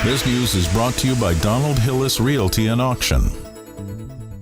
This news is brought to you by Donald Hillis Realty and Auction.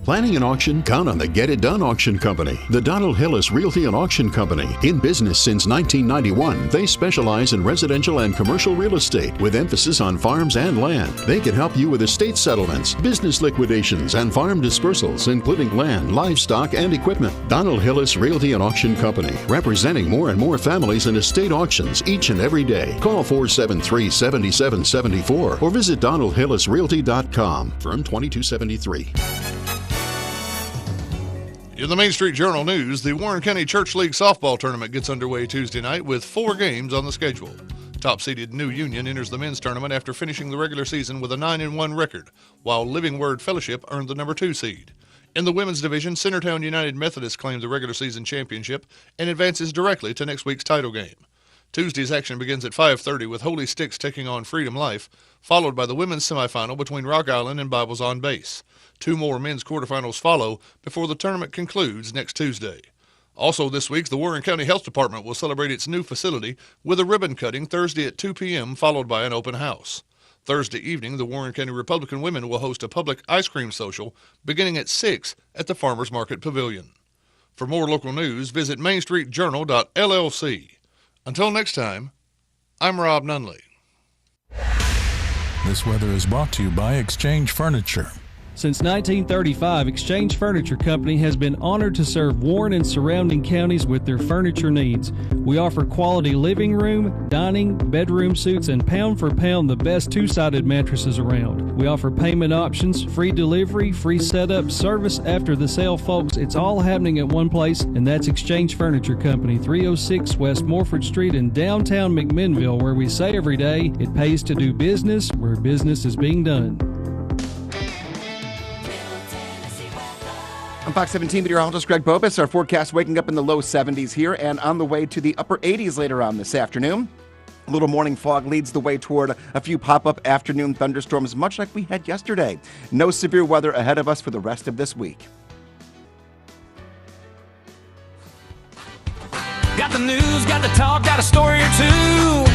Planning an auction? Count on the Get It Done Auction Company. The Donald Hillis Realty and Auction Company. In business since 1991, they specialize in residential and commercial real estate with emphasis on farms and land. They can help you with estate settlements, business liquidations, and farm dispersals, including land, livestock, and equipment. Donald Hillis Realty and Auction Company, representing more and more families in estate auctions each and every day. Call 473-7774 or visit DonaldHillisRealty.com. Firm 2273. In the Main Street Journal news, the Warren County Church League softball tournament gets underway Tuesday night with 4 games on the schedule. Top-seeded New Union enters the men's tournament after finishing the regular season with a 9-1 record, while Living Word Fellowship earned the number 2 seed. In the women's division, Centertown United Methodist claimed the regular season championship and advances directly to next week's title game. Tuesday's action begins at 5:30 with Holy Sticks taking on Freedom Life, followed by the women's semifinal between Rock Island and Bibles on Base. 2 more men's quarterfinals follow before the tournament concludes next Tuesday. Also this week, the Warren County Health Department will celebrate its new facility with a ribbon cutting Thursday at 2 p.m., followed by an open house. Thursday evening, the Warren County Republican Women will host a public ice cream social beginning at 6 at the Farmers Market Pavilion. For more local news, visit mainstreetjournal.llc. Until next time, I'm Rob Nunley. This weather is brought to you by Exchange Furniture. Since 1935, Exchange Furniture Company has been honored to serve Warren and surrounding counties with their furniture needs. We offer quality living room, dining, bedroom suites, and pound for pound the best 2-sided mattresses around. We offer payment options, free delivery, free setup, service after the sale, folks. It's all happening at one place, and that's Exchange Furniture Company, 306 West Morford Street in downtown McMinnville, where we say every day, it pays to do business where business is being done. I'm Fox 17 meteorologist Greg Bobus. Our forecast waking up in the low 70s here and on the way to the upper 80s later on this afternoon. A little morning fog leads the way toward a few pop-up afternoon thunderstorms, much like we had yesterday. No severe weather ahead of us for the rest of this week. Got the news, got the talk, got a story or two.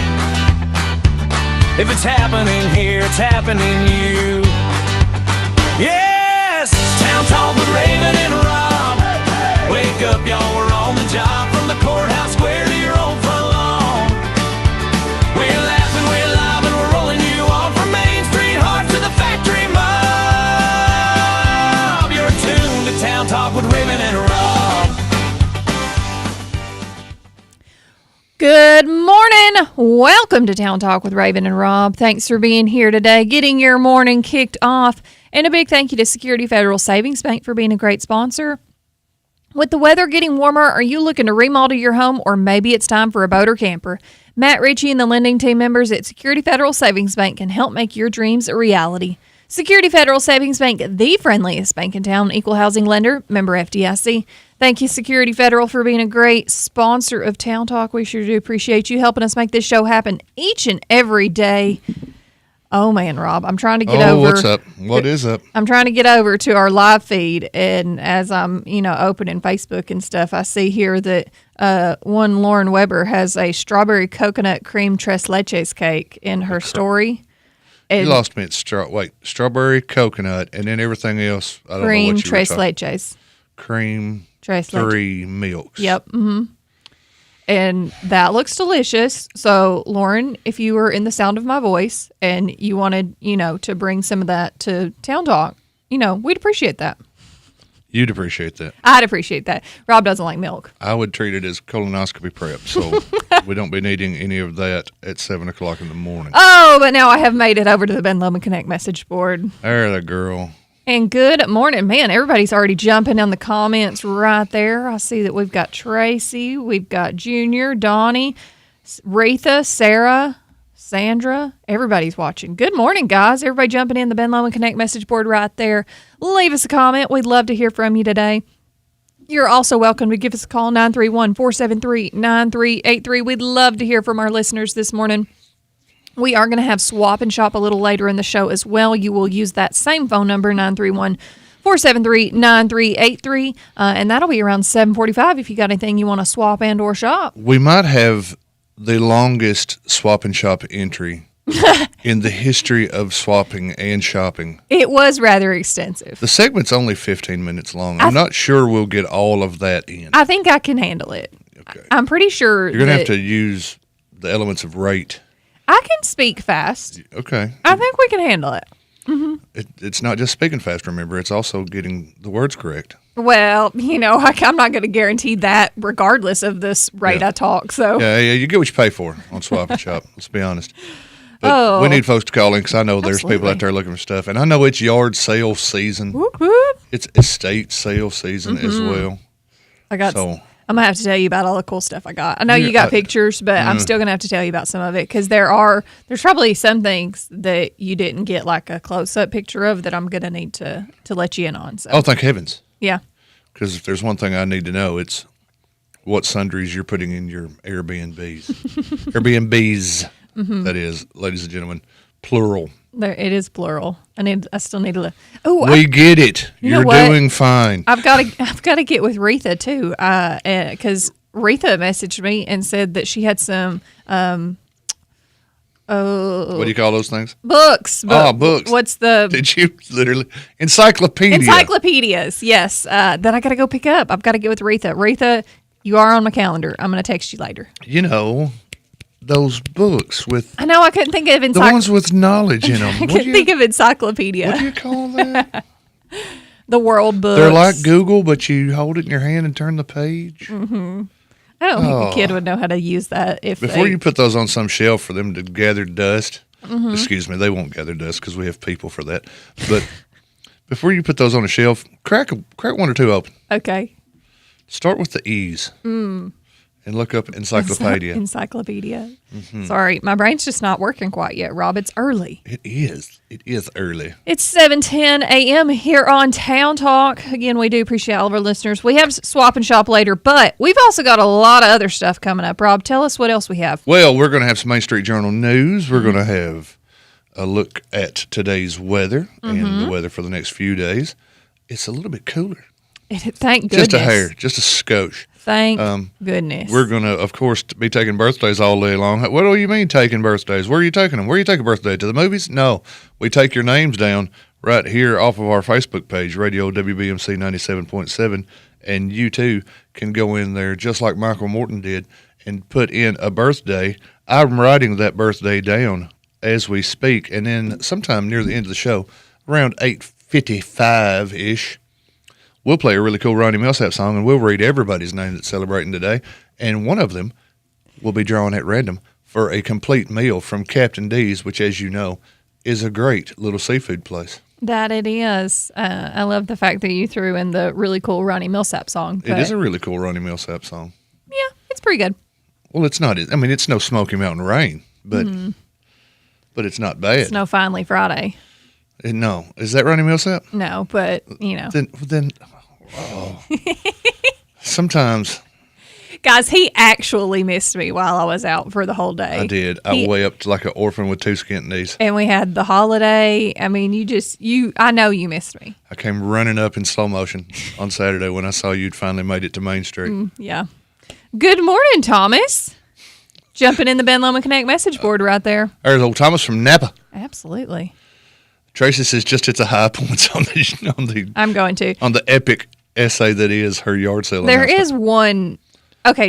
If it's happening here, it's happening you. Yeah! Town Talk with Raven and Rob. Wake up, y'all, we're on the job. From the courthouse square to your own front lawn. We're laughing, we're live, and we're rolling you on. From Main Street Heart to the factory mob. You're tuned to Town Talk with Raven and Rob. Good morning. Welcome to Town Talk with Raven and Rob. Thanks for being here today, getting your morning kicked off. And a big thank you to Security Federal Savings Bank for being a great sponsor. With the weather getting warmer, are you looking to remodel your home, or maybe it's time for a boat or camper? Matt Ritchie and the lending team members at Security Federal Savings Bank can help make your dreams a reality. Security Federal Savings Bank, the friendliest bank in town, equal housing lender, member FDIC. Thank you, Security Federal, for being a great sponsor of Town Talk. We sure do appreciate you helping us make this show happen each and every day. Oh, man, Rob, I'm trying to get over. What's up? What is up? I'm trying to get over to our live feed, and as I'm, opening Facebook and stuff, I see here that one Lauren Weber has a strawberry coconut cream tres leches cake in her story. You lost me at strawberry coconut, and then everything else. I don't know cream what you tres were leches. Cream Tres 3 milks. Yep. Mm-hmm. And that looks delicious. So, Lauren, if you were in the sound of my voice and you wanted, to bring some of that to Town Talk, we'd appreciate that. You'd appreciate that. I'd appreciate that. Rob doesn't like milk. I would treat it as colonoscopy prep, so we don't be needing any of that at 7 o'clock in the morning. Oh, but now I have made it over to the Ben Lomond Connect message board. There, the girl. And good morning. Man, everybody's already jumping on the comments right there. I see that we've got Tracy, we've got Junior, Donnie, Retha, Sarah, Sandra. Everybody's watching. Good morning, guys. Everybody jumping in the Ben Lomond Connect message board right there. Leave us a comment. We'd love to hear from you today. You're also welcome to give us a call, 931-473-9383. We'd love to hear from our listeners this morning. We are going to have Swap and Shop a little later in the show as well. You will use that same phone number, 931-473-9383, and that'll be around 7:45 if you got anything you want to swap and or shop. We might have the longest Swap and Shop entry in the history of swapping and shopping. It was rather extensive. The segment's only 15 minutes long. I'm not sure we'll get all of that in. I think I can handle it. Okay. I'm pretty sure You're going to have to use the elements of rate. I can speak fast. Okay. I think we can handle it. It's not just speaking fast, remember. It's also getting the words correct. Well, I'm not going to guarantee that regardless of this rate Yeah. I talk. So Yeah, you get what you pay for on Swap and Shop. Let's be honest. But we need folks to call in because I know there's people out Absolutely. there looking for stuff. And I know it's yard sale season. whoop, whoop. It's estate sale season as well. I got. So- I'm gonna have to tell you about all the cool stuff I got. I know you Yeah, got pictures, but I'm still gonna have to tell you about some of it because there's probably some things that you didn't get like a close up picture of that I'm gonna need to let you in on. So Oh, thank heavens. yeah, Because if there's one thing I need to know, it's what sundries you're putting in your Airbnbs. Airbnbs, that is, ladies and gentlemen, plural. there it is plural. I still need to look. Oh, We get it. You know You're what? doing fine. I've got to get with Retha too, because Retha messaged me and said that she had some What do you call those things? books. Books. What's the Did you literally? Encyclopedia. encyclopedias? Yes, that I got to go pick up. I've got to get with Retha. Retha, you are on my calendar. I'm going to text you later. You know, those books with I know I couldn't think of the encyclopedia. ones with knowledge in them. I couldn't think of encyclopedia. What do you call that? The world books. They're like Google, but you hold it in your hand and turn the page. I don't think a kid would know how to use that if Before they, you put those on some shelf for them to gather dust, excuse me, they won't gather dust because we have people for that. But before you put those on a shelf, crack one or two open. Okay. Start with the E's and look up encyclopedia. Encyclopedia. Sorry, my brain's just not working quite yet, Rob. It's early. It is. It is early. It's 7:10 a.m. here on Town Talk. Again, we do appreciate all of our listeners. We have Swap and Shop later, but we've also got a lot of other stuff coming up. Rob, tell us what else we have. Well, we're going to have some Main Street Journal news. We're going to have a look at today's weather and the weather for the next few days. It's a little bit cooler. Thank goodness. Just a hair, just a skosh. Thank goodness. We're going to, of course, be taking birthdays all day long. What do you mean taking birthdays? Where are you taking them? Where are you taking a birthday? To the movies? No. We take your names down right here off of our Facebook page, Radio WBMC 97.7, and you too can go in there just like Michael Morton did and put in a birthday. I'm writing that birthday down as we speak, and then sometime near the end of the show, around 8:55-ish, we'll play a really cool Ronnie Millsap song, and we'll read everybody's name that's celebrating today, and one of them will be drawn at random for a complete meal from Captain D's, which, as you know, is a great little seafood place. That it is. I love the fact that you threw in the really cool Ronnie Millsap song. It is a really cool Ronnie Millsap song. Yeah, it's pretty good. Well, it's not. I mean, it's no Smoky Mountain Rain, but it's not bad. It's no Finally Friday. No, is that Ronnie Millsap? No, but, you know. Then sometimes Guys, he actually missed me while I was out for the whole day. I did. I way up to like an orphan with two skint knees. And we had the holiday. I mean, I know you missed me. I came running up in slow motion on Saturday when I saw you'd finally made it to Main Street. Yeah. Good morning, Thomas. Jumping in the Ben Loma Connect message board right there. There's old Thomas from Napa. Absolutely. Tracy says just hits a high points on I'm going to. the epic essay that is her yard sale. There announcement. is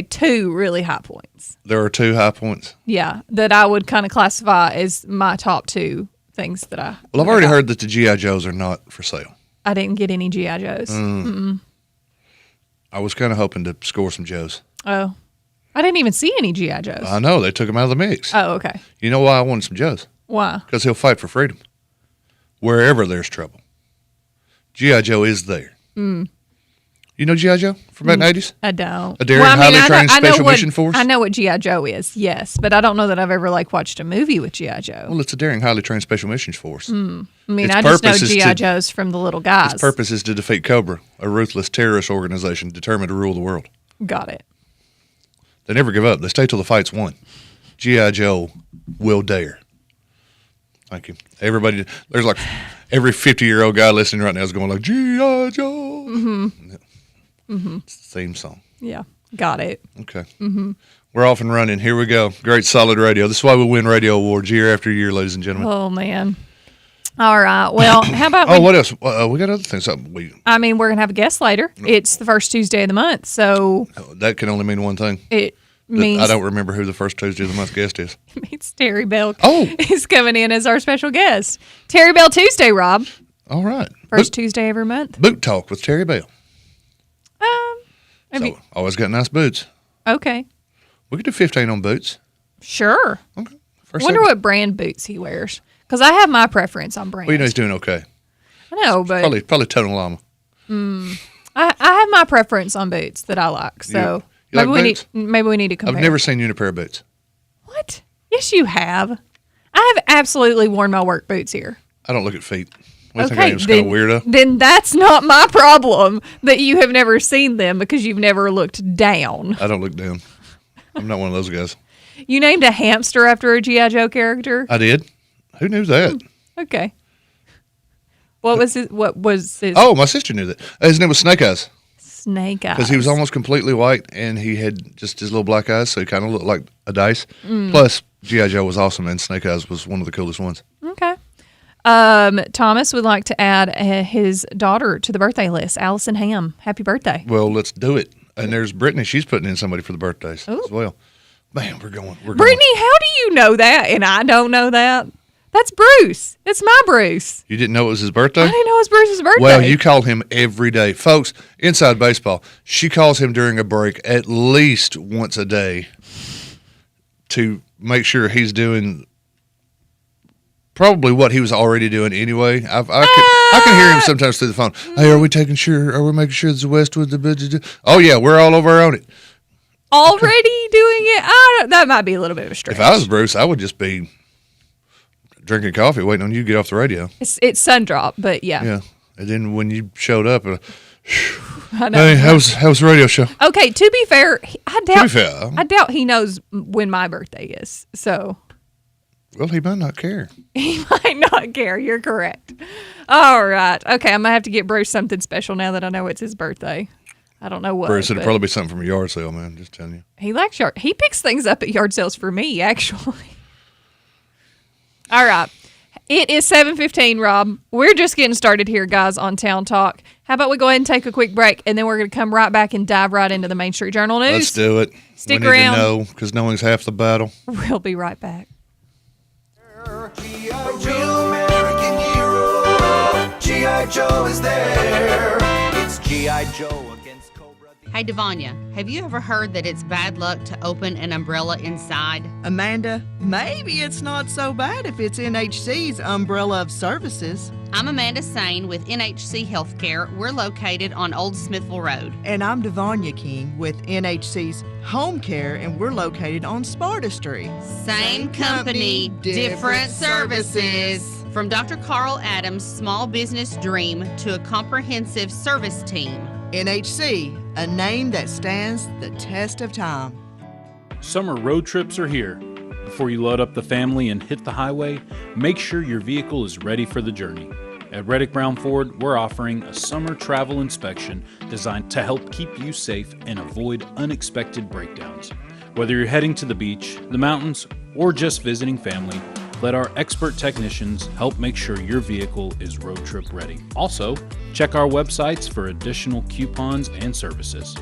two really high points. There are two high points. Yeah, that I would kind of classify as my top two things that I. Well, I've already heard that the G.I. Joes are not for sale. I didn't get any G.I. Joes. I was kind of hoping to score some Joes. Oh. I didn't even see any G.I. Joes. I know. They took him out of the mix. Oh, okay. You know why I wanted some Joes? Why? Because he'll fight for freedom wherever there's trouble. G.I. Joe is there. You know G.I. Joe from back in the 80s? I don't. A daring, highly trained special mission force? I know what G.I. Joe is, yes. But I don't know that I've ever watched a movie with G.I. Joe. Well, it's a daring, highly trained special missions force. I mean, its I just know purpose is G.I. to- Joes from the little guys. Its purpose is to defeat Cobra, a ruthless terrorist organization determined to rule the world. Got it. They never give up. They stay till the fight's won. G.I. Joe will dare. Thank you. Everybody, there's like every 50-year-old guy listening right now is going like, G.I. Joe. It's the theme song. Yeah. Got it. Okay. We're off and running. Here we go. Great solid radio. This is why we win radio awards year after year, ladies and gentlemen. Oh, man. All right. Well, how about what else? We got other things. we're going to have a guest later. It's the first Tuesday of the month, so that can only mean one thing. It means I don't remember who the first Tuesday of the month guest is. It means Terry Bell is coming in as our special guest. Terry Bell Tuesday, Rob. All right. First Tuesday every month. Boot Talk with Terry Bell. Always got nice boots. Okay. We could do 15 on boots. Sure. Okay. Wonder what brand boots he wears. Because I have my preference on brands. Well, you know he's doing okay. I know, but probably Total Llama. I have my preference on boots that I like. So you like maybe we need to compare. I've never seen you in a pair of boots. What? Yes, you have. I have absolutely worn my work boots here. I don't look at feet. I think I am just kind of weirdo. Then that's not my problem that you have never seen them because you've never looked down. I don't look down. I'm not one of those guys. You named a hamster after a G.I. Joe character? I did. Who knew that? Okay. What was his? Oh, my sister knew that. His name was Snake Eyes. Snake Eyes. Because he was almost completely white, and he had just his little black eyes, so he kind of looked like a dice. Plus, G.I. Joe was awesome, and Snake Eyes was one of the coolest ones. Okay. Thomas would like to add his daughter to the birthday list, Allison Ham. Happy birthday. Well, let's do it. And there's Brittany. She's putting in somebody for the birthdays as well. Man, we're going. Brittany, how do you know that? And I don't know that. That's Bruce. It's my Bruce. You didn't know it was his birthday? I didn't know it was Bruce's birthday. Well, you call him every day. Folks, Inside Baseball, she calls him during a break at least once a day to make sure he's doing probably what he was already doing anyway. I can hear him sometimes through the phone. Hey, are we making sure there's a Westwood? Oh, yeah, we're all over on it. Already doing it? That might be a little bit of a stretch. If I was Bruce, I would just be drinking coffee, waiting on you to get off the radio. It's sun drop, but yeah. Yeah. And then when you showed up, I know. Hey, how was the radio show? Okay, to be fair, I doubt he knows when my birthday is. So, well, he might not care. He might not care. You're correct. All right. Okay, I'm gonna have to get Bruce something special now that I know it's his birthday. I don't know what. Bruce, it'll probably be something from a yard sale, man. Just telling you. He likes yard. He picks things up at yard sales for me, actually. All right. It is 7:15, Rob. We're just getting started here, guys, on Town Talk. How about we go ahead and take a quick break, and then we're going to come right back and dive right into the Main Street Journal news. Let's do it. Stick we around. Need to know, because knowing's half the battle. We'll be right back. A real American hero. G.I. Joe is there. It's G.I. Joe against Cobra. Hey, Devanya, have you ever heard that it's bad luck to open an umbrella inside? Amanda, maybe it's not so bad if it's NHC's umbrella of services. I'm Amanda Sane with NHC Healthcare. We're located on Old Smithville Road. And I'm Devanya King with NHC's Home Care, and we're located on Sparta Street. Same company, different services. From Dr. Carl Adams' small business dream to a comprehensive service team. NHC, a name that stands the test of time. Summer road trips are here. Before you load up the family and hit the highway, make sure your vehicle is ready for the journey. At Reddick Brown Ford, we're offering a summer travel inspection designed to help keep you safe and avoid unexpected breakdowns. Whether you're heading to the beach, the mountains, or just visiting family, let our expert technicians help make sure your vehicle is road trip ready. Also, check our websites for additional coupons and services.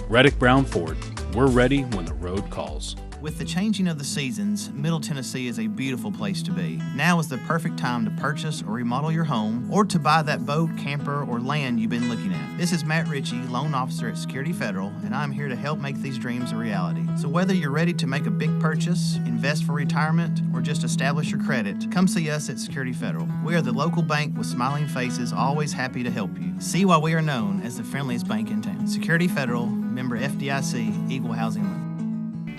Reddick Brown Ford, we're ready when the road calls. With the changing of the seasons, Middle Tennessee is a beautiful place to be. Now is the perfect time to purchase or remodel your home or to buy that boat, camper, or land you've been looking at. This is Matt Ritchie, loan officer at Security Federal, and I'm here to help make these dreams a reality. So whether you're ready to make a big purchase, invest for retirement, or just establish your credit, come see us at Security Federal. We are the local bank with smiling faces, always happy to help you. See why we are known as the friendliest bank in town. Security Federal, member FDIC, Equal Housing Lender.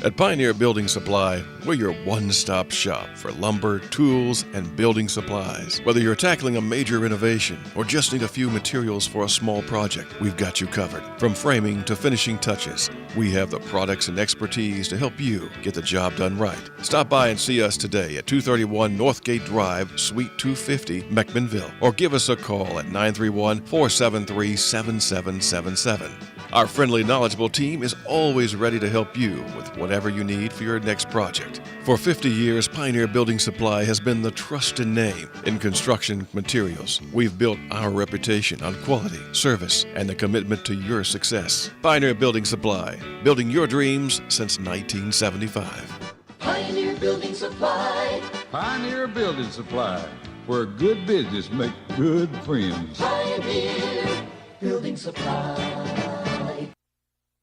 At Pioneer Building Supply, we're your one-stop shop for lumber, tools, and building supplies. Whether you're tackling a major renovation or just need a few materials for a small project, we've got you covered. From framing to finishing touches, we have the products and expertise to help you get the job done right. Stop by and see us today at 231 Northgate Drive, Suite 250, Meckmanville, or give us a call at 931-473-7777. Our friendly, knowledgeable team is always ready to help you with whatever you need for your next project. For 50 years, Pioneer Building Supply has been the trusted name in construction materials. We've built our reputation on quality, service, and the commitment to your success. Pioneer Building Supply, building your dreams since 1975. Pioneer Building Supply. Pioneer Building Supply, where good business makes good friends. Pioneer Building Supply.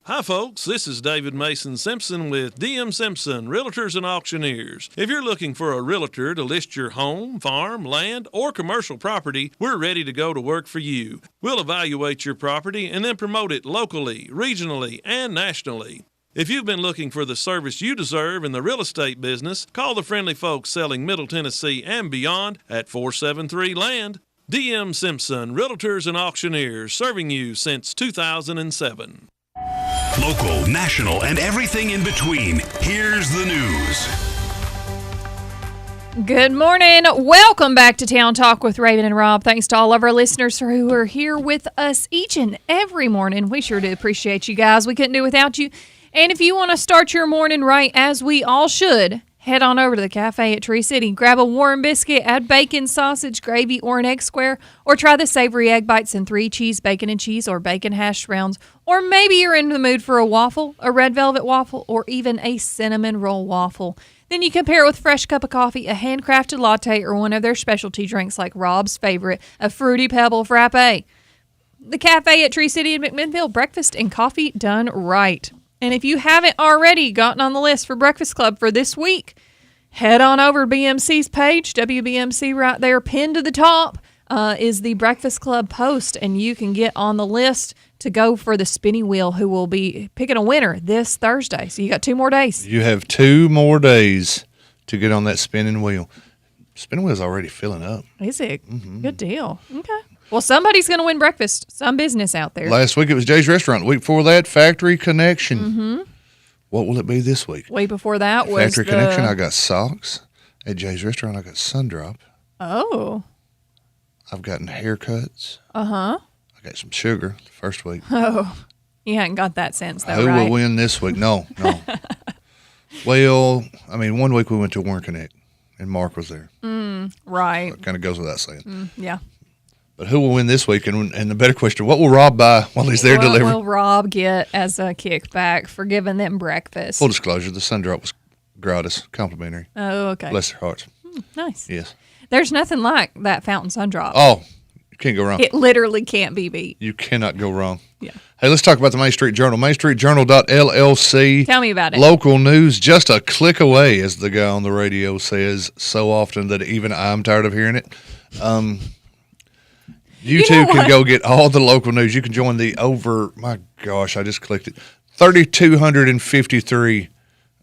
Hi folks, this is David Mason Simpson with DM Simpson, Realtors and Auctioneers. If you're looking for a realtor to list your home, farm, land, or commercial property, we're ready to go to work for you. We'll evaluate your property and then promote it locally, regionally, and nationally. If you've been looking for the service you deserve in the real estate business, call the friendly folks selling Middle Tennessee and beyond at 473-LAND. DM Simpson, Realtors and Auctioneers, serving you since 2007. Local, national, and everything in between. Here's the news. Good morning. Welcome back to Town Talk with Raven and Rob. Thanks to all of our listeners who are here with us each and every morning. We sure do appreciate you guys. We couldn't do without you. And if you want to start your morning right, as we all should, head on over to the cafe at Tree City. Grab a warm biscuit, add bacon, sausage, gravy, or an egg square, or try the savory egg bites and 3 cheese, bacon and cheese, or bacon hash browns. Or maybe you're in the mood for a waffle, a red velvet waffle, or even a cinnamon roll waffle. Then you can pair it with a fresh cup of coffee, a handcrafted latte, or one of their specialty drinks like Rob's favorite, a Fruity Pebble Frappe. The cafe at Tree City in McMinnville, breakfast and coffee done right. And if you haven't already gotten on the list for Breakfast Club for this week, head on over to BMC's page, WBMC right there, pinned to the top is the Breakfast Club post, and you can get on the list to go for the spinny wheel, who will be picking a winner this Thursday. So you got 2 more days. You have 2 more days to get on that spinning wheel. Spinning wheel's already filling up. Is it? Mm-hmm. Good deal. Okay. Well, somebody's going to win breakfast. Some business out there. Last week it was Jay's Restaurant. The week before that, Factory Connection. Mm-hmm. What will it be this week? Week before that was Factory Connection. I got socks. At Jay's Restaurant, I got Sundrop. Oh. I've gotten haircuts. Uh-huh. I got some sugar the first week. Oh. You hadn't got that since, though, Who right? will win this week? No. Well, I mean, one week we went to Warren Connect, and Mark was there. Right. It kind of goes without saying. Yeah. But who will win this week? And the better question, what will Rob buy while he's there delivering? What will Rob get as a kickback for giving them breakfast? Full disclosure, the Sundrop was gratis, complimentary. Oh, okay. Bless their hearts. Nice. Yes. There's nothing like that fountain Sundrop. Oh, you can't go wrong. It literally can't be beat. You cannot go wrong. Yeah. Hey, let's talk about the Main Street Journal. MainStreetJournal.llc. Tell me about it. Local news just a click away, as the guy on the radio says so often that even I'm tired of hearing it. You too can go get all the local news. You can join the my gosh, I just clicked it, 3,253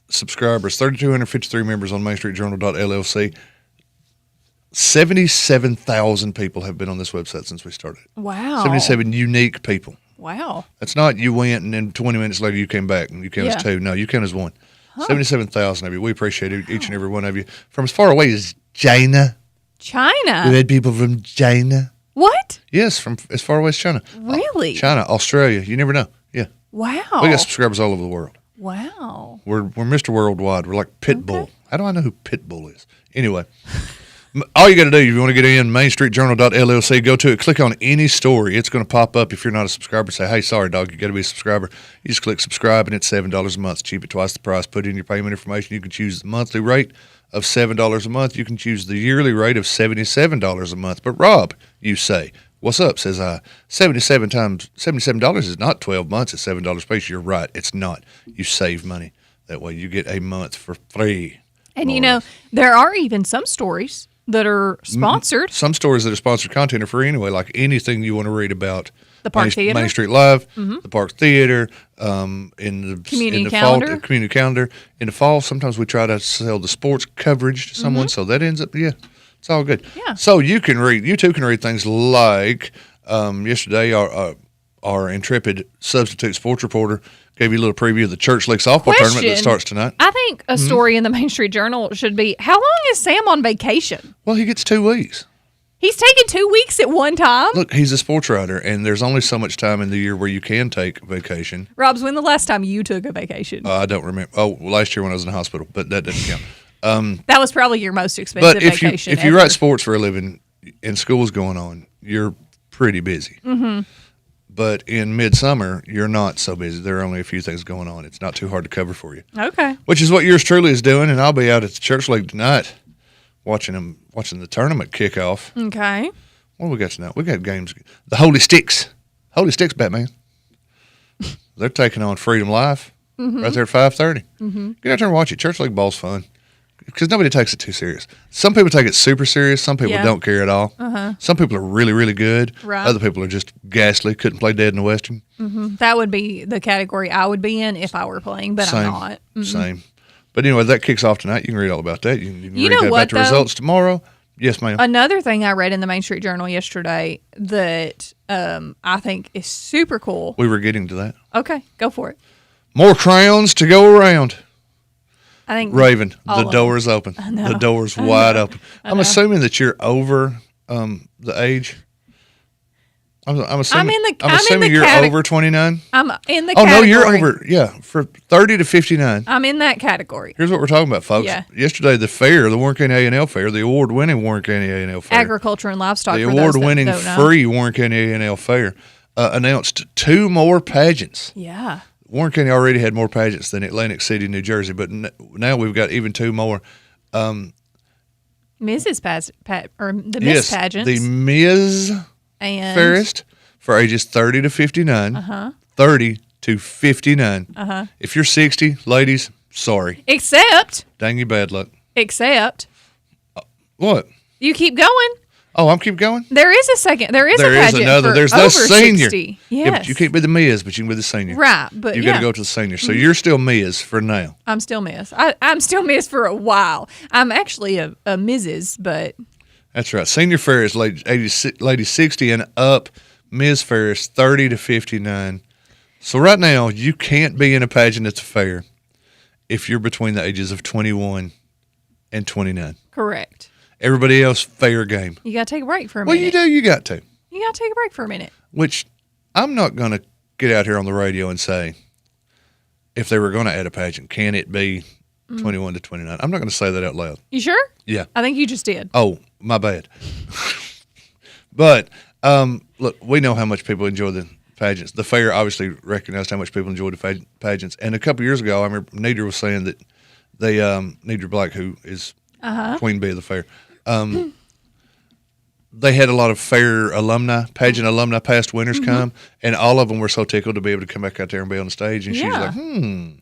subscribers, 3,253 members on MainStreetJournal.llc. 77,000 people have been on this website since we started. Wow. 77 unique people. Wow. That's not you went and then 20 minutes later you came back and you count as 2. No, you count as 1. 77,000 of you. We appreciate each and every one of you. From as far away as China. China? We had people from China. What? Yes, from as far away as China. Really? China, Australia. You never know. Yeah. Wow. We got subscribers all over the world. Wow. We're Mr. Worldwide. We're like Pitbull. How do I know who Pitbull is? Anyway, all you got to do, if you want to get in, MainStreetJournal.llc, go to it, click on any story. It's going to pop up. If you're not a subscriber, say, hey, sorry, dog, you got to be a subscriber. You just click subscribe, and it's $7 a month. Cheap at twice the price. Put in your payment information. You can choose the monthly rate of $7 a month. You can choose the yearly rate of $77 a month. But Rob, you say, what's up? Says I. $77 is not 12 months. It's $7 a piece. You're right. It's not. You save money. That way you get a month for free. And, you know, there are even some stories that are sponsored. Some stories that are sponsored content are free anyway, like anything you want to read about. The Park Theater. Main Street Live, the Park Theater, in the Community calendar. Calendar. Community calendar. In the fall, sometimes we try to sell the sports coverage to someone, so that ends up, it's all good. Yeah. So you too can read things like yesterday our intrepid substitute sports reporter gave you a little preview of the Church League softball tournament that starts tonight. I think a story in the Main Street Journal should be, how long is Sam on vacation? Well, he gets 2 weeks. He's taking 2 weeks at one time. Look, he's a sports writer, and there's only so much time in the year where you can take vacation. Rob's, when the last time you took a vacation? I don't remember. Oh, last year when I was in the hospital, but that doesn't count. That was probably your most expensive But if vacation you ever. write sports for a living and school's going on, you're pretty busy. Mm-hmm. But in midsummer, you're not so busy. There are only a few things going on. It's not too hard to cover for you. Okay. Which is what yours truly is doing, and I'll be out at the church league tonight watching the tournament kick off. Okay. What do we got tonight? We got games. The Holy Sticks, Batman. They're taking on Freedom Life right there at 5:30. Mm-hmm. Get out there and watch it. Church league ball's fun because nobody takes it too serious. Some people take it super serious. Some people Yeah. don't care at all. Uh-huh. Some people are really, really good. Right. Other people are just ghastly. Couldn't play dead in the Western. Mm-hmm. That would be the category I would be in if I were playing, but Same. I'm not. Mm-mm. Same. But anyway, that kicks off tonight. You can read all about that. You can You read know that what, about the though? results tomorrow. Yes, ma'am. Another thing I read in the Main Street Journal yesterday that I think is super cool. We were getting to that. Okay, go for it. More crowns to go around. I think Raven, all the of door them. is open. I know. The door's I wide know. open. I I'm know. assuming that you're over the age. I'm assuming, I'm assuming you're over 29. I'm in the Oh, category. no, you're over. Yeah, for 30 to 59. I'm in that category. Here's what we're talking about, folks. Yeah. Yesterday, the fair, the Warren County A&L Fair, the award-winning Warren County A&L Fair. Agriculture and livestock. The for those that award-winning don't know. free Warren County A&L Fair announced 2 more pageants. Yeah. Warren County already had more pageants than Atlantic City, New Jersey, but now we've got even 2 more. Mrs. the Miss Yes, pageants. the Ms. And Fairest for ages 30 to 59. Uh-huh. 30 to 59. Uh-huh. If you're 60, ladies, sorry. Except Dang you, bad luck. What? you keep going. Oh, I'm keep going? There is a second. There is a There is pageant another. for There's over the senior. 60. Yeah, Yes. but you can't be the Ms., but you can be the senior. Right, but you yeah. got to go to the senior. So Mhm. you're still Ms. for now. I'm still Miss. I'm still Miss for a while. I'm actually a Mrs., but That's right. Senior fair is ladies 60 and up. Ms. Fair is 30 to 59. So right now, you can't be in a pageant at the fair if you're between the ages of 21 and 29. correct. Everybody else, fair game. You got to take a break for a Well, minute. you do. You got to. You got to take a break for a minute. Which I'm not going to get out here on the radio and say, if they were going to add a pageant, can it be 21 to 29? I'm not going to say that out loud. You sure? Yeah. I think you just did. Oh, my bad. But look, we know how much people enjoy the pageants. The fair obviously recognized how much people enjoy the pageants. And a couple years ago, I remember Nidra was saying that they, Nidra Black, who is Queen Bee of the fair, they had a lot of fair alumni, pageant alumni, past winners come, and all of them were so tickled to be able to come back out there and be on the stage. And she's Yeah. like,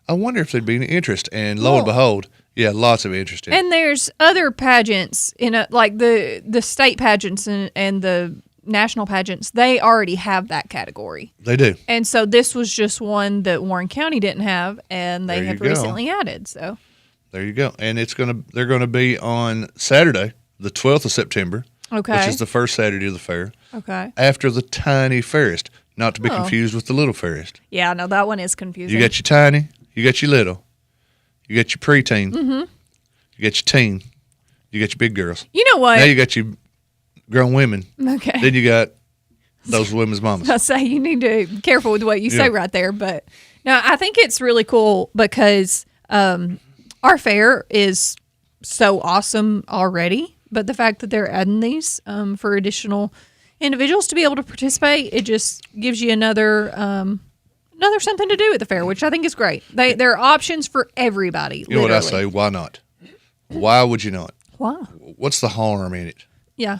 I wonder if there'd be any interest. And lo and behold, yeah, lots of interest in it. And there's other pageants like the state pageants and the national pageants. They already have that category. They do. And so this was just one that Warren County didn't have, and they There you have go. recently added. So There you go. And they're gonna be on Saturday, the 12th of September. Okay. Which is the first Saturday of the fair. okay, After the Tiny Fairest, not to be Oh. confused with the Little Fairest. yeah, no, that one is confusing. You got your tiny, you got your little, you got your preteen, Mm-hmm. you got your teen, you got your big girls. You know what? Now you got your grown women. Okay. Then you got those women's mamas. I say you need to be careful with what you say Yeah. right there, but no, I think it's really cool because our fair is so awesome already. But the fact that they're adding these for additional individuals to be able to participate, it just gives you another something to do at the fair, which I think is great. There are options for everybody. You know what I literally. say? Why not? Why would you not? Why? What's the harm in it? Yeah.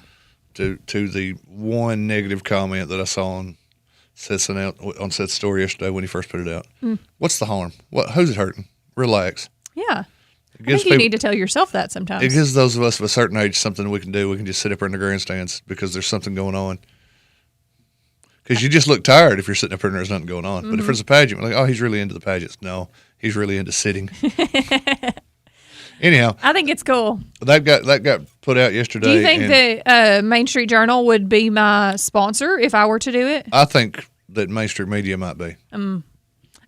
To the one negative comment that I saw on Seth's story yesterday when he first put it out. What's the harm? Who's it hurting? Relax. Yeah. It I gives think you need to tell yourself that sometimes. It gives those of us of a certain age something we can do. We can just sit up there in the grandstands because there's something going on. Because you just look tired if you're sitting up there and there's nothing going on. But if there's a pageant, we're like, oh, he's really into the pageants. No, he's really into sitting. Anyhow, I think it's cool. that got put out yesterday. Do you think that Main Street Journal would be my sponsor if I were to do it? I think that Main Street Media might be. I'm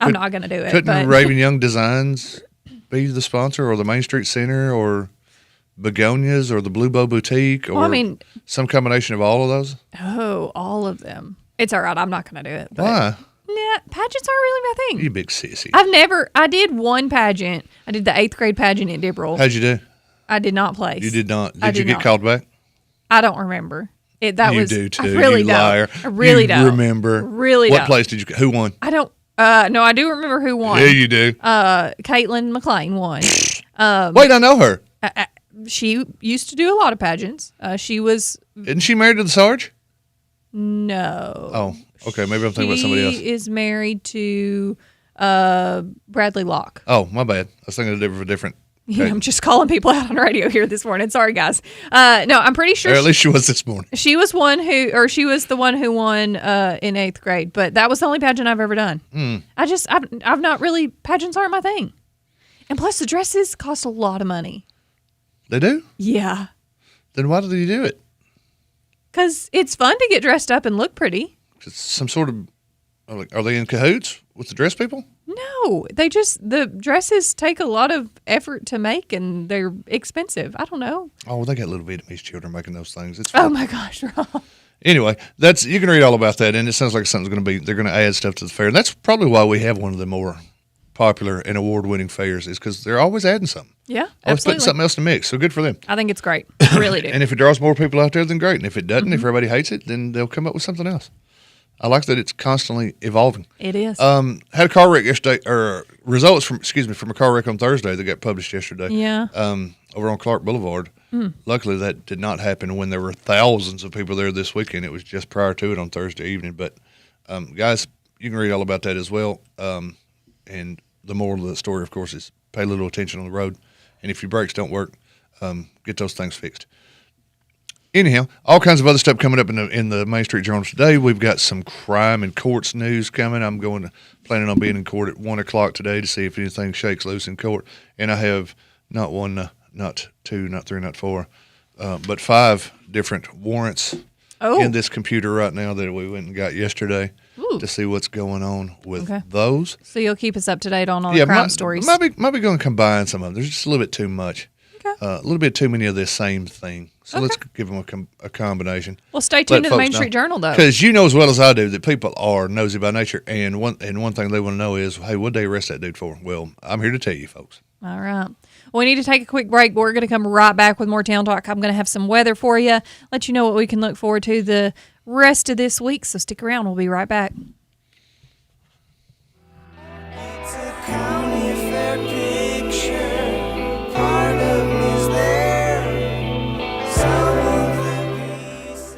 not going to do it. Couldn't but Raven Young Designs be the sponsor, or the Main Street Center, or Begonias or the Blue Bow Boutique or some combination of all of those? Oh, all of them. It's all right. I'm not going to do it. But Why? Nah, pageants aren't really my thing. You big sissy. I did one pageant. I did the 8th grade pageant at Dibble. How'd you do? I did not place. You did not. I Did you did get not. called back? I don't remember. You do too. I really you don't. liar. I really you don't. remember. Really what don't. place did you? Who won? I don't. No, I do remember who won. Yeah, you do. Caitlin McLean won. Wait, I know her. She used to do a lot of pageants. She was. Isn't she married to the Sarge? No. Oh, okay. Maybe I'm thinking about somebody else. She is married to Bradley Locke. Oh, my bad. I was thinking of a different. Yeah, I'm just calling people out on radio here this morning. Sorry, guys. No, I'm pretty sure. Or at least she was this morning. She was the one who won in 8th grade. But that was the only pageant I've ever done. I've not really, pageants aren't my thing. And plus, the dresses cost a lot of money. They do? Yeah. Then why did you do it? Because it's fun to get dressed up and look pretty. It's some sort of. Are they in cahoots with the dress people? No, the dresses take a lot of effort to make and they're expensive. I don't know. Oh, well, they got little Vietnamese children making those things. It's fun. Oh my gosh, Rob. Anyway, you can read all about that, and it sounds like they're going to add stuff to the fair. And that's probably why we have one of the more popular and award-winning fairs, is because they're always adding something. Yeah, always absolutely. putting something else in the mix. So good for them. I think it's great. I really do. And if it draws more people out there, then great. And if it doesn't, if everybody hates it, then they'll come up with something else. I like that it's constantly evolving. It is. Had a car wreck yesterday, or results from a car wreck on Thursday that got published yesterday. Yeah. Over on Clark Boulevard. Luckily, that did not happen when there were thousands of people there this weekend. It was just prior to it on Thursday evening. But, guys, you can read all about that as well. And the moral of the story, of course, is pay a little attention on the road. And if your brakes don't work, get those things fixed. Anyhow, all kinds of other stuff coming up in the Main Street Journal today. We've got some crime and courts news coming. I'm planning on being in court at 1 o'clock today to see if anything shakes loose in court. And I have not one, not two, not three, not four, but 5 different warrants in this computer right now that we went and got yesterday to see what's going on with those. So you'll keep us up to date on all the crime stories. Might be going to combine some of them. There's just a little bit too much. A little bit too many of this same thing. So let's give them a combination. Well, stay tuned to the Main Street Journal, though. Because you know as well as I do that people are nosy by nature. And one thing they want to know is, hey, what did they arrest that dude for? Well, I'm here to tell you, folks. All right. Well, we need to take a quick break, but we're going to come right back with more Town Talk. I'm going to have some weather for you, let you know what we can look forward to the rest of this week. So stick around. We'll be right back. It's a county fair picture. Part of me's there. Some of the pieces.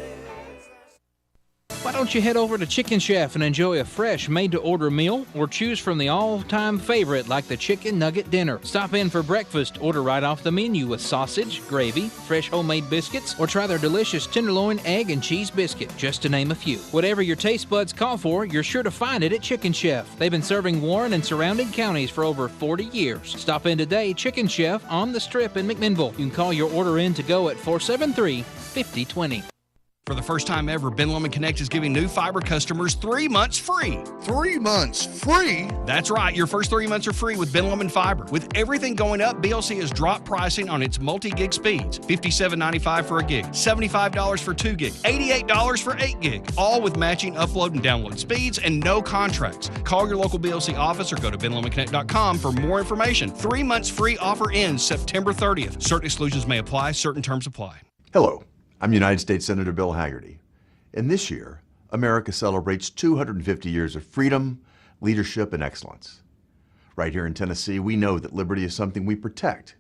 Why don't you head over to Chicken Chef and enjoy a fresh made-to-order meal, or choose from the all-time favorite like the Chicken Nugget Dinner. Stop in for breakfast, order right off the menu with sausage, gravy, fresh homemade biscuits, or try their delicious tenderloin, egg, and cheese biscuit, just to name a few. Whatever your taste buds call for, you're sure to find it at Chicken Chef. They've been serving Warren and surrounding counties for over 40 years. Stop in today, Chicken Chef on the Strip in McMinnville. You can call your order in to go at 473-5020. For the first time ever, Ben Lomond Connect is giving new fiber customers 3 months free. 3 months free? That's right. Your first 3 months are free with Ben Lomond Fiber. With everything going up, BLC has dropped pricing on its multi-gig speeds. $57.95 for a gig, $75 for 2 gig, $88 for 8 gig. All with matching upload and download speeds and no contracts. Call your local BLC office or go to benlomondconnect.com for more information. 3 months free offer ends September 30th. Certain exclusions may apply. Certain terms apply. Hello. I'm United States Senator Bill Hagerty, and this year, America celebrates 250 years of freedom, leadership, and excellence. Right here in Tennessee, we know that liberty is something we protect.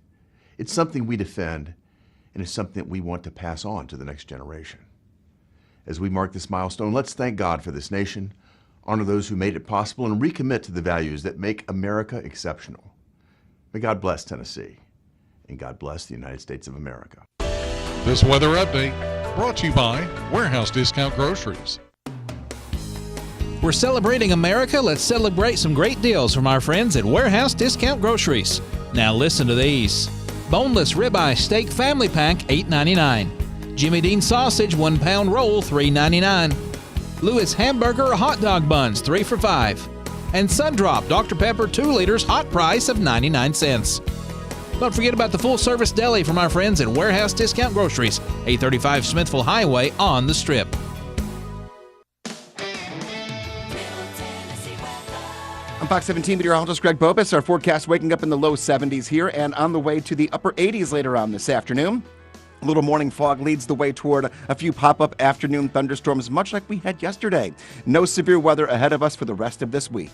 It's something we defend, and it's something that we want to pass on to the next generation. As we mark this milestone, let's thank God for this nation, honor those who made it possible, and recommit to the values that make America exceptional. May God bless Tennessee, and God bless the United States of America. This weather update brought to you by Warehouse Discount Groceries. We're celebrating America. Let's celebrate some great deals from our friends at Warehouse Discount Groceries. Now listen to these. Boneless ribeye steak family pack, $8.99. Jimmy Dean sausage 1 pound roll, $3.99. Lewis hamburger or hot dog buns, 3 for $5. And Sundrop Dr. Pepper 2 liters hot price of 99 cents. Don't forget about the full-service deli from our friends at Warehouse Discount Groceries, 835 Smithville Highway on the Strip. I'm Fox 17 meteorologist Greg Bobus. Our forecast waking up in the low 70s here and on the way to the upper 80s later on this afternoon. A little morning fog leads the way toward a few pop-up afternoon thunderstorms, much like we had yesterday. No severe weather ahead of us for the rest of this week.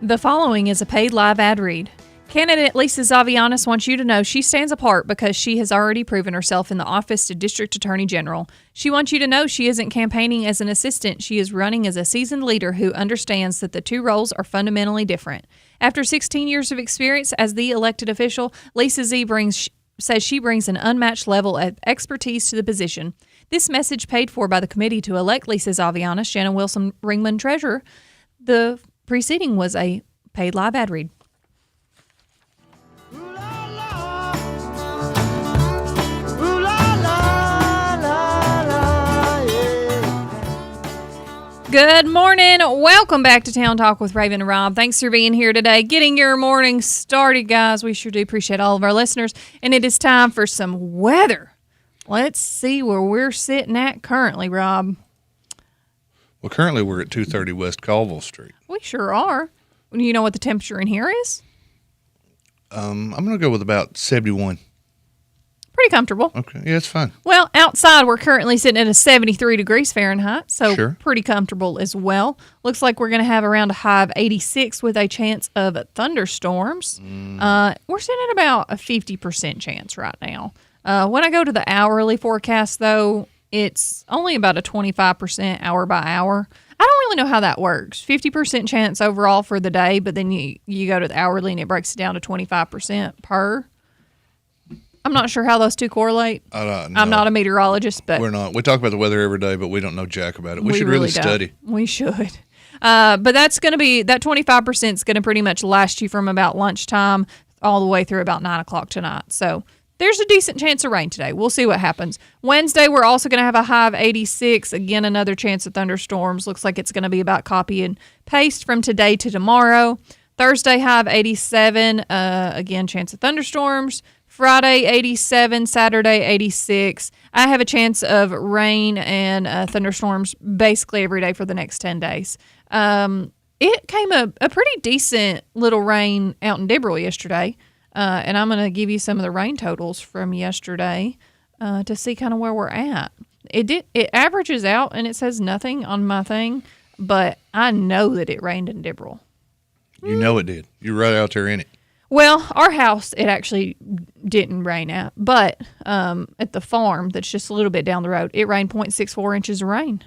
The following is a paid live ad read. Candidate Lisa Zavianis wants you to know she stands apart because she has already proven herself in the office to District Attorney General. She wants you to know she isn't campaigning as an assistant. She is running as a seasoned leader who understands that the two roles are fundamentally different. After 16 years of experience as the elected official, Lisa Z says she brings an unmatched level of expertise to the position. This message paid for by the committee to elect Lisa Zavianis, Shannon Wilson Ringman Treasurer. The preceding was a paid live ad read. Good morning. Welcome back to Town Talk with Raven and Rob. Thanks for being here today, getting your morning started, guys. We sure do appreciate all of our listeners. And it is time for some weather. Let's see where we're sitting at currently, Rob. Well, currently we're at 230 West Colville Street. We sure are. Do you know what the temperature in here is? I'm going to go with about 71. Pretty comfortable. Okay, yeah, it's fine. Well, outside we're currently sitting at a 73 degrees Fahrenheit, so Sure. pretty comfortable as well. Looks like we're going to have around a high of 86 with a chance of thunderstorms. We're sitting at about a 50% chance right now. When I go to the hourly forecast, though, it's only about a 25% hour by hour. I don't really know how that works. 50% chance overall for the day, but then you go to the hourly and it breaks it down to 25% per. I'm not sure how those two correlate. I don't know. I'm not a meteorologist, but We're not. We talk about the weather every day, but we don't know jack about it. We should really don't. study. We should. But that's going to be, that 25% is going to pretty much last you from about lunchtime all the way through about 9 o'clock tonight. So there's a decent chance of rain today. We'll see what happens. Wednesday, we're also going to have a high of 86. Again, another chance of thunderstorms. Looks like it's going to be about copy and paste from today to tomorrow. Thursday, high of 87. Again, chance of thunderstorms. Friday, 87. Saturday, 86. I have a chance of rain and thunderstorms basically every day for the next 10 days. It came a pretty decent little rain out in Dibble yesterday. And I'm going to give you some of the rain totals from yesterday to see kind of where we're at. It averages out, and it says nothing on my thing, but I know that it rained in Dibble. You know it did. You're right out there in it. Well, our house, it actually didn't rain at, but at the farm that's just a little bit down the road, it rained 0.64 inches of rain.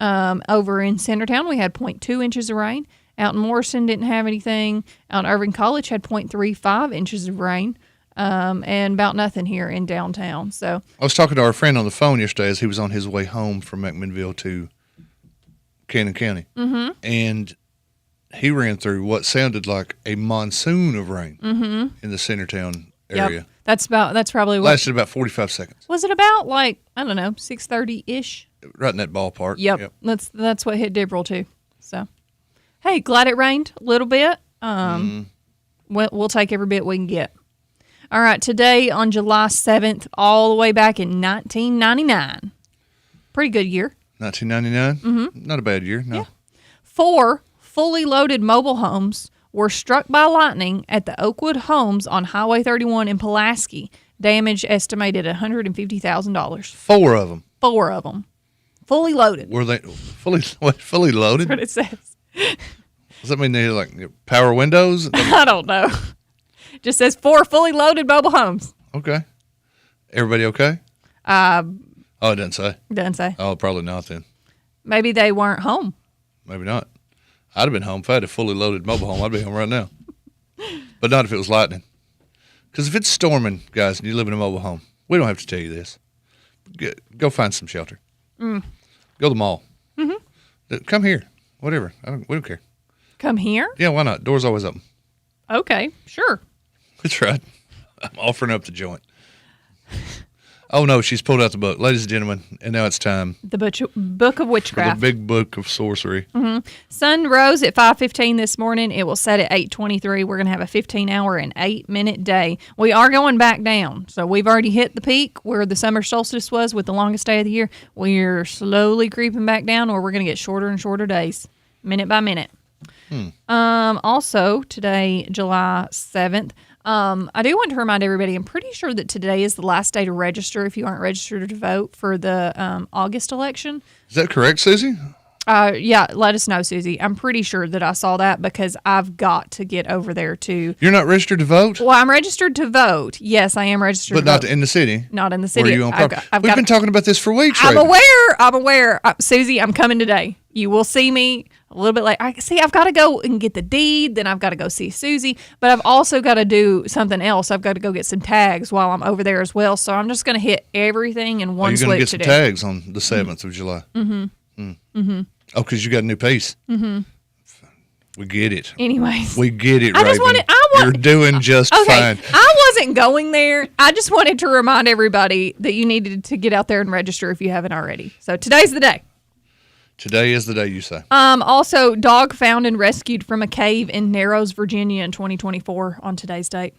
Over in Centertown, we had 0.2 inches of rain. Out in Morrison, didn't have anything. Out in Irving College, had 0.35 inches of rain, and about nothing here in downtown. So I was talking to our friend on the phone yesterday as he was on his way home from McMinnville to Cannon County, and he ran through what sounded like a monsoon of rain in the Centertown area. Yep. That's probably what Lasted about 45 seconds. was it about, like, I don't know, 6:30-ish? Right in that ballpark. Yep. That's what hit Dibble too. So, hey, glad it rained a little bit. We'll take every bit we can get. All right, today on July 7th, all the way back in 1999. Pretty good year. 1999? Not a bad year, no. Yeah. 4 fully loaded mobile homes were struck by lightning at the Oakwood Homes on Highway 31 in Pulaski. Damage estimated $150,000. 4 of them. 4 of them. Fully loaded. Were they fully loaded? That's what it says. Does that mean they had, like, power windows? I don't know. Just says 4 fully loaded mobile homes. Okay. Everybody okay? Oh, it doesn't say. Doesn't say. Oh, probably not then. Maybe they weren't home. Maybe not. I'd have been home. If I had a fully loaded mobile home, I'd be home right now. But not if it was lightning. Because if it's storming, guys, and you live in a mobile home, we don't have to tell you this. Go find some shelter. Go to the mall. Come here. Whatever. We don't care. Come here? Yeah, why not? Door's always open. Okay, sure. That's right. I'm offering up the joint. Oh, no, she's pulled out the book. Ladies and gentlemen, and now it's time The Book of for Witchcraft. the big book of sorcery. Sun rose at 5:15 this morning. It will set at 8:23. We're going to have a 15-hour and 8-minute day. We are going back down. So we've already hit the peak where the summer solstice was with the longest day of the year. We're slowly creeping back down, or we're going to get shorter and shorter days, minute by minute. Also, today, July 7th, I do want to remind everybody, I'm pretty sure that today is the last day to register if you aren't registered to vote for the August election. Is that correct, Susie? Yeah, let us know, Susie. I'm pretty sure that I saw that because I've got to get over there to. You're not registered to vote? Well, I'm registered to vote. Yes, I am registered But to vote. not in the city? Not in the city. Where are you on I've property? got- We've been talking about this for weeks, I'm Raven. aware. Susie, I'm coming today. You will see me a little bit late. I've got to go and get the deed. Then I've got to go see Susie. But I've also got to do something else. I've got to go get some tags while I'm over there as well. So I'm just going to hit everything in one Are you swoop going to get some today. tags on the 7th of July? Oh, because you got a new piece. We get it. Anyways. We get it, I just Raven. wanted- You're doing just Okay, fine. I wasn't going there. I just wanted to remind everybody that you needed to get out there and register if you haven't already. So today's the day. Today is the day, you say. Also, dog found and rescued from a cave in Narrows, Virginia in 2024 on today's date.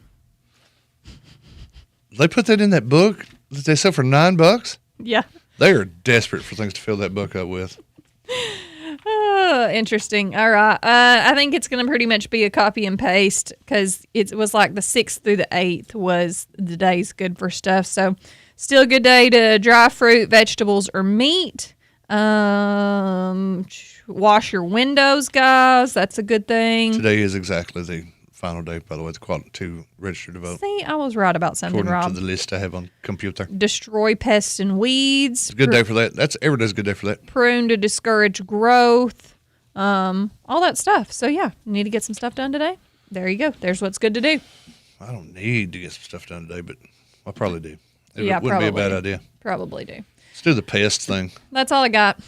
They put that in that book that they sell for $9? Yeah. They are desperate for things to fill that book up with. Interesting. All right. I think it's going to pretty much be a copy and paste because it was like the 6th through the 8th was the days good for stuff. So still a good day to dry fruit, vegetables, or meat. Wash your windows, guys. That's a good thing. Today is exactly the final day, by the way, to register to vote. See, I was right about something, According Rob. to the list I have on computer. Destroy pests and weeds. It's a good day for that. Every day's a good day for that. Prune to discourage growth. All that stuff. So yeah, need to get some stuff done today. There you go. There's what's good to do. I don't need to get some stuff done today, but I probably do. It Yeah, wouldn't be a probably bad do. idea. Probably do. Let's do the pest thing. That's all I got.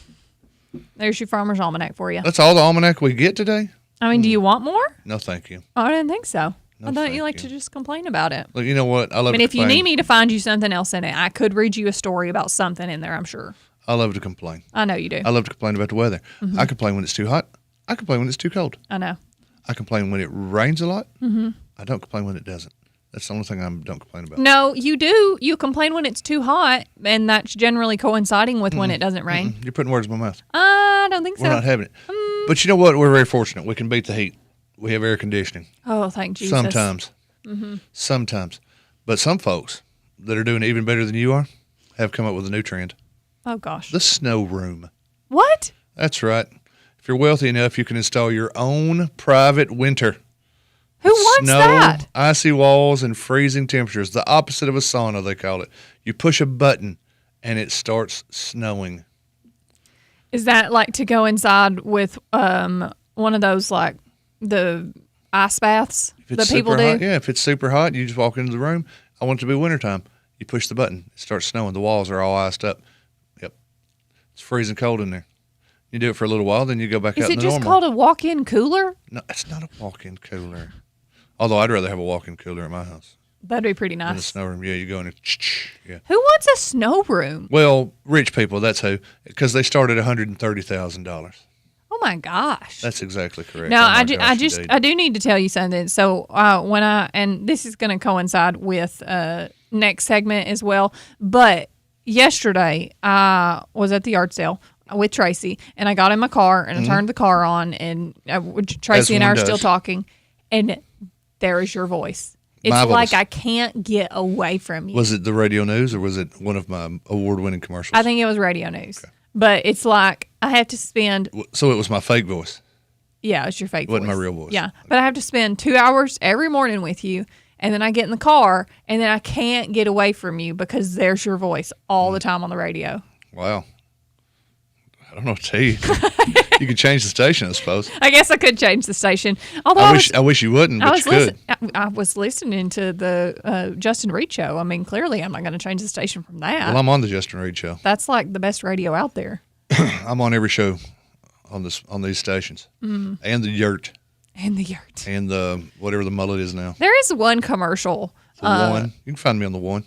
There's your Farmer's Almanac for you. That's all the almanac we get today? I mean, do you want more? No, thank you. Oh, I didn't think so. No, I thought thank you like to just complain about it. Look, you know what? I love I mean, to if you complain. need me to find you something else in it, I could read you a story about something in there, I'm sure. I love to complain. I know you do. I love to complain about the weather. Mhm. I complain when it's too hot. I complain when it's too cold. I know. I complain when it rains a lot. Mm-hmm. I don't complain when it doesn't. That's the only thing I don't complain about. No, you do. You complain when it's too hot, and that's generally coinciding with when it doesn't rain. You're putting words in my mouth. I don't think We're so. not having it. But you know what? We're very fortunate. We can beat the heat. We have air conditioning. Oh, thank Jesus. Sometimes. Mm-hmm. Sometimes. But some folks that are doing even better than you are have come up with a new trend. Oh, gosh. The snow room. What? That's right. If you're wealthy enough, you can install your own private winter. Who wants Snow, that? icy walls, and freezing temperatures. The opposite of a sauna, they call it. You push a button, and it starts snowing. Is that like to go inside with one of those, like, the ice baths If that it's people super do? hot, yeah, if it's super hot, you just walk into the room. I want it to be wintertime. You push the button. It starts snowing. The walls are all iced up. Yep. It's freezing cold in there. You do it for a little while, then you go back Is out it in the just normal. called a walk-in cooler? No, it's not a walk-in cooler. Although I'd rather have a walk-in cooler at my house That'd be pretty than a nice. snow room. Yeah, you go in and yeah. Who wants a snow room? Well, rich people, that's who, because they start at $130,000. Oh my gosh. That's exactly correct. No, Oh my I gosh, just indeed. I do need to tell you something. So and this is going to coincide with next segment as well. But yesterday I was at the yard sale with Tracy, and I got in my car and I turned the car on, and Tracy and I are one still does. talking, and there is your voice. It's Marvelous. like I can't get away from you. Was it the radio news or was it one of my award-winning commercials? I think it was radio news, but it's like I have to spend. So it was my fake voice. Yeah, it's your fake Wasn't voice. my real voice. Yeah, but I have to spend 2 hours every morning with you, and then I get in the car, and then I can't get away from you because there's your voice all the time on the radio. Wow. I don't know what to tell you. You could change the station, I suppose. I guess I could change the station. Although I wish you wouldn't, but you could. I was listening to the Justin Reed show. I mean, clearly I'm not going to change the station from that. Well, I'm on the Justin Reed show. That's like the best radio out there. I'm on every show on these stations. Mhm. And the Yurt. And the Yurt. And the whatever the mullet is now. There is one commercial. The one. You can find me on the one.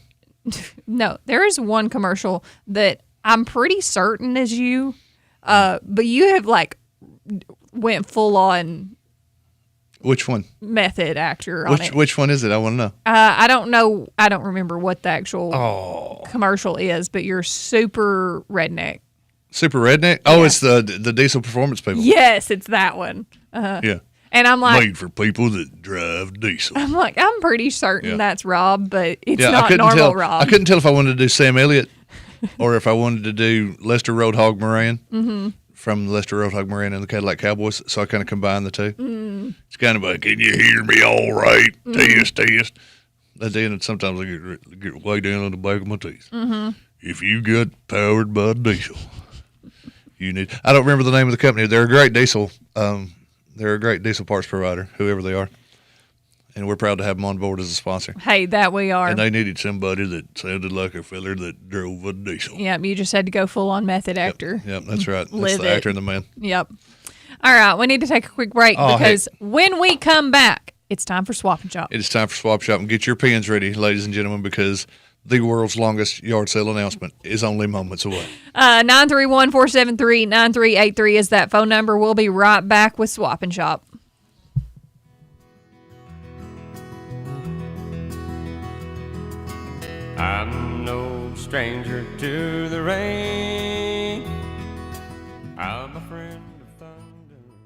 No, there is one commercial that I'm pretty certain is you, but you have like went full on Which one? method actor on it. Which one is it? I want to know. I don't know. I don't remember what the actual commercial is, but you're super redneck. Super redneck? Oh, it's the diesel performance people. Yes, it's that one. Yeah. And I'm like, made for people that drive diesel. I'm like, I'm pretty certain that's Rob, but it's I not couldn't normal tell, Rob. I couldn't tell if I wanted to do Sam Elliott or if I wanted to do Lester Roadhog Moran from Lester Roadhog Moran and the Cadillac Cowboys. So I kind of combined the two. It's kind of like, can you hear me all right? Test. At the end, sometimes I get way down on the back of my teeth. If you got powered by diesel, you need. I don't remember the name of the company. They're a great diesel. They're a great diesel parts provider, whoever they are, and we're proud to have them on board as a sponsor. Hey, that we are. And they needed somebody that sounded like a feller that drove a diesel. Yep, you just had to go full on method actor. Yep, that's right. That's Live the actor and the man. Yep. All right, we need to take a quick break because when we come back, it's time for Swap and Shop. It is time for Swap Shop, and get your pens ready, ladies and gentlemen, because the world's longest yard sale announcement is only moments away. 931-473-9383 is that phone number. We'll be right back with Swap and Shop. I'm no stranger to the rain. I'm a friend of thunder.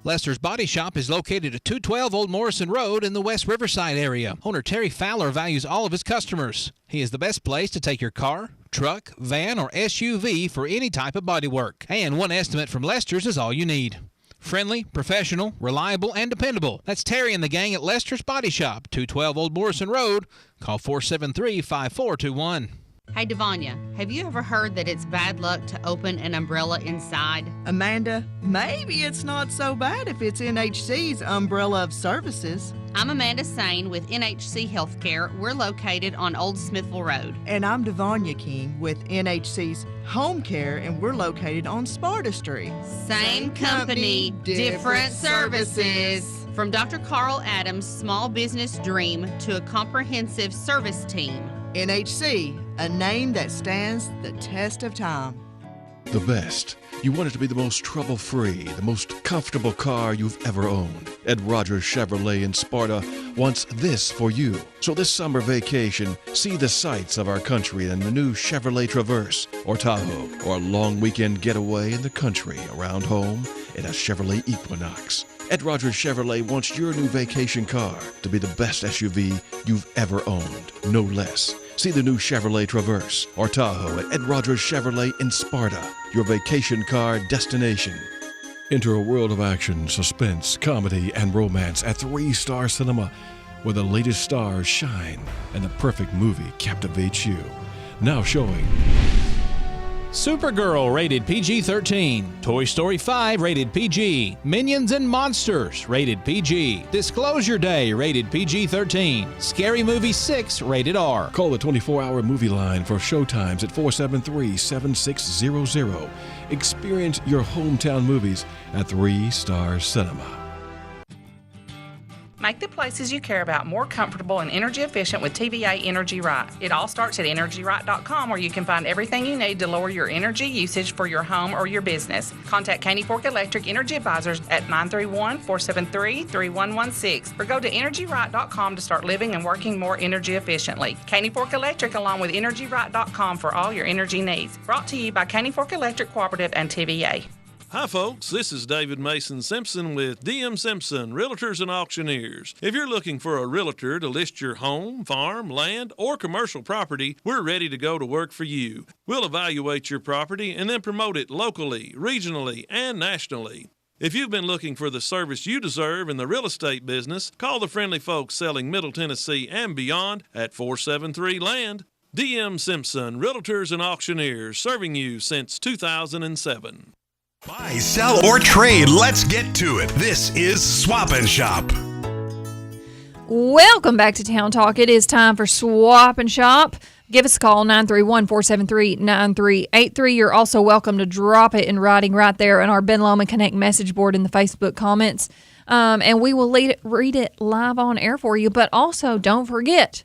Lester's Body Shop is located at 212 Old Morrison Road in the West Riverside area. Owner Terry Fowler values all of his customers. He is the best place to take your car, truck, van, or SUV for any type of body work. And one estimate from Lester's is all you need. Friendly, professional, reliable, and dependable. That's Terry and the gang at Lester's Body Shop, 212 Old Morrison Road. Call 473-5421. Hey, Devanya, have you ever heard that it's bad luck to open an umbrella inside? Amanda, maybe it's not so bad if it's NHC's umbrella of services. I'm Amanda Sane with NHC Healthcare. We're located on Old Smithville Road. And I'm Devanya King with NHC's Home Care, and we're located on Sparta Street. Same company, different services. From Dr. Carl Adams' small business dream to a comprehensive service team. NHC, a name that stands the test of time. The best. You want it to be the most trouble-free, the most comfortable car you've ever owned. Ed Rogers Chevrolet in Sparta wants this for you. So this summer vacation, see the sights of our country in the new Chevrolet Traverse or Tahoe, or a long weekend getaway in the country around home in a Chevrolet Equinox. Ed Rogers Chevrolet wants your new vacation car to be the best SUV you've ever owned, no less. See the new Chevrolet Traverse or Tahoe at Ed Rogers Chevrolet in Sparta, your vacation car destination. Enter a world of action, suspense, comedy, and romance at 3-Star Cinema, where the latest stars shine and the perfect movie captivates you. Now showing Supergirl, rated PG-13. Toy Story 5, rated PG. Minions and Monsters, rated PG. Disclosure Day, rated PG-13. Scary Movie 6, rated R. Call the 24-hour movie line for showtimes at 473-7600. Experience your hometown movies at 3-Star Cinema. Make the places you care about more comfortable and energy efficient with TVA Energy Right. It all starts at EnergyRight.com, where you can find everything you need to lower your energy usage for your home or your business. Contact Caney Fork Electric Energy Advisors at 931-473-3116 or go to EnergyRight.com to start living and working more energy efficiently. Caney Fork Electric along with EnergyRight.com for all your energy needs. Brought to you by Caney Fork Electric Cooperative and TVA. Hi, folks. This is David Mason Simpson with DM Simpson, Realtors and Auctioneers. If you're looking for a realtor to list your home, farm, land, or commercial property, we're ready to go to work for you. We'll evaluate your property and then promote it locally, regionally, and nationally. If you've been looking for the service you deserve in the real estate business, call the friendly folks selling Middle Tennessee and beyond at 473-LAND. DM Simpson, Realtors and Auctioneers, serving you since 2007. Buy, sell, or trade. Let's get to it. This is Swap and Shop. Welcome back to Town Talk. It is time for Swap and Shop. Give us a call, 931-473-9383. You're also welcome to drop it in writing right there on our Ben Lomond Connect message board in the Facebook comments. And we will read it live on air for you. But also, don't forget,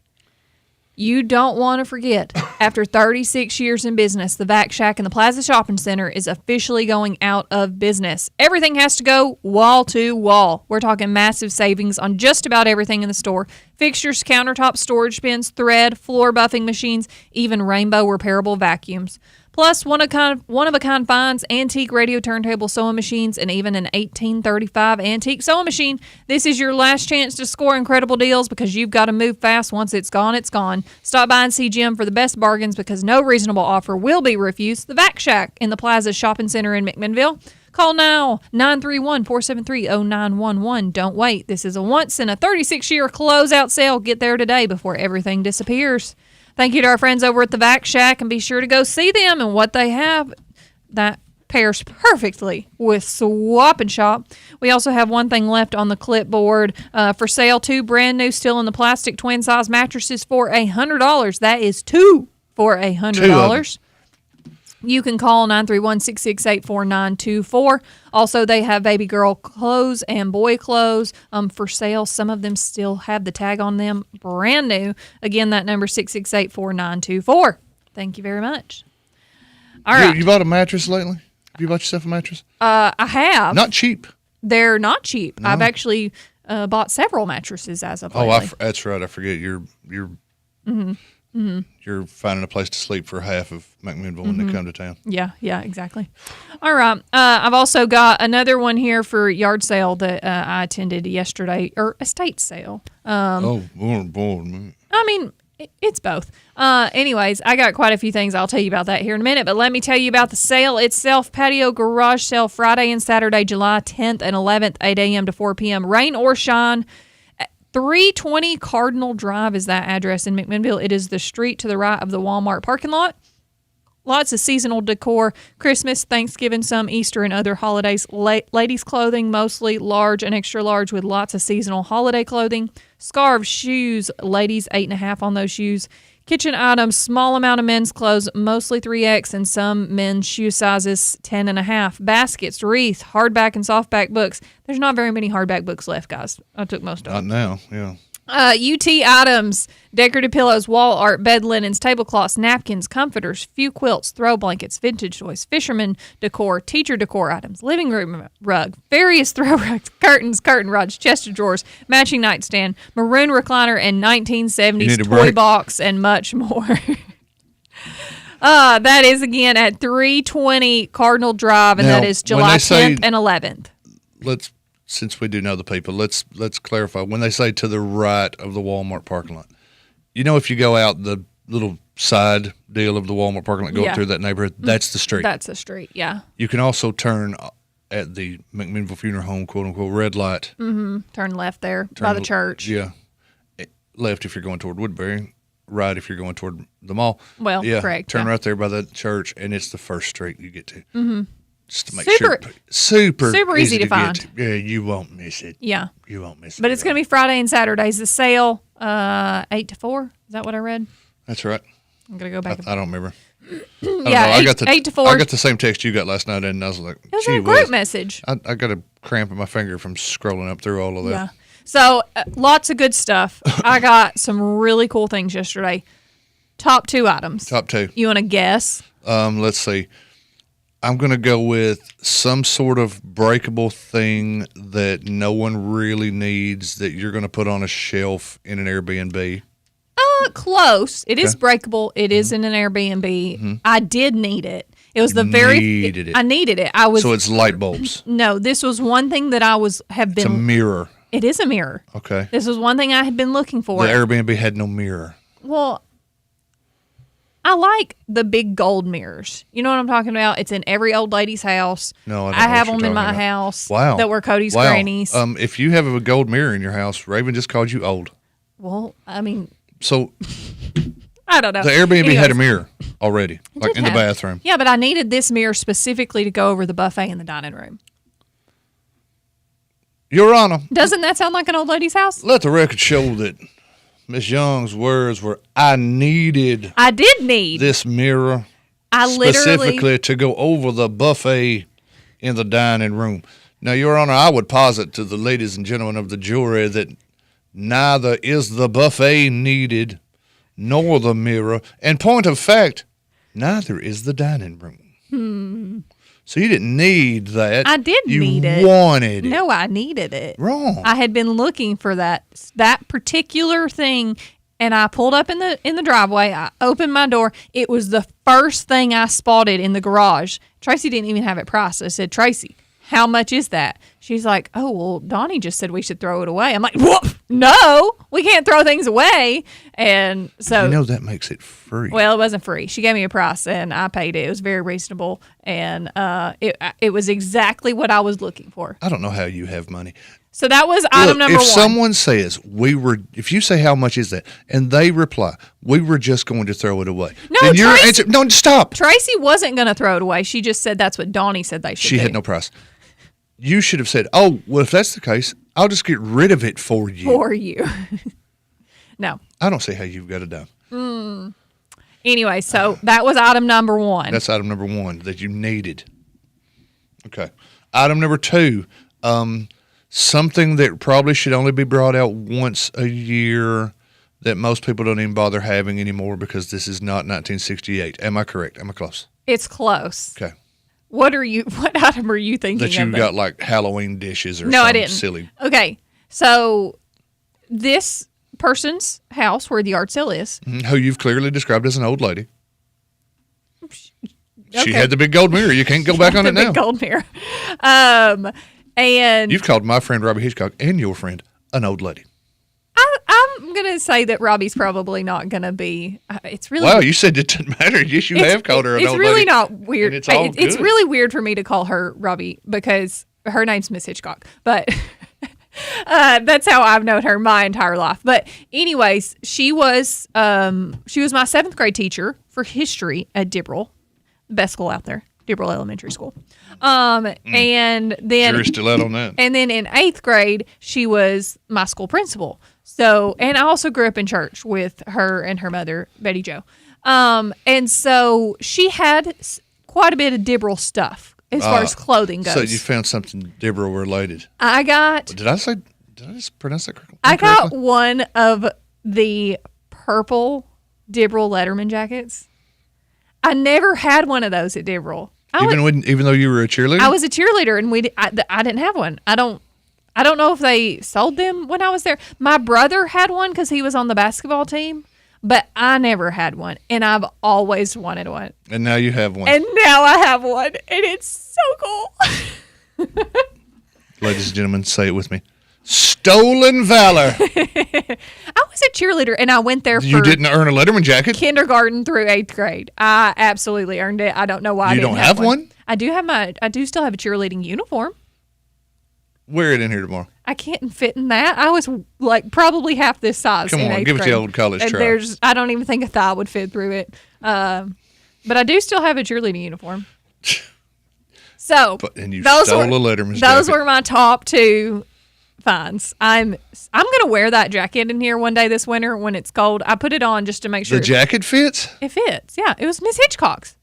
You don't want to forget, after 36 years in business, the Vac Shack in the Plaza Shopping Center is officially going out of business. Everything has to go wall to wall. We're talking massive savings on just about everything in the store. Fixtures, countertop storage bins, thread, floor buffing machines, even rainbow repairable vacuums. Plus, one-of-a-kind finds, antique radio turntable sewing machines, and even an 1835 antique sewing machine. This is your last chance to score incredible deals because you've got to move fast. Once it's gone, it's gone. Stop by and see Jim for the best bargains because no reasonable offer will be refused. The Vac Shack in the Plaza Shopping Center in McMinnville. Call now, 931-473-0911. Don't wait. This is a once-in-a-36-year closeout sale. Get there today before everything disappears. Thank you to our friends over at the Vac Shack, and be sure to go see them and what they have. That pairs perfectly with Swap and Shop. We also have one thing left on the clipboard for sale, 2 brand new, still in the plastic twin size mattresses for $100. That is 2 for $100. You can call 931-668-4924. Also, they have baby girl clothes and boy clothes for sale. Some of them still have the tag on them, brand new. Again, that number 668-4924. Thank you very much. All right. You bought a mattress lately? Have you bought yourself a mattress? I have. Not cheap. They're not cheap. No. I've actually bought several mattresses as of lately. That's right. I forget. You're finding a place to sleep for half of McMinnville when they come to town. Yeah, exactly. All right. I've also got another one here for yard sale that I attended yesterday, or estate sale. Man. I mean, it's both. Anyways, I got quite a few things. I'll tell you about that here in a minute, but let me tell you about the sale itself. Patio garage sale Friday and Saturday, July 10th and 11th, 8 a.m. to 4 p.m. Rain or shine. 320 Cardinal Drive is that address in McMinnville. It is the street to the right of the Walmart parking lot. Lots of seasonal decor, Christmas, Thanksgiving, some Easter and other holidays. Ladies' clothing, mostly large and extra large with lots of seasonal holiday clothing. Scarves, shoes, ladies 8.5 on those shoes. Kitchen items, small amount of men's clothes, mostly 3X, and some men's shoe sizes 10.5. Baskets, wreath, hardback and softback books. There's not very many hardback books left, guys. I took most of them. Not now, yeah. UT items, decorative pillows, wall art, bed linens, tablecloths, napkins, comforters, few quilts, throw blankets, vintage toys, fisherman decor, teacher decor items, living room rug, various throw rugs, curtains, curtain rods, chest of drawers, matching nightstand, maroon recliner, and 1970s toy box, and much more. That is, again, at 320 Cardinal Drive, and Now, that is July 10th and 11th. Since we do know the people, let's clarify. When they say to the right of the Walmart parking lot, if you go out the little side deal of the Walmart parking lot, go up through that neighborhood, that's the street. That's the street, yeah. You can also turn at the McMinnville Funeral Home, quote-unquote, red light. Mm-hmm. Turn left there by the church. Yeah. Left if you're going toward Woodbury, right if you're going toward the mall. Well, yeah, correct. Turn right there by the church, and it's the first street you get to. Mm-hmm. Just to make sure. Super easy to find. Get to. Yeah, you won't miss it. Yeah. You won't miss it. But it's going to be Friday and Saturdays. The sale, 8 to 4. Is that what I read? That's right. I'm going to go back. I don't remember. Yeah, 8 to 4. I got the same text you got last night, and I was like, it was a group message. I got a cramp in my finger from scrolling up through all of that. Yeah. So lots of good stuff. I got some really cool things yesterday. Top 2 items. Top 2. You want to guess? Let's see. I'm going to go with some sort of breakable thing that no one really needs that you're going to put on a shelf in an Airbnb. Close. It is breakable. It is in an Airbnb. Mm-hmm. I did need it. It was I needed it. So it's light bulbs. No, this was one thing that have been. It's a mirror. It is a mirror. Okay. This was one thing I had been looking for. The Airbnb had no mirror. Well, I like the big gold mirrors. You know what I'm talking about? It's in every old lady's house. No, I have them in my house. Wow. That were Cody's grannies. If you have a gold mirror in your house, Raven just called you old. Well, I mean. So. I don't know. The Airbnb had a mirror already, like in the bathroom. Yeah, but I needed this mirror specifically to go over the buffet in the dining room. Your Honor. Doesn't that sound like an old lady's house? Let the record show that Miss Young's words were, I did need this mirror specifically to go over the buffet in the dining room. Now, Your Honor, I would posit to the ladies and gentlemen of the jury that neither is the buffet needed nor the mirror. And point of fact, neither is the dining room. So you didn't need that. I did you need it. You wanted it. No, I needed it. Wrong. I had been looking for that particular thing, and I pulled up in the driveway. I opened my door. It was the first thing I spotted in the garage. Tracy didn't even have it priced. I said, Tracy, how much is that? She's like, oh, well, Donnie just said we should throw it away. I'm like, whoop, no, we can't throw things away. And so, you know, that makes it free. Well, it wasn't free. She gave me a price, and I paid it. It was very reasonable, and it was exactly what I was looking for. I don't know how you have money. So that was item number if 1. If someone says, if you say, how much is that? And they reply, we were just going to throw it away. No, then your answer, no, stop. Tracy wasn't going to throw it away. She just said that's what Donnie said they should do. She had no price. You should have said, oh, well, if that's the case, I'll just get rid of it for you. For you. No. I don't see how you've got it done. Anyway, so that was item number 1. That's item number 1 that you needed. Okay. Item number 2, something that probably should only be brought out once a year that most people don't even bother having anymore because this is not 1968. Am I correct? Am I close? It's close. Okay. What item are you thinking of? That you got like Halloween dishes or no, I didn't. Silly. Okay. So this person's house where the yard sale is. Who you've clearly described as an old lady. Okay. She had the big gold mirror. You can't go back on it now. Big gold mirror. And you've called my friend Robbie Hitchcock and your friend an old lady. I'm going to say that Robbie's probably not going to be. It's really. Wow, you said it didn't matter. Yes, you have called her an old lady. It's really not weird. It's all good. It's really weird for me to call her Robbie because her name's Miss Hitchcock. But that's how I've known her my entire life. But anyways, she was my 7th grade teacher for history at Dibble, the best school out there, Dibble Elementary School. And then jury's still out on that. And then in 8th grade, she was my school principal. So, and I also grew up in church with her and her mother, Betty Jo. And so she had quite a bit of Dibble stuff as far as clothing goes. So you found something Dibble related. Did I just pronounce that correctly? I got one of the purple Dibble Letterman jackets. I never had one of those at Dibble. Even though you were a cheerleader? I was a cheerleader, and I didn't have one. I don't know if they sold them when I was there. My brother had one because he was on the basketball team, but I never had one, and I've always wanted one. And now you have one. And now I have one, and it's so cool. Ladies and gentlemen, say it with me. Stolen valor. I was a cheerleader, and I went there for... You didn't earn a Letterman jacket? Kindergarten through 8th grade. I absolutely earned it. I don't know why I didn't have one. I do still have a cheerleading uniform. Wear it in here tomorrow. I can't fit in that. I was like probably half this size. Come on, give it the old college try. I don't even think a thigh would fit through it. But I do still have a cheerleading uniform. So and you stole a Letterman's jacket. Those were my top 2 finds. I'm gonna wear that jacket in here one day this winter when it's cold. I put it on just to make sure the jacket fits. It fits. Yeah, it was Miss Hitchcock's.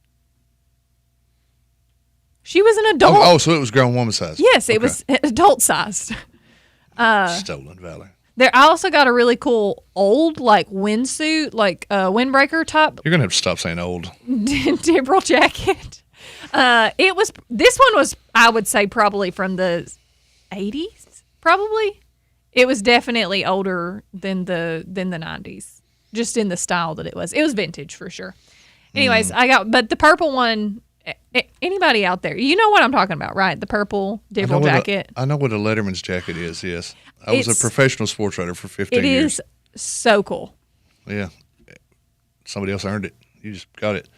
She was an adult. Oh, so it was grown woman size. Yes, it was adult sized. Stolen valor. I also got a really cool old windsuit, windbreaker type. You're gonna have to stop saying old. Dibble jacket. This one was, I would say, probably from the 80s. Probably, it was definitely older than the 90s. Just in the style that it was. It was vintage for sure. Anyways, but the purple one. Anybody out there, you know what I'm talking about, right? The purple Dibble jacket. I know what a Letterman's jacket is, yes. I was a professional sports writer for 15 years. It is so cool. Yeah. Somebody else earned it. You just got it.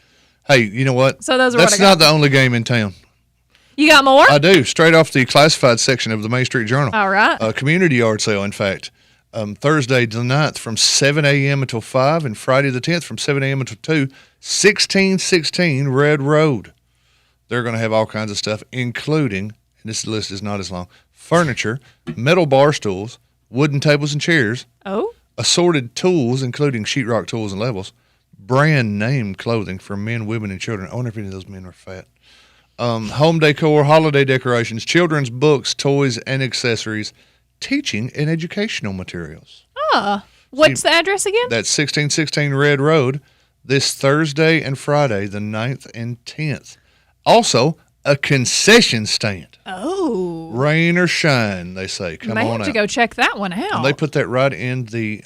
Hey, you know what? So those are That's not the only game in town. You got more? I do. Straight off the classified section of the Main Street Journal. All right. Community yard sale, in fact. Thursday the 9th from 7 a.m. until 5, and Friday the 10th from 7 a.m. until 2, 1616 Red Road. They're going to have all kinds of stuff, including, and this list is not as long, furniture, metal bar stools, wooden tables and chairs, assorted tools, including sheetrock tools and levels, brand name clothing for men, women, and children. I wonder if any of those men are fat. Home decor, holiday decorations, children's books, toys, and accessories, teaching and educational materials. What's the address again? That's 1616 Red Road, this Thursday and Friday, the 9th and 10th. Also, a concession stand. Oh. Rain or shine, they say. Come May on have out. to go check that one out. And they put that right in the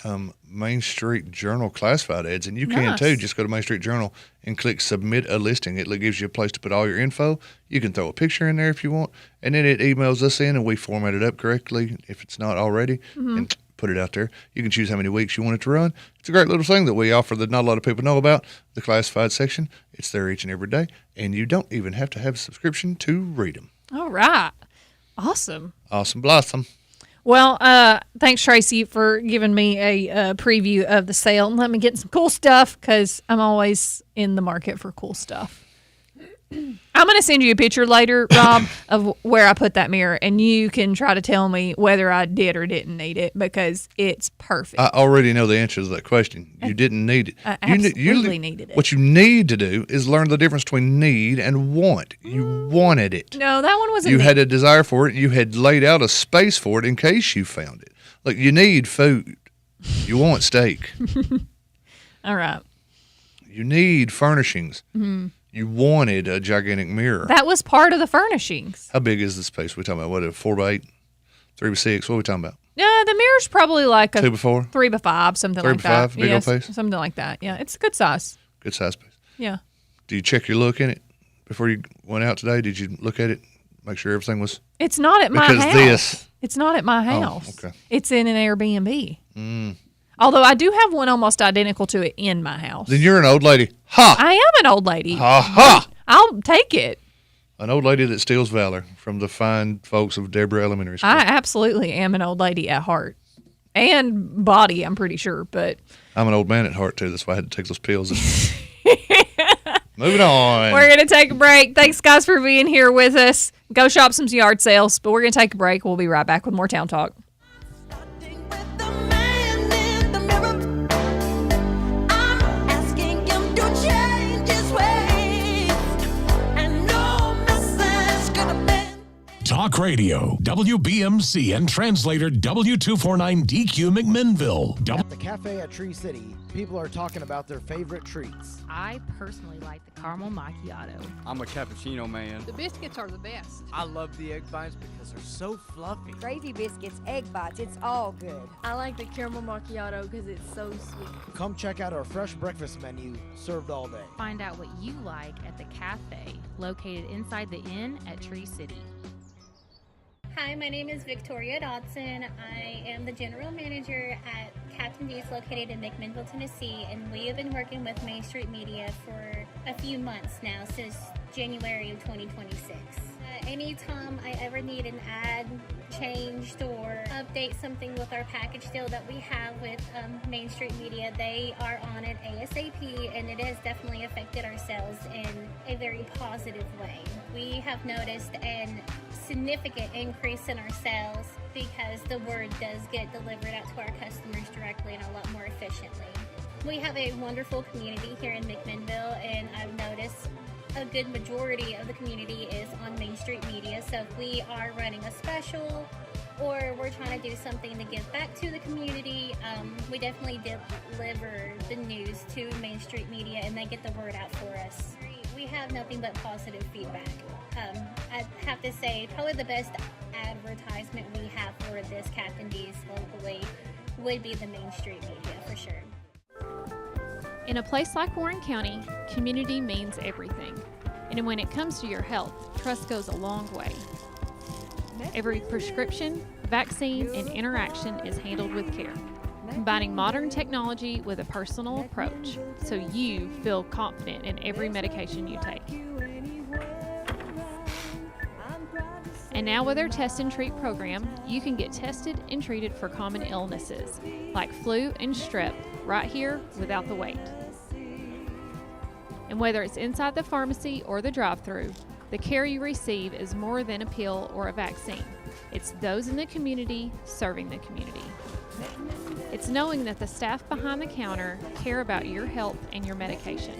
Main Street Journal classified ads, and you can Nice. too. Just go to Main Street Journal and click Submit a Listing. It gives you a place to put all your info. You can throw a picture in there if you want, and then it emails us in, and we format it up correctly if it's not already, and put it out there. You can choose how many weeks you want it to run. It's a great little thing that we offer that not a lot of people know about, the classified section. It's there each and every day, and you don't even have to have a subscription to read them. All right. Awesome. Awesome blossom. Well, thanks, Tracy, for giving me a preview of the sale. And let me get some cool stuff because I'm always in the market for cool stuff. I'm going to send you a picture later, Rob, of where I put that mirror, and you can try to tell me whether I did or didn't need it because it's perfect. I already know the answer to that question. You didn't need it. I You absolutely needed it. What you need to do is learn the difference between need and want. You wanted it. No, that one wasn't You me. had a desire for it. You had laid out a space for it in case you found it. Look, you need food. You want steak. All right. You need furnishings. Mm-hmm. You wanted a gigantic mirror. That was part of the furnishings. How big is the space we talking about? What, a 4x8, 3x6? What are we talking about? Yeah, the mirror's probably like a 2x4? 3x5, something 3 like by that. 5, big old space? Something like that. Yeah, it's a good size. Good size space. Yeah. Do you check your look in it before you went out today? Did you look at it, make sure everything was? It's not at my Because house. this. It's not at my house. okay. It's in an Airbnb. Although I do have one almost identical to it in my house. Then you're an old lady. Ha! I am an old lady. Ha ha! I'll take it. An old lady that steals valor from the fine folks of Deborah Elementary School. I absolutely am an old lady at heart and body, I'm pretty sure. But I'm an old man at heart, too. That's why I had to take those pills. Moving on. we're going to take a break. Thanks, guys, for being here with us. Go shop some yard sales, but we're going to take a break. We'll be right back with more Town Talk. Talk Radio, WBMC, and translator W249DQ McMinnville. At the cafe at Tree City, people are talking about their favorite treats. I personally like the caramel macchiato. I'm a cappuccino man. The biscuits are the best. I love the egg bites because they're so fluffy. Gravy biscuits, egg bites, it's all good. I like the caramel macchiato because it's so sweet. Come check out our fresh breakfast menu, served all day. Find out what you like at the cafe, located inside the inn at Tree City. Hi, my name is Victoria Dodson. I am the general manager at Captain D's located in McMinnville, Tennessee, and we have been working with Main Street Media for a few months now, since January of 2026. Anytime I ever need an ad changed or update something with our package deal that we have with Main Street Media, they are on it ASAP, and it has definitely affected our sales in a very positive way. We have noticed an significant increase in our sales because the word does get delivered out to our customers directly and a lot more efficiently. We have a wonderful community here in McMinnville, and I've noticed a good majority of the community is on Main Street Media. So if we are running a special or we're trying to do something to give back to the community, we definitely deliver the news to Main Street Media and they get the word out for us. We have nothing but positive feedback. I have to say, probably the best advertisement we have for this Captain D's locally would be the Main Street Media for sure. In a place like Warren County, community means everything. And when it comes to your health, trust goes a long way. Every prescription, vaccine, and interaction is handled with care, combining modern technology with a personal approach so you feel confident in every medication you take. And now with our Test and Treat program, you can get tested and treated for common illnesses like flu and strep right here without the wait. And whether it's inside the pharmacy or the drive-thru, the care you receive is more than a pill or a vaccine. It's those in the community serving the community. It's knowing that the staff behind the counter care about your health and your medication,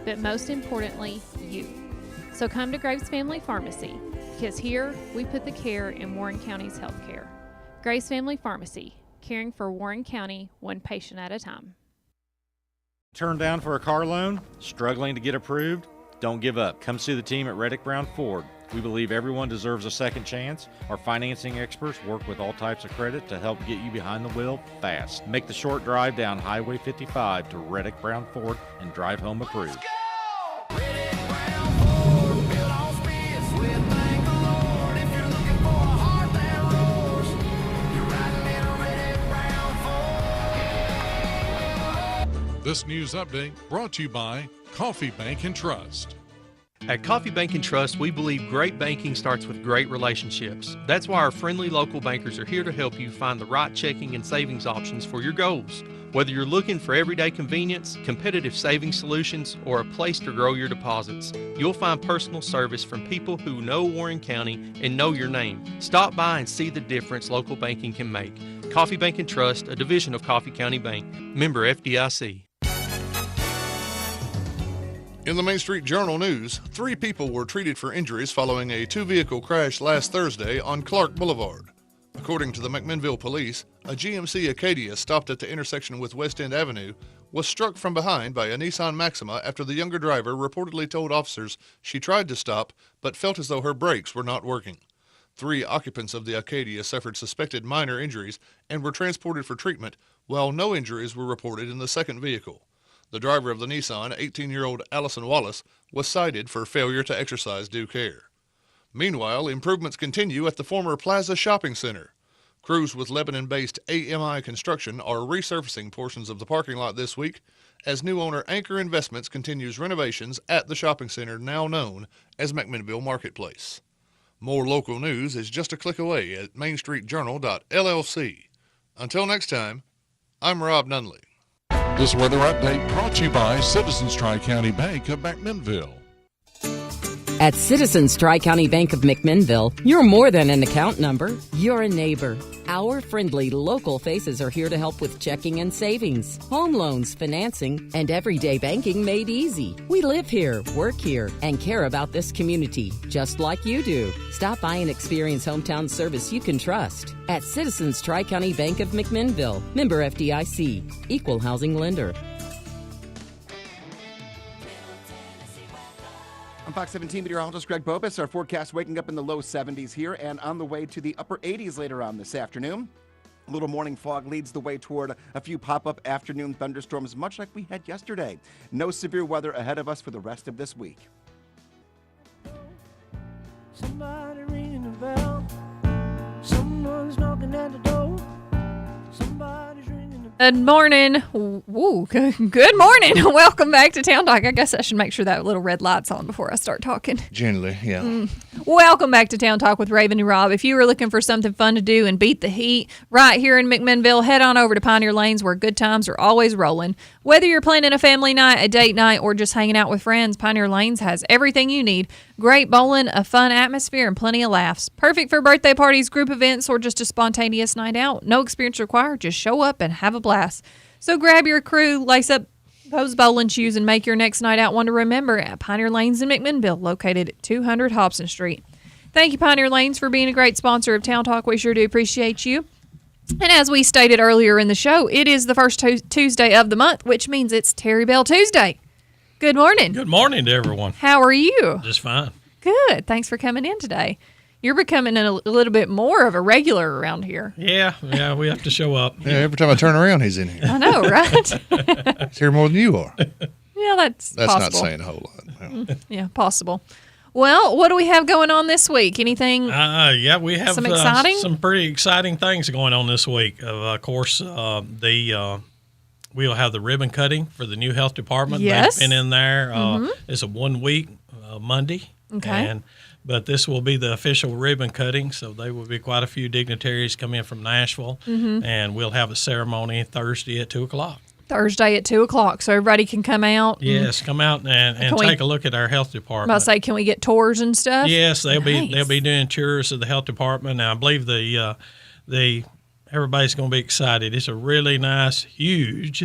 but most importantly, you. So come to Graves Family Pharmacy, because here we put the care in Warren County's health care. Graves Family Pharmacy, caring for Warren County one patient at a time. Turned down for a car loan? Struggling to get approved? Don't give up. Come see the team at Reddick Brown Ford. We believe everyone deserves a second chance. Our financing experts work with all types of credit to help get you behind the wheel fast. Make the short drive down Highway 55 to Reddick Brown Ford and drive home approved. This news update brought to you by Coffee Bank and Trust. At Coffee Bank and Trust, we believe great banking starts with great relationships. That's why our friendly local bankers are here to help you find the right checking and savings options for your goals. Whether you're looking for everyday convenience, competitive savings solutions, or a place to grow your deposits, you'll find personal service from people who know Warren County and know your name. Stop by and see the difference local banking can make. Coffee Bank and Trust, a division of Coffee County Bank. Member FDIC. In the Main Street Journal News, 3 people were treated for injuries following a 2-vehicle crash last Thursday on Clark Boulevard. According to the McMinnville Police, a GMC Acadia stopped at the intersection with West End Avenue was struck from behind by a Nissan Maxima after the younger driver reportedly told officers she tried to stop but felt as though her brakes were not working. 3 occupants of the Acadia suffered suspected minor injuries and were transported for treatment, while no injuries were reported in the second vehicle. The driver of the Nissan, 18-year-old Allison Wallace, was cited for failure to exercise due care. Meanwhile, improvements continue at the former Plaza Shopping Center. Crews with Lebanon-based AMI Construction are resurfacing portions of the parking lot this week as new owner Anchor Investments continues renovations at the shopping center now known as McMinnville Marketplace. More local news is just a click away at mainstreetjournal.llc. Until next time, I'm Rob Nunley. This weather update brought to you by Citizens Tri-County Bank of McMinnville. At Citizens Tri-County Bank of McMinnville, you're more than an account number. You're a neighbor. Our friendly local faces are here to help with checking and savings, home loans, financing, and everyday banking made easy. We live here, work here, and care about this community, just like you do. Stop by and experience hometown service you can trust. At Citizens Tri-County Bank of McMinnville, member FDIC, equal housing lender. I'm Fox 17 meteorologist Greg Bobus. Our forecast waking up in the low 70s here and on the way to the upper 80s later on this afternoon. A little morning fog leads the way toward a few pop-up afternoon thunderstorms, much like we had yesterday. No severe weather ahead of us for the rest of this week. Somebody ringing the bell. Someone's knocking at the door. Somebody's ringing the bell. Good morning. Woo, good morning. Welcome back to Town Talk. I guess I should make sure that little red light's on before I start talking. Generally, yeah. Welcome back to Town Talk with Raven and Rob. If you were looking for something fun to do and beat the heat right here in McMinnville, head on over to Pioneer Lanes where good times are always rolling. Whether you're planning a family night, a date night, or just hanging out with friends, Pioneer Lanes has everything you need. Great bowling, a fun atmosphere, and plenty of laughs. Perfect for birthday parties, group events, or just a spontaneous night out. No experience required. Just show up and have a blast. So grab your crew, lace up those bowling shoes, and make your next night out one to remember at Pioneer Lanes in McMinnville, located at 200 Hobson Street. Thank you, Pioneer Lanes, for being a great sponsor of Town Talk. We sure do appreciate you. And as we stated earlier in the show, it is the first Tuesday of the month, which means it's Terry Bell Tuesday. Good morning. Good morning to everyone. How are you? Just fine. Good. Thanks for coming in today. You're becoming a little bit more of a regular around here. Yeah, we have to show up. Yeah, every time I turn around, he's in here. I know, right? He's here more than you are. Yeah, that's possible. Not saying a whole lot. Yeah, possible. Well, what do we have going on this week? Anything? Yeah, we have some exciting, some pretty exciting things going on this week. Of course, we'll have the ribbon cutting for the new health department. Yes, they've been in there. It's a 1 week Monday. Okay. But this will be the official ribbon cutting, so there will be quite a few dignitaries come in from Nashville, and we'll have a ceremony Thursday at 2:00. Thursday at 2:00, so everybody can come out. Yes, come out and take a look at our health department. I'm about to say, can we get tours and stuff? Yes, they'll be doing tours of the health department. Now, I believe everybody's going to be excited. It's a really nice, huge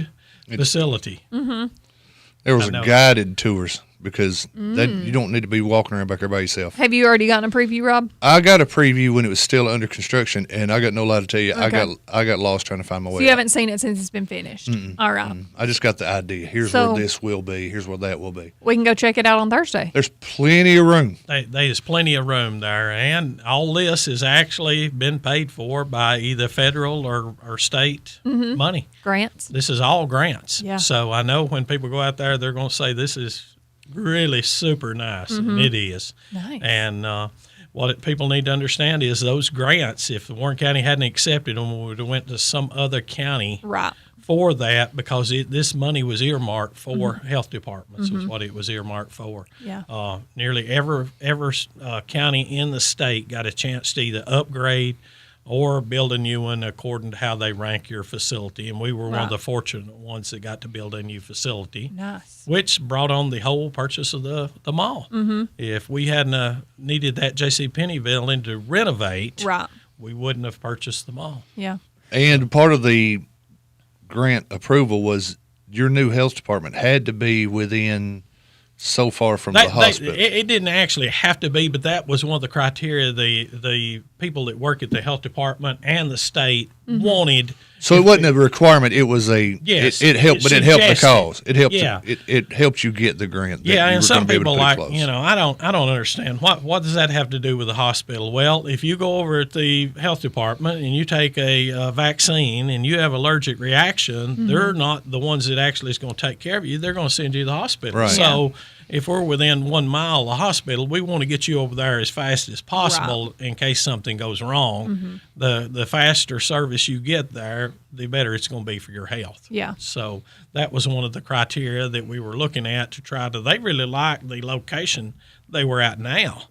facility. There was guided tours because that you don't need to be walking around back there by yourself. Have you already gotten a preview, Rob? I got a preview when it was still under construction, and I got no lie to tell you. Okay. I got lost trying to find my way. So you haven't seen it since it's been finished. All right. I just got the idea. Here's So- where this will be. Here's where that will be. We can go check it out on Thursday. There's plenty of room. There's plenty of room there, and all this has actually been paid for by either federal or state money. Grants. This is all grants. Yeah. So I know when people go out there, they're going to say this is really super nice, and it is. Nice. And what people need to understand is those grants, if Warren County hadn't accepted them, we would have went to some other county Right. for that, because this money was earmarked for health departments, was what it was earmarked for. Yeah. Nearly every county in the state got a chance to either upgrade or build a new one according to how they rank your facility. And we were one of the fortunate ones that got to build a new facility. Nice. Which brought on the whole purchase of the mall. If we hadn't needed that JCPenney building to renovate, Right. we wouldn't have purchased the mall. Yeah. And part of the grant approval was your new health department had to be within so far from the hospital. It didn't actually have to be, but that was one of the criteria the people that work at the health department and the state wanted. So it wasn't a requirement. It was a Yes, It helped, but it helped the cause. It helped. Yeah. It helped you get the grant. that Yeah, you and were some gonna be able people to put like, close. I don't understand what does that have to do with the hospital? Well, if you go over at the health department and you take a vaccine and you have allergic reaction, they're not the ones that actually is going to take care of you. They're going to send you to the hospital. Right. So if we're within 1 mile of the hospital, we want to get you over there as fast as possible in case something goes wrong. The faster service you get there, the better it's going to be for your health. Yeah. So that was one of the criteria that we were looking at to try to. They really liked the location they were at now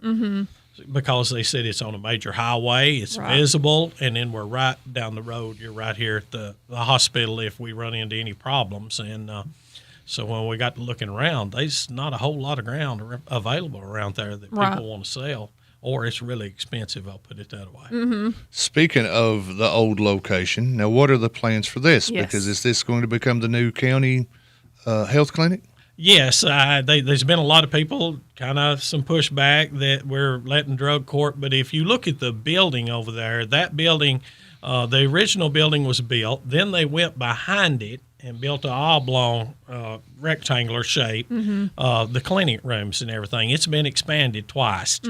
because they said it's on a major highway, it's visible, and then we're right down the road. You're right here at the hospital if we run into any problems. And so when we got to looking around, there's not a whole lot of ground available around there that people want to sell. Or it's really expensive, I'll put it that way. Speaking of the old location, now what are the plans for this? Yes. Because is this going to become the new county health clinic? Yes, there's been a lot of people, kind of some pushback that we're letting drug court. But if you look at the building over there, that building, the original building was built. Then they went behind it and built an oblong rectangular shape, the clinic rooms and everything. It's been expanded twice.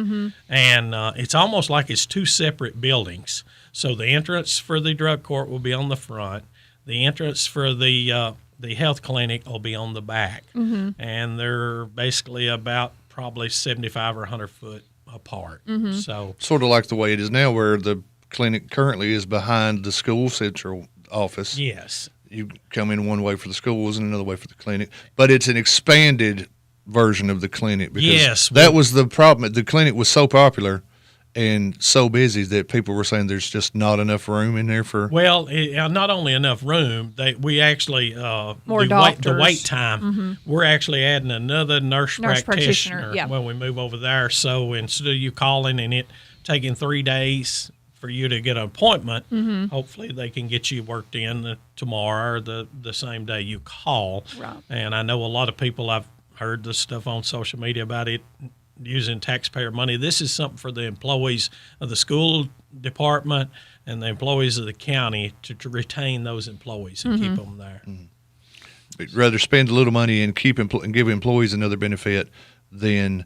And it's almost like it's two separate buildings. So the entrance for the drug court will be on the front. The entrance for the health clinic will be on the back. And they're basically about probably 75 or 100 foot apart. So Sort of like the way it is now, where the clinic currently is behind the school central office. yes. You come in one way for the schools and another way for the clinic, but it's an expanded version of the clinic because Yes. that was the problem. The clinic was so popular and so busy that people were saying there's just not enough room in there for. Well, not only enough room, we actually More the doctors. wait time. We're actually adding another nurse practitioner yeah. when we move over there. So instead of you calling and it taking 3 days for you to get an appointment, hopefully they can get you worked in tomorrow or the same day you call. Right. And I know a lot of people, I've heard the stuff on social media about it using taxpayer money. This is something for the employees of the school department and the employees of the county to retain those employees and keep them there. But rather spend a little money and and give employees another benefit than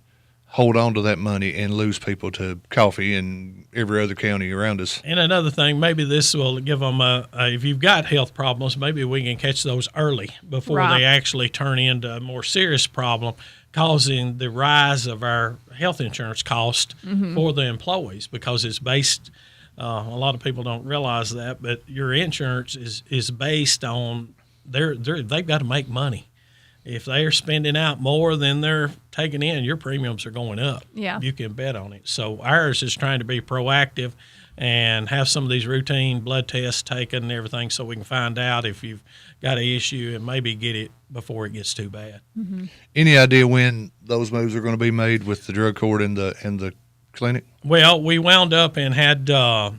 hold on to that money and lose people to coffee and every other county around us. And another thing, maybe this will give them if you've got health problems, maybe we can catch those early before they actually turn into a more serious problem, causing the rise of our health insurance cost for the employees, because it's based, a lot of people don't realize that, but your insurance is based on, they've got to make money. If they're spending out more than they're taking in, your premiums are going up. Yeah. You can bet on it. So ours is trying to be proactive and have some of these routine blood tests taken and everything so we can find out if you've got an issue and maybe get it before it gets too bad. Any idea when those moves are going to be made with the drug court and the clinic? Well, we wound up and had the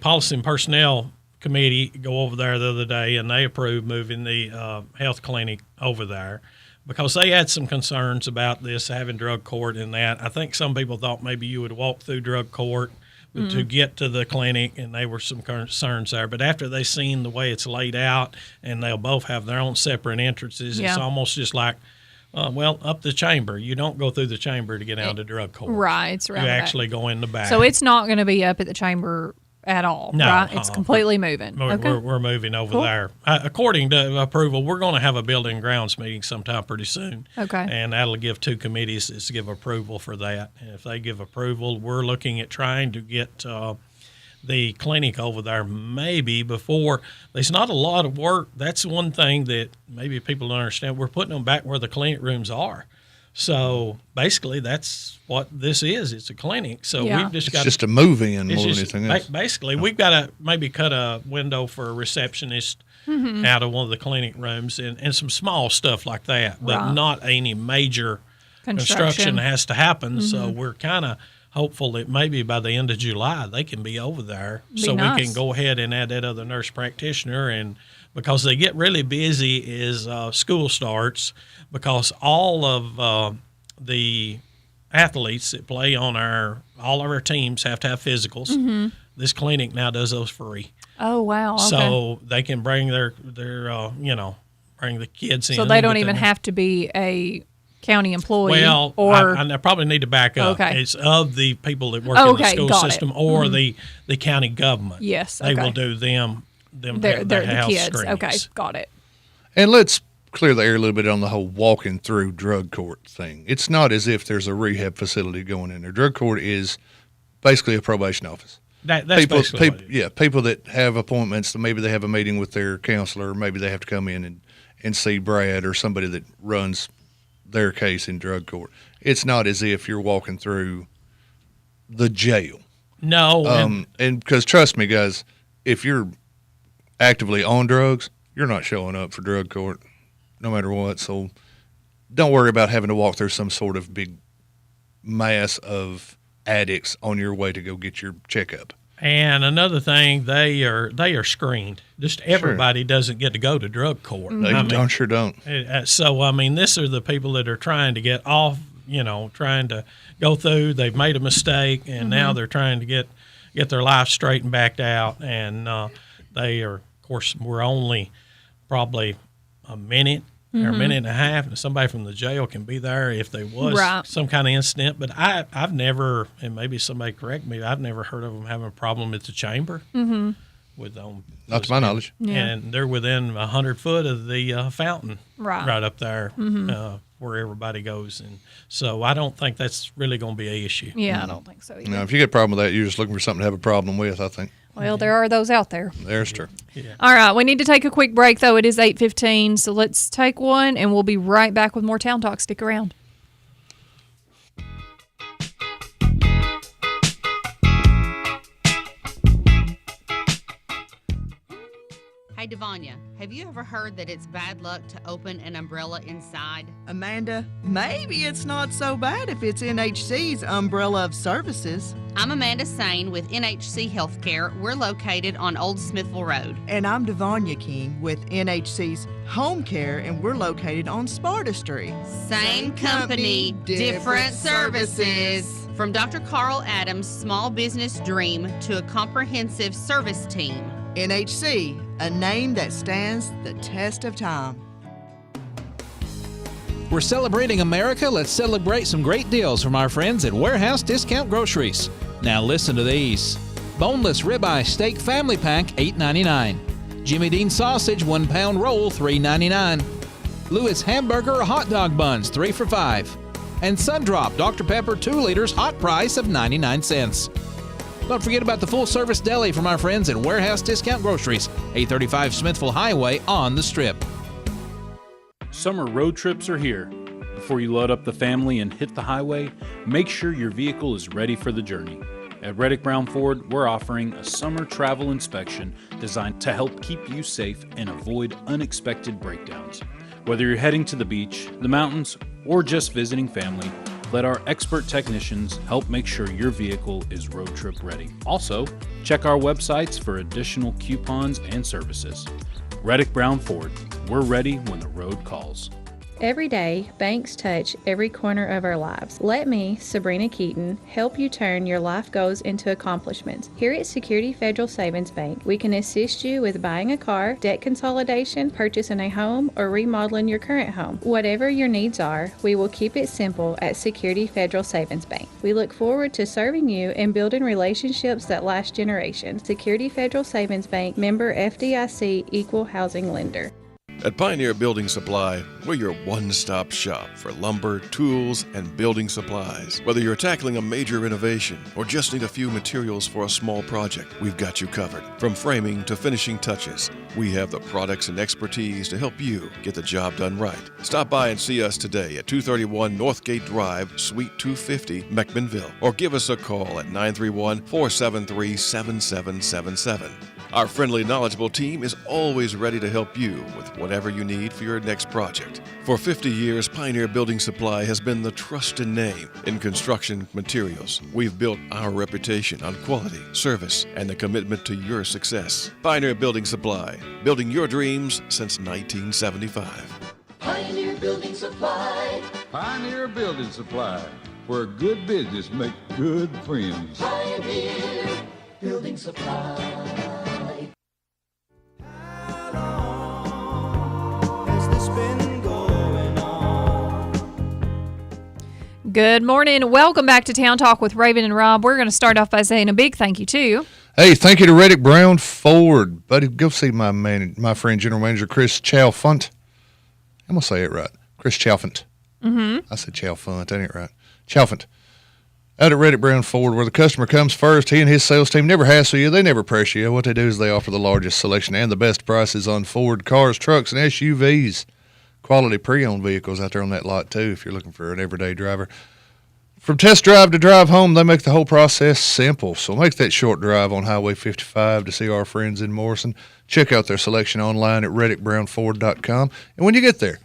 Policy and Personnel Committee go over there the other day, and they approved moving the health clinic over there because they had some concerns about this having drug court and that. I think some people thought maybe you would walk through drug court to get to the clinic, and they were some concerns there. But after they seen the way it's laid out, and they'll both have their own separate entrances, it's almost just like, up the chamber. You don't go through the chamber to get out to drug court. Right. It's around You the back. actually go in the back. So it's not going to be up at the chamber at all, No, right? It's completely moving. We're moving over there. According to approval, we're going to have a building and grounds meeting sometime pretty soon. Okay. And that'll give two committees to give approval for that. And if they give approval, we're looking at trying to get the clinic over there maybe before. There's not a lot of work. That's one thing that maybe people don't understand. We're putting them back where the clinic rooms are. So basically, that's what this is. It's a clinic. So we've just got just a move-in more than anything else. Basically, we've got to maybe cut a window for a receptionist out of one of the clinic rooms and some small stuff like that, but not any major construction has to happen. So we're kind of hopeful that maybe by the end of July they can be over there, we can go ahead and add that other nurse practitioner. And because they get really busy as school starts, because all of the athletes that play on all of our teams have to have physicals. This clinic now does those free. Oh, wow. Okay. So they can bring their bring the kids in. So they don't even have to be a county employee. Well, or I probably need to back up. Okay. It's of the people that work in the school system or the county government. Yes, they will do them. They're their the house kids. screenings. Okay, got it. And let's clear the air a little bit on the whole walking through drug court thing. It's not as if there's a rehab facility going in there. Drug court is basically a probation office. That's basically what it is. People that have appointments, maybe they have a meeting with their counselor, maybe they have to come in and see Brad or somebody that runs their case in drug court. It's not as if you're walking through the jail. No. And because trust me, guys, if you're actively on drugs, you're not showing up for drug court no matter what. So don't worry about having to walk through some sort of big mass of addicts on your way to go get your checkup. And another thing, they are screened. Just everybody doesn't get to go to drug court. They sure don't. So, I mean, these are the people that are trying to get off, trying to go through. They've made a mistake, and now they're trying to get their life straightened back out. And they are, of course, we're only probably a minute or a minute and a half, and somebody from the jail can be there if there was some kind of incident. But I've never, and maybe somebody correct me, I've never heard of them having a problem at the chamber with them. Not to my knowledge. Yeah. And they're within 100 foot of the fountain right up there where everybody goes. And so I don't think that's really going to be an issue. Yeah, I don't think so either. Now, if you get a problem with that, you're just looking for something to have a problem with, I think. Well, there are those out there. There's true. Yeah. All right, we need to take a quick break, though. It is 8:15, so let's take one, and we'll be right back with more Town Talk. Stick around. Hey, Devanya, have you ever heard that it's bad luck to open an umbrella inside? Amanda, maybe it's not so bad if it's NHC's umbrella of services. I'm Amanda Sane with NHC Healthcare. We're located on Old Smithville Road. And I'm Devanya King with NHC's Home Care, and we're located on Sparta Street. Same company, different services. From Dr. Carl Adams' small business dream to a comprehensive service team. NHC, a name that stands the test of time. We're celebrating America. Let's celebrate some great deals from our friends at Warehouse Discount Groceries. Now listen to these. Boneless ribeye steak family pack, $8.99. Jimmy Dean sausage 1 pound roll, $3.99. Lewis hamburger hot dog buns, 3 for $5. And Sundrop Dr. Pepper 2 liters hot price of 99 cents. Don't forget about the full-service deli from our friends at Warehouse Discount Groceries, 835 Smithville Highway on the Strip. Summer road trips are here. Before you load up the family and hit the highway, make sure your vehicle is ready for the journey. At Reddick Brown Ford, we're offering a summer travel inspection designed to help keep you safe and avoid unexpected breakdowns. Whether you're heading to the beach, the mountains, or just visiting family, let our expert technicians help make sure your vehicle is road trip ready. Also, check our websites for additional coupons and services. Reddick Brown Ford, we're ready when the road calls. Every day, banks touch every corner of our lives. Let me, Sabrina Keaton, help you turn your life goals into accomplishments. Here at Security Federal Savings Bank, we can assist you with buying a car, debt consolidation, purchasing a home, or remodeling your current home. Whatever your needs are, we will keep it simple at Security Federal Savings Bank. We look forward to serving you and building relationships that last generations. Security Federal Savings Bank, member FDIC, equal housing lender. At Pioneer Building Supply, we're your one-stop shop for lumber, tools, and building supplies. Whether you're tackling a major renovation or just need a few materials for a small project, we've got you covered. From framing to finishing touches, we have the products and expertise to help you get the job done right. Stop by and see us today at 231 Northgate Drive, Suite 250, McMinnville, or give us a call at 931-473-7777. Our friendly, knowledgeable team is always ready to help you with whatever you need for your next project. For 50 years, Pioneer Building Supply has been the trusted name in construction materials. We've built our reputation on quality, service, and the commitment to your success. Pioneer Building Supply, building your dreams since 1975. Pioneer Building Supply. Pioneer Building Supply, where good business makes good friends. Pioneer Building Supply. Good morning. Welcome back to Town Talk with Raven and Rob. We're going to start off by saying a big thank you to... Hey, thank you to Reddick Brown Ford. Buddy, go see my friend, General Manager Chris Chalfant. I'm going to say it right. Chris Chalfant. Mm-hmm. I said Chalfant. That ain't right. Chalfant. Out at Reddick Brown Ford, where the customer comes first, he and his sales team never hassle you. They never pressure you. What they do is they offer the largest selection and the best prices on Ford cars, trucks, and SUVs. Quality pre-owned vehicles out there on that lot, too, if you're looking for an everyday driver. From test drive to drive home, they make the whole process simple. So make that short drive on Highway 55 to see our friends in Morrison. Check out their selection online at reddickbrownford.com. And when you get there,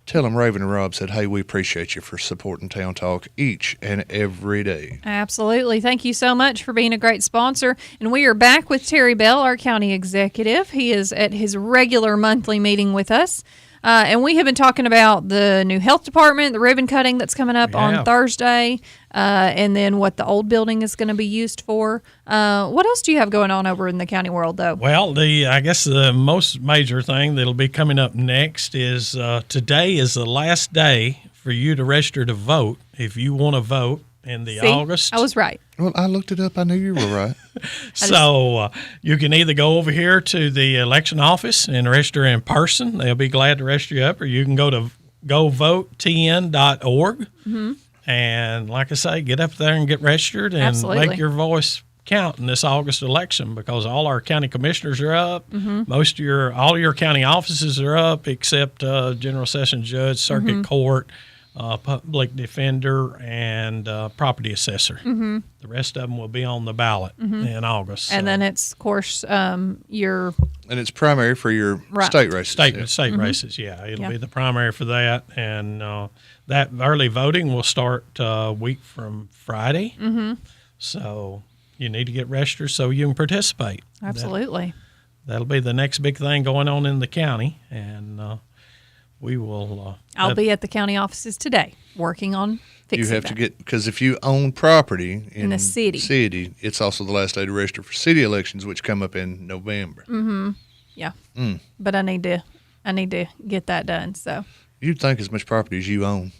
tell them Raven and Rob said, hey, we appreciate you for supporting Town Talk each and every day. Absolutely. Thank you so much for being a great sponsor. And we are back with Terry Bell, our county executive. He is at his regular monthly meeting with us. And we have been talking about the new health department, the ribbon cutting that's coming up on Thursday, and then what the old building is going to be used for. What else do you have going on over in the county world, though? Well, I guess the most major thing that'll be coming up next is today is the last day for you to register to vote if you want to vote in the August. I was right. Well, I looked it up. I knew you were right. So you can either go over here to the election office and register in person. They'll be glad to register you up, or you can go to govotn.org. Mm-hmm. And like I say, get up there and get registered and make your voice count in this August election, because all our county commissioners are up. Mm-hmm. All your county offices are up except General Sessions Judge, Circuit Court, public defender, and property assessor. Mm-hmm. The rest of them will be on the ballot in August. And then it's, of course, your... And it's primary for your state races. State races, yeah. It'll be the primary for that. And that early voting will start a week from Friday. Mm-hmm. So you need to get registered so you can participate. Absolutely. That'll be the next big thing going on in the county. And we will... I'll be at the county offices today working on fixing You have to get, because if you own property in the city, it's also the last day to register for city elections, which come up in November. Mm-hmm. Yeah. But I need to get that done. So you'd think as much property as you own,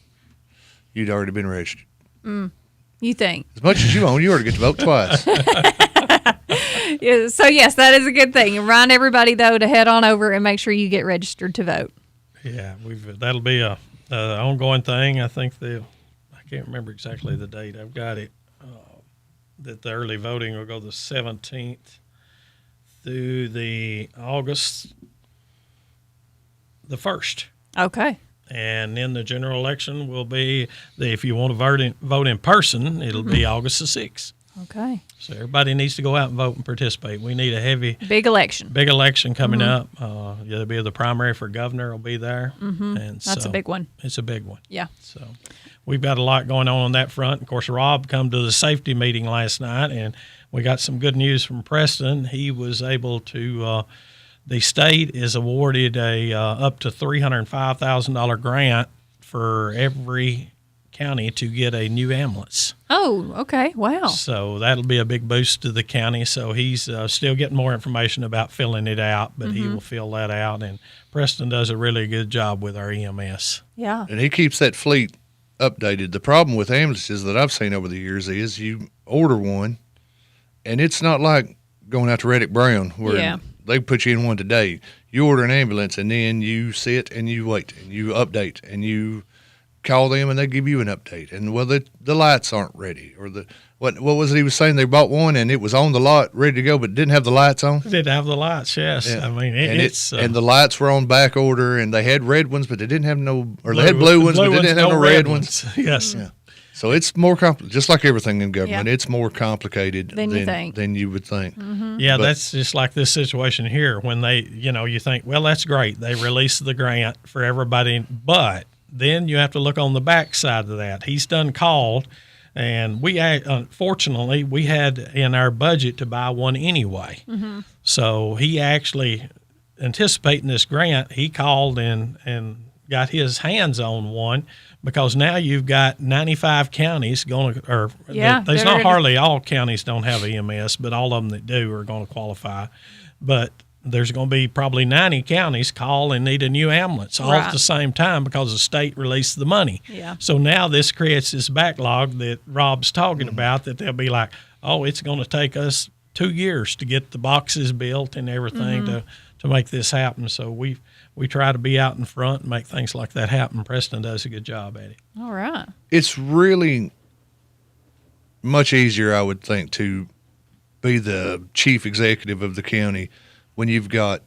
you'd already been registered. You think? As much as you own, you already get to vote twice. Yeah, so yes, that is a good thing. Remind everybody though to head on over and make sure you get registered to vote. Yeah, that'll be a ongoing thing. I think I can't remember exactly the date. I've got it. That the early voting will go the 17th through the August the 1st. Okay. And then the general election will be, if you want to vote in person, it'll be August the 6th. Okay. So everybody needs to go out and vote and participate. We need a big election coming up. There'll be the primary for governor will be there. And that's a big one. It's a big one. Yeah. So we've got a lot going on that front. Of course, Rob come to the safety meeting last night, and we got some good news from Preston. He was able to the state is awarded a up to $305,000 grant for every county to get a new ambulance. Oh, okay. Wow. So that'll be a big boost to the county. So he's still getting more information about filling it out, but he will fill that out. And Preston does a really good job with our EMS. Yeah. And he keeps that fleet updated. The problem with ambulances that I've seen over the years is you order one, and it's not like going out to Reddick Brown where they put you in one today. You order an ambulance, and then you sit and you wait, and you update, and you call them, and they give you an update. And, well, the lights aren't ready. Or what was it he was saying? They bought one, and it was on the lot, ready to go, but didn't have the lights on? It didn't have the lights, yes. Yeah. I mean, and the lights were on back order, and they had red ones, but they didn't have they had blue ones, but they didn't have no red ones. Yes. Yeah. So it's more complicated, just like everything in government. It's more complicated than you would think. Yeah, that's just like this situation here. When they, you think, well, that's great. They released the grant for everybody, but then you have to look on the back side of that. He's done called, and we unfortunately we had in our budget to buy one anyway. So he actually, anticipating this grant, he called and got his hands on one, because now you've got 95 counties going to, or there's not hardly all counties don't have EMS, but all of them that do are going to qualify. But there's going to be probably 90 counties call and need a new ambulance all at the same time because the state released the money. Yeah. So now this creates this backlog that Rob's talking about, that they'll be like, oh, it's going to take us 2 years to get the boxes built and everything to make this happen. So we try to be out in front and make things like that happen. Preston does a good job at it. All right. It's really much easier, I would think, to be the chief executive of the county when you've got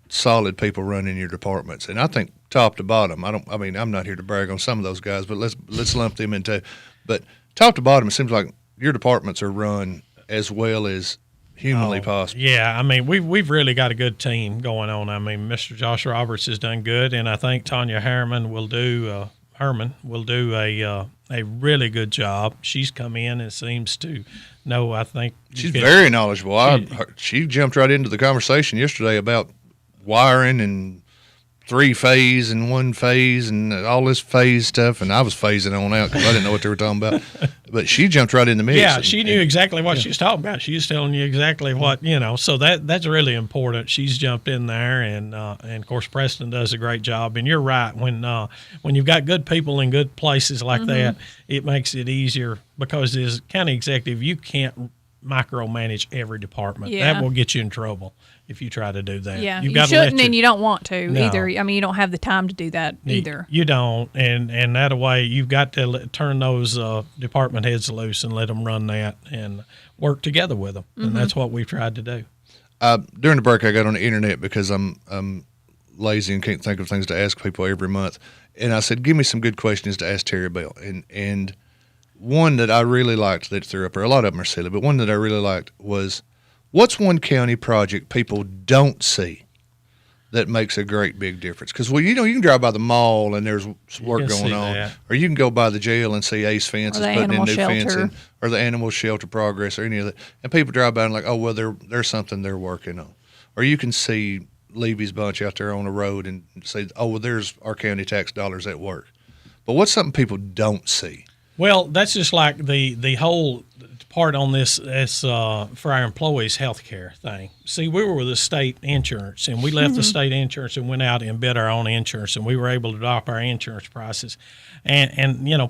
solid people running your departments. And I think top to bottom, I'm not here to brag on some of those guys, but let's lump them into, but top to bottom, it seems like your departments are run as well as humanly possible. Yeah, I mean, we've really got a good team going on. I mean, Mr. Josh Roberts has done good, and I think Tanya Herman will do a really good job. She's come in and seems to know, I think. She's very knowledgeable. She jumped right into the conversation yesterday about wiring and 3-phase and 1-phase and all this phase stuff, and I was phasing on out because I didn't know what they were talking about. But she jumped right in the mix. Yeah, she knew exactly what she was talking about. She was telling you exactly what, so that's really important. She's jumped in there, and of course Preston does a great job. And you're right, when you've got good people in good places like that, it makes it easier, because as county executive, you can't micromanage every department. Yeah. That will get you in trouble if you try to do that. Yeah, you shouldn't, and you don't want to either. I mean, you don't have the time to do that either. You don't, and that way you've got to turn those department heads loose and let them run that and work together with them, and that's what we've tried to do. During the break, I got on the internet because I'm lazy and can't think of things to ask people every month, and I said, give me some good questions to ask Terry Bell, and one that I really liked that threw up there, a lot of them are silly, but one that I really liked was, what's one county project people don't see that makes a great big difference? Because, you can drive by the mall and there's work going on. That. Or you can go by the jail and see Ace Fence is putting in new fencing, or the animal shelter progress, or any of that. And people drive by and like, oh, well, there's something they're working on. Or you can see Levy's Bunch out there on the road and say, oh, well, there's our county tax dollars at work. But what's something people don't see? Well, that's just like the whole part on this is for our employees' health care thing. See, we were with the state insurance, and we left the state insurance and went out and bid our own insurance, and we were able to drop our insurance prices. And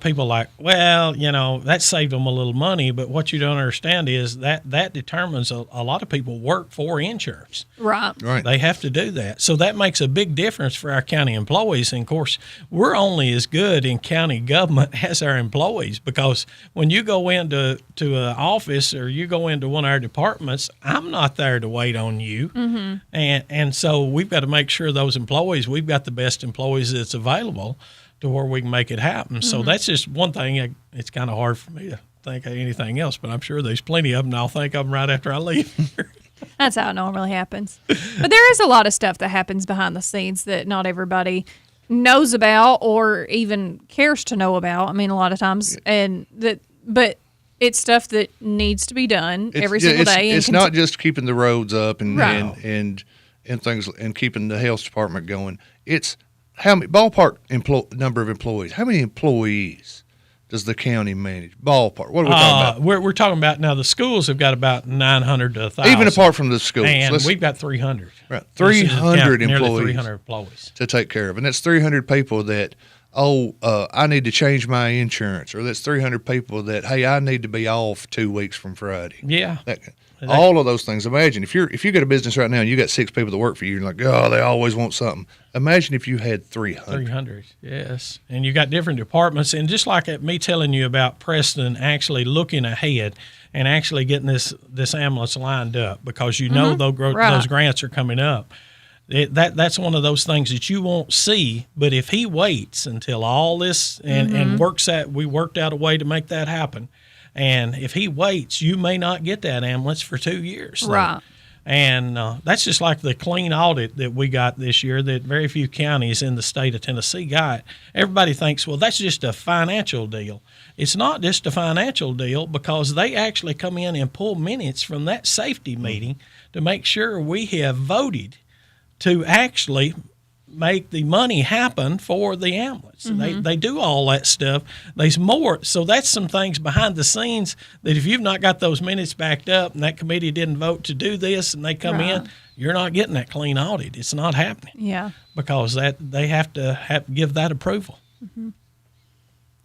people are like, well, that saved them a little money, but what you don't understand is that determines a lot of people work for insurance. Right. They have to do that. So that makes a big difference for our county employees. And, of course, we're only as good in county government as our employees, because when you go into an office or you go into one of our departments, I'm not there to wait on you. And so we've got to make sure those employees, we've got the best employees that's available to where we can make it happen. So that's just one thing. It's kind of hard for me to think of anything else, but I'm sure there's plenty of them, and I'll think of them right after I leave. That's how it normally happens. But there is a lot of stuff that happens behind the scenes that not everybody knows about or even cares to know about. I mean, a lot of times, but it's stuff that needs to be done every single day. It's not just keeping the roads up and and things and keeping the health department going. It's how many ballpark number of employees? How many employees does the county manage? Ballpark. What are we talking about? We're talking about now. The schools have got about 900 to 1,000. Even apart from the schools, and we've got 300. Right, 300 employees. Nearly 300 employees to take care of, and that's 300 people that. I need to change my insurance, or that's 300 people that, hey, I need to be off 2 weeks from Friday. Yeah. All of those things. Imagine if you got a business right now and you got 6 people that work for you, and you're like, oh, they always want something. Imagine if you had 300. 300, yes. And you got different departments. And just like me telling you about Preston actually looking ahead and actually getting this ambulance lined up because you know those grants are coming up. That's one of those things that you won't see, but if he waits until all this and we worked out a way to make that happen, and if he waits, you may not get that ambulance for 2 years. Right. And that's just like the clean audit that we got this year that very few counties in the state of Tennessee got. Everybody thinks, well, that's just a financial deal. It's not just a financial deal because they actually come in and pull minutes from that safety meeting to make sure we have voted to actually make the money happen for the ambulance. They do all that stuff. There's more. So that's some things behind the scenes that if you've not got those minutes backed up and that committee didn't vote to do this and they come in, you're not getting that clean audit. It's not happening. Yeah. Because they have to give that approval.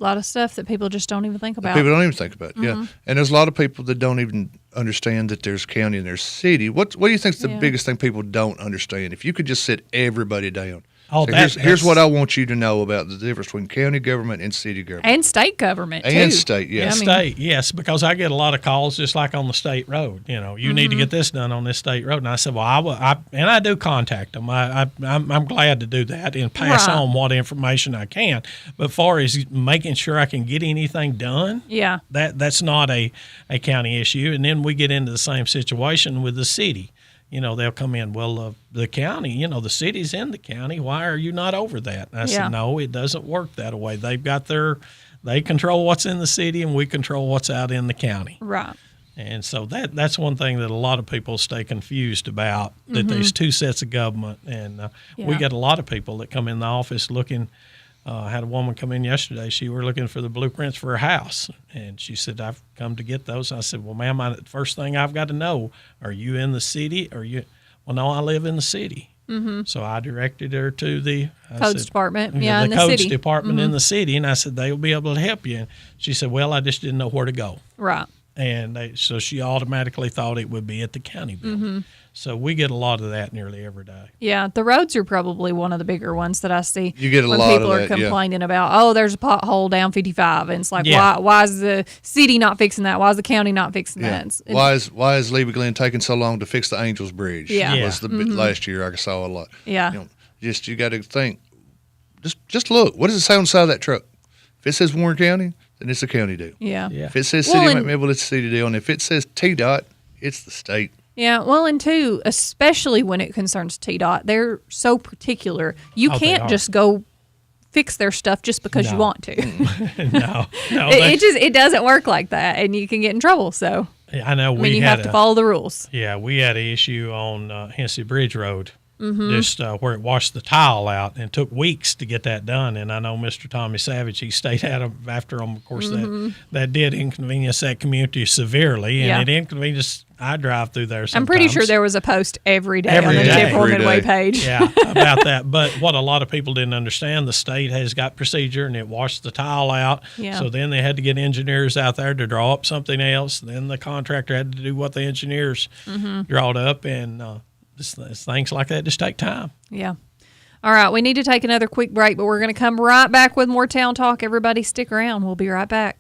A lot of stuff that people just don't even think about. People don't even think about, yeah. And there's a lot of people that don't even understand that there's county and there's city. What do you think is the biggest thing people don't understand? If you could just sit everybody down. Oh, so here's what I want you to know about the difference between county government and city government. And state government, too. And state, yes. State, yes, because I get a lot of calls just like on the state road. You know, you need to get this done on this state road. And I said, well, I do contact them. I'm glad to do that and pass on what information I can. But far as making sure I can get anything done, that's not a county issue. And then we get into the same situation with the city. You know, they'll come in, well, the county, the city's in the county. Why are you not over that? And I said, no, it doesn't work that way. They've got they control what's in the city and we control what's out in the county. Right. And so that's one thing that a lot of people stay confused about, that there's two sets of government. And we get a lot of people that come in the office looking. Had a woman come in yesterday. She were looking for the blueprints for her house, and she said, "I've come to get those." I said, "Well, ma'am, the first thing I've got to know: are you in the city? Or you?" Well, no, I live in the city. So I directed her to the codes department. the in the codes city. department in the city, and I said they'll be able to help you. And she said, "Well, I just didn't know where to go." Right. And so she automatically thought it would be at the county building. So we get a lot of that nearly every day. Yeah, the roads are probably one of the bigger ones that I see. You get a when lot people of are that, complaining about, oh, there's a pothole down 55, and it's like, why is the city not fixing that? Why is the county not fixing that? And why is Levy Glen taking so long to fix the Angels Bridge? Yeah, was the last year I saw a lot. Yeah, you got to think. Just look. What does it say on the side of that truck? If it says Warren County, then it's a county deal. Yeah. If it says City of McMinnville, it's a city deal, and if it says TDOT, it's the state. Yeah, well, and two, especially when it concerns TDOT, they're so particular. You can't just go fix their stuff just because you want to. No, it doesn't work like that, and you can get in trouble. So I know you have to follow the rules. Yeah, we had an issue on Hennessy Bridge Road. Just where it washed the tile out, and it took weeks to get that done. And I know Mr. Tommy Savage, he stayed after them. Of course, that did inconvenience that community severely, and it inconvenienced. I drive through there sometimes. I'm pretty sure there was a post every day on the Temple Midway page. Yeah, about that. But what a lot of people didn't understand, the state has got procedure, and it washed the tile out. Yeah. So then they had to get engineers out there to draw up something else. Then the contractor had to do what the engineers drawed up, and things like that just take time. Yeah. All right, we need to take another quick break, but we're going to come right back with more Town Talk. Everybody stick around. We'll be right back.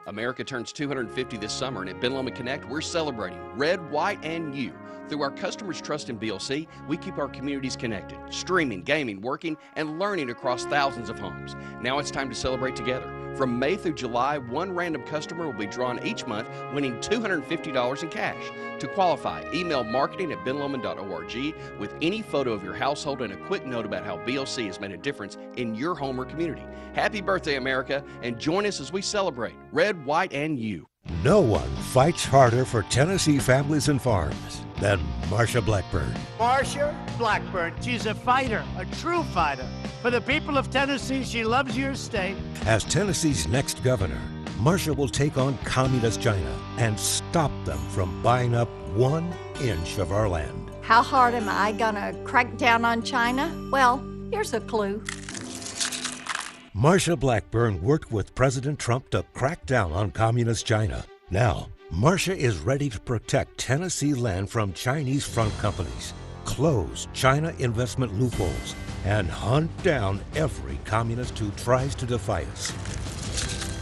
America turns 250 this summer, and at Ben Lomond Connect, we're celebrating red, white, and you. Through our customers' trust in BLC, we keep our communities connected, streaming, gaming, working, and learning across thousands of homes. Now it's time to celebrate together. From May through July, one random customer will be drawn each month, winning $250 in cash. To qualify, email marketing@benlomond.org with any photo of your household and a quick note about how BLC has made a difference in your home or community. Happy birthday, America, and join us as we celebrate Red, White, and You. No one fights harder for Tennessee families and farms than Marsha Blackburn. Marsha Blackburn, she's a fighter, a true fighter. For the people of Tennessee, she loves your state. As Tennessee's next governor, Marsha will take on communist China and stop them from buying up 1 inch of our land. How hard am I gonna crack down on China? Well, here's a clue. Marsha Blackburn worked with President Trump to crack down on communist China. Now, Marsha is ready to protect Tennessee land from Chinese front companies, close China investment loopholes, and hunt down every communist who tries to defy us.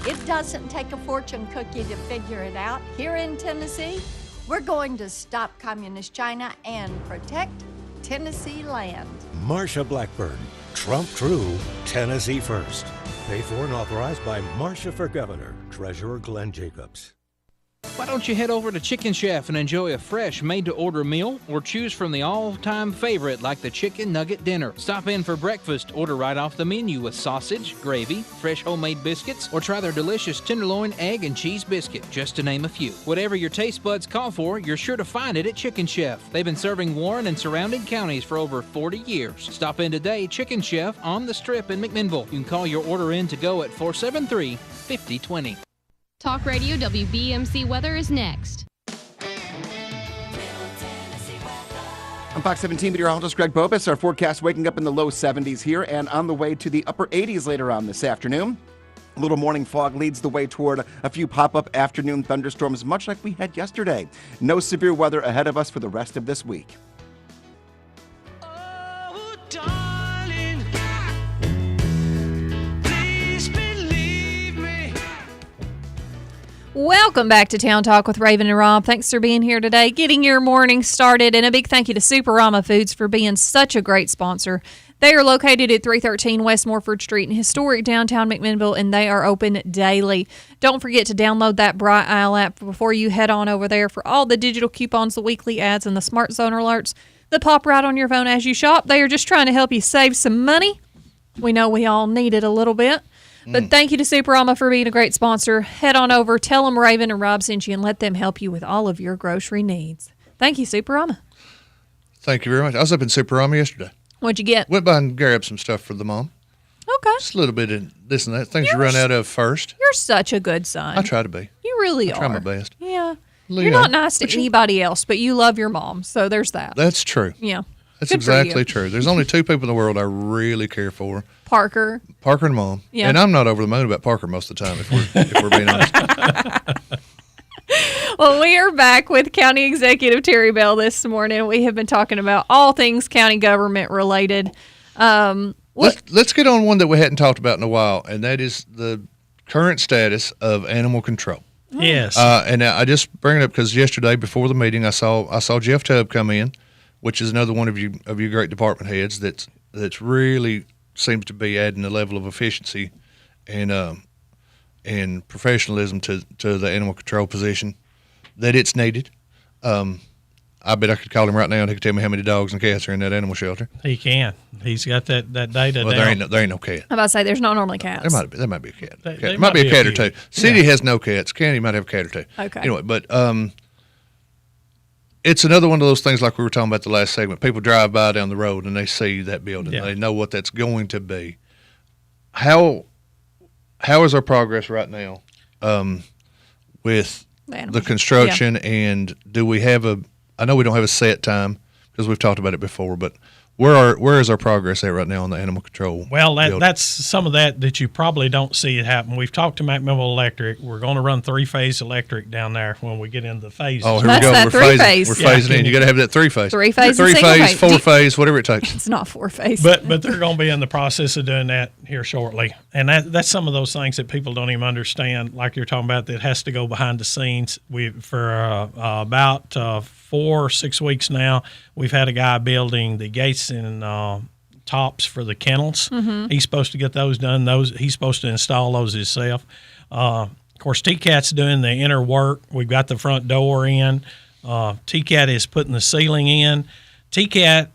It doesn't take a fortune cookie to figure it out. Here in Tennessee, we're going to stop communist China and protect Tennessee land. Marsha Blackburn, Trump True, Tennessee First. Paid for and authorized by Marsha for Governor, Treasurer Glenn Jacobs. Why don't you head over to Chicken Chef and enjoy a fresh made-to-order meal, or choose from the all-time favorite like the Chicken Nugget Dinner. Stop in for breakfast, order right off the menu with sausage, gravy, fresh homemade biscuits, or try their delicious tenderloin, egg, and cheese biscuit, just to name a few. Whatever your taste buds call for, you're sure to find it at Chicken Chef. They've been serving Warren and surrounding counties for over 40 years. Stop in today, Chicken Chef on the Strip in McMinnville. You can call your order in to go at 473-5020. Talk Radio WBMC weather is next. I'm Fox 17 meteorologist Greg Bobus. Our forecast waking up in the low 70s here and on the way to the upper 80s later on this afternoon. A little morning fog leads the way toward a few pop-up afternoon thunderstorms, much like we had yesterday. No severe weather ahead of us for the rest of this week. Welcome back to Town Talk with Raven and Rob. Thanks for being here today, getting your morning started. And a big thank you to Superama Foods for being such a great sponsor. They are located at 313 West Morford Street in historic downtown McMinnville, and they are open daily. Don't forget to download that Bright Isle app before you head on over there for all the digital coupons, the weekly ads, and the Smart Zone alerts that pop right on your phone as you shop. They are just trying to help you save some money. We know we all need it a little bit. But thank you to Superama for being a great sponsor. Head on over, tell them Raven and Rob sent you, and let them help you with all of your grocery needs. Thank you, Superama. Thank you very much. I was up in Superama yesterday. What'd you get? Went by and grabbed some stuff for the mom. Okay. Just a little bit of this and that. Things you run out of first. You're such a good son. I try to be. You really I are. try my best. Yeah. Well, You're not nice to anybody else, but you love your mom, so there's that. That's true. Yeah. That's Good for you. exactly true. There's only two people in the world I really care for. Parker and Mom. Yeah. And I'm not over the moon about Parker most of the time, if we're being honest. Well, we are back with County Executive Terry Bell this morning. We have been talking about all things county government related. Let's get on one that we hadn't talked about in a while, and that is the current status of animal control. Yes. And I just bring it up because yesterday before the meeting, I saw Jeff Tubb come in, which is another one of you great department heads that's really seems to be adding a level of efficiency and professionalism to the animal control position that it's needed. I bet I could call him right now and he could tell me how many dogs and cats are in that animal shelter. He can. He's got that data Well, down. there ain't no cat. I'm about to say there's not normally cats. There might be a cat. There might be a cat or few. two. City Yeah. has no cats. County might have a cat or two. Okay. Anyway, but it's another one of those things like we were talking about the last segment. People drive by down the road and they see that building. Yeah. They know what that's going to be. How is our progress right now with the construction, and do we have I know we don't have a set time because we've talked about it before, but where is our progress at right now on the animal control? Well, building? that's some of that you probably don't see it happen. We've talked to McMinnville Electric. We're going to run 3-phase electric down there when we get into the phases. Oh, here we go. We're phasing in. You got to have that 3-phase. 3-phase, 3-phase, 4-phase, whatever it takes. It's not 4-phase. But they're going to be in the process of doing that here shortly. And that's some of those things that people don't even understand, like you're talking about, that has to go behind the scenes. For about 4 or 6 weeks now, we've had a guy building the gates in tops for the kennels. Mhm. He's supposed to get those done. He's supposed to install those himself. Of course, TCAT's doing the inner work. We've got the front door in. TCAT is putting the ceiling in. TCAT,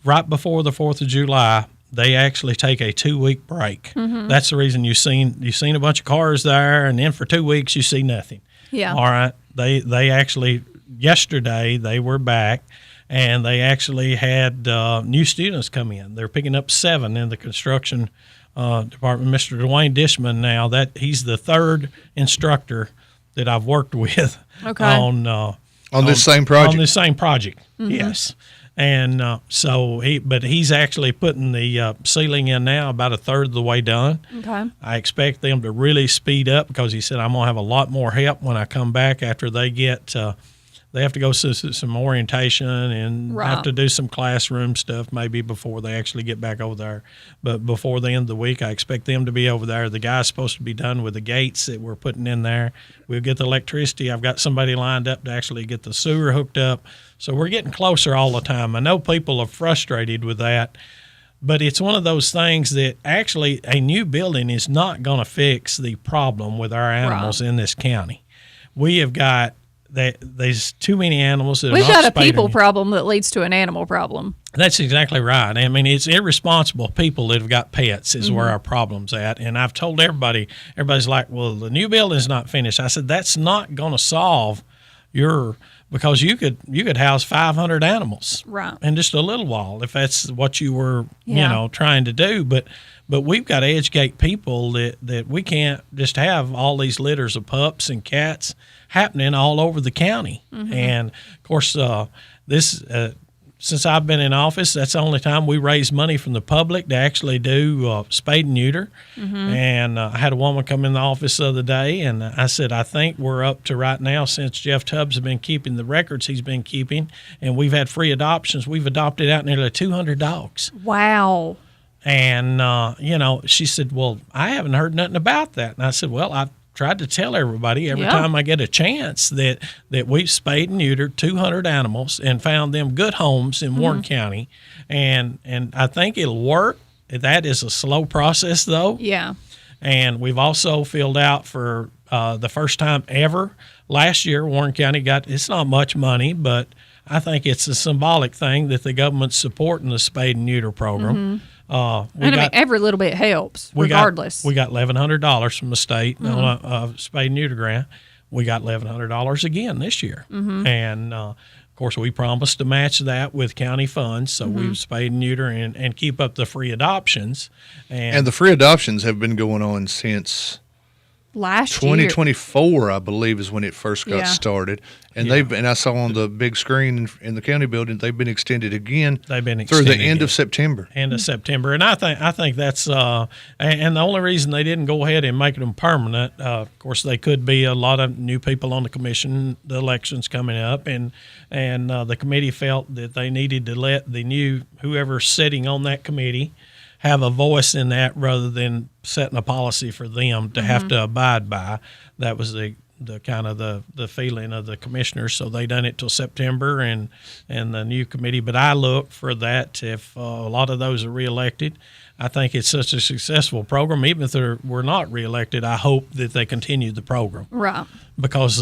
right before the 4th of July, they actually take a 2-week break. Mhm. That's the reason you've seen a bunch of cars there, and then for 2 weeks you see nothing. Yeah. All right. They actually, yesterday they were back, and they actually had new students come in. They're picking up 7 in the construction department. Mr. Dwayne Dishman now, he's the 3rd instructor that I've worked with Okay. on this same project? On this same project, Mhm. yes. And so he's actually putting the ceiling in now, about a third of the way done. Okay. I expect them to really speed up because he said I'm going to have a lot more help when I come back after they get they have to go through some orientation and Right. have to do some classroom stuff maybe before they actually get back over there. But before the end of the week, I expect them to be over there. The guy's supposed to be done with the gates that we're putting in there. We'll get the electricity. I've got somebody lined up to actually get the sewer hooked up. So we're getting closer all the time. I know people are frustrated with that, but it's one of those things that actually a new building is not going to fix the problem with our animals in this county. We have got there's too many animals that We've are not got a people spaded. problem that leads to an animal problem. That's exactly right. I mean, it's irresponsible people that have got pets is where Mhm. our problem's at. And I've told everybody's like, well, the new building's not finished. I said, that's not going to solve because you could house 500 animals Right. in just a little while if that's what you were, Yeah. trying to do. But we've got to educate people that we can't just have all these litters of pups and cats happening all over the county. Mhm. And of course, since I've been in office, that's the only time we raise money from the public to actually do spade and neuter. Mhm. And I had a woman come in the office the other day, and I said, I think we're up to right now, since Jeff Tubbs has been keeping the records he's been keeping, and we've had free adoptions, we've adopted out nearly 200 dogs. Wow. And, she said, well, I haven't heard nothing about that. And I said, well, I've tried to tell everybody every Yeah. time I get a chance that we've spayed and neutered 200 animals and found them good homes in Warren County. And I think it'll work. That is a slow process, though. Yeah. And we've also filled out for the first time ever. Last year, Warren County it's not much money, but I think it's a symbolic thing that the government's supporting the spade and neuter program. Every little bit helps, regardless. We got $1,100 from the state Mhm. on a spade and neuter grant. We got $1,100 again this year. Mhm. And, of course, we promised to match that with county funds. So Mhm. we've spade and neuter and keep up the free adoptions. And the free adoptions have been going on since Last 2024, I believe, is when it first got Yeah. started. And I saw on the big screen in the county building, they've been extended again. They've been through the extended end again. of September. End of September, and I think that's and the only reason they didn't go ahead and make them permanent, of course, they could be a lot of new people on the commission, the elections coming up, and the committee felt that they needed to let the new whoever's sitting on that committee have a voice in that rather than setting a policy for them to have to abide by. That was the kind of the feeling of the commissioners. So they done it till September and the new committee. But I look for that if a lot of those are reelected. I think it's such a successful program. Even if we're not reelected, I hope that they continue the program. Right. Because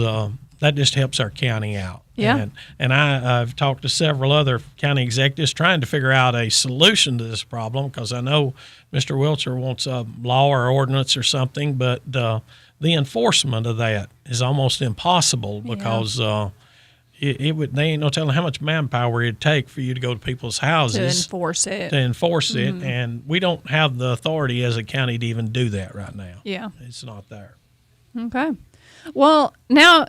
that just helps our county out. Yeah. And I've talked to several other county executives trying to figure out a solution to this problem because I know Mr. Wiltshire wants a law or ordinance or something, but the enforcement of that is almost impossible because they ain't no telling how much manpower it'd take for you to go to people's houses To enforce it. it, and we don't have the authority as a county to even do that right now. Yeah. It's not there. Okay. Well, now,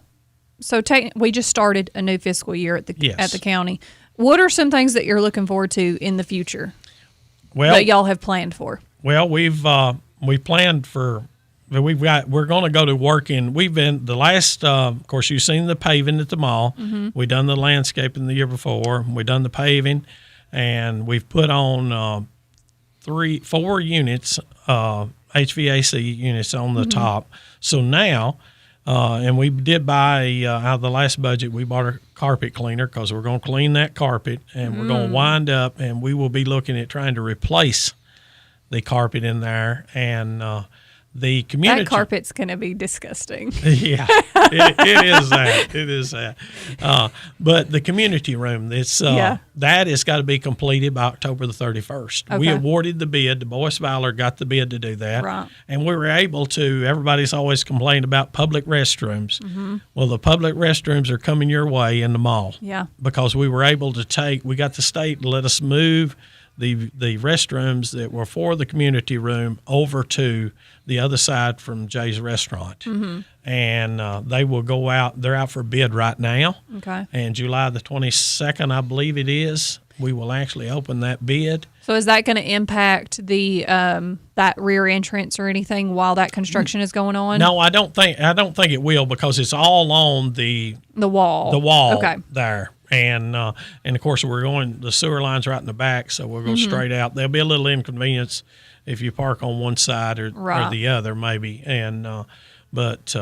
we just started a new fiscal year at the county. What are some things that you're looking forward to in the future? Well, that y'all have planned for. Well, we've planned for. We're going to go to work in. We've been the last. Of course, you've seen the paving at the mall. Mhm. We done the landscaping the year before. We done the paving, and we've put on 4 units, HVAC units on the Mhm. top. So now And we did buy, out of the last budget, we bought a carpet cleaner because we're going to clean that carpet, and we're going to wind up, and we will be looking at trying to replace the carpet in there. And the community. That carpet's going to be disgusting. Yeah, it is that. It is that. But the community room, that has got to be completed by October the 31st. Okay. We awarded the bid. The Boyce Valor got the bid to do that. Right. And we were able to, everybody's always complained about public restrooms. Mhm. Well, the public restrooms are coming your way in the mall. Yeah. Because we were able to we got the state to let us move the restrooms that were for the community room over to the other side from Jay's Restaurant. Mhm. And they will go out. They're out for bid right now. Okay. And July the 22nd, I believe it is, we will actually open that bid. So is that going to impact the that rear entrance or anything while that construction is going on? No, I don't think it will, because it's all on the wall. The wall Okay. there. And of course the sewer line's right in the back, so we'll go Mhm. straight out. There'll be a little inconvenience if you park on one side or Right. the other, maybe. But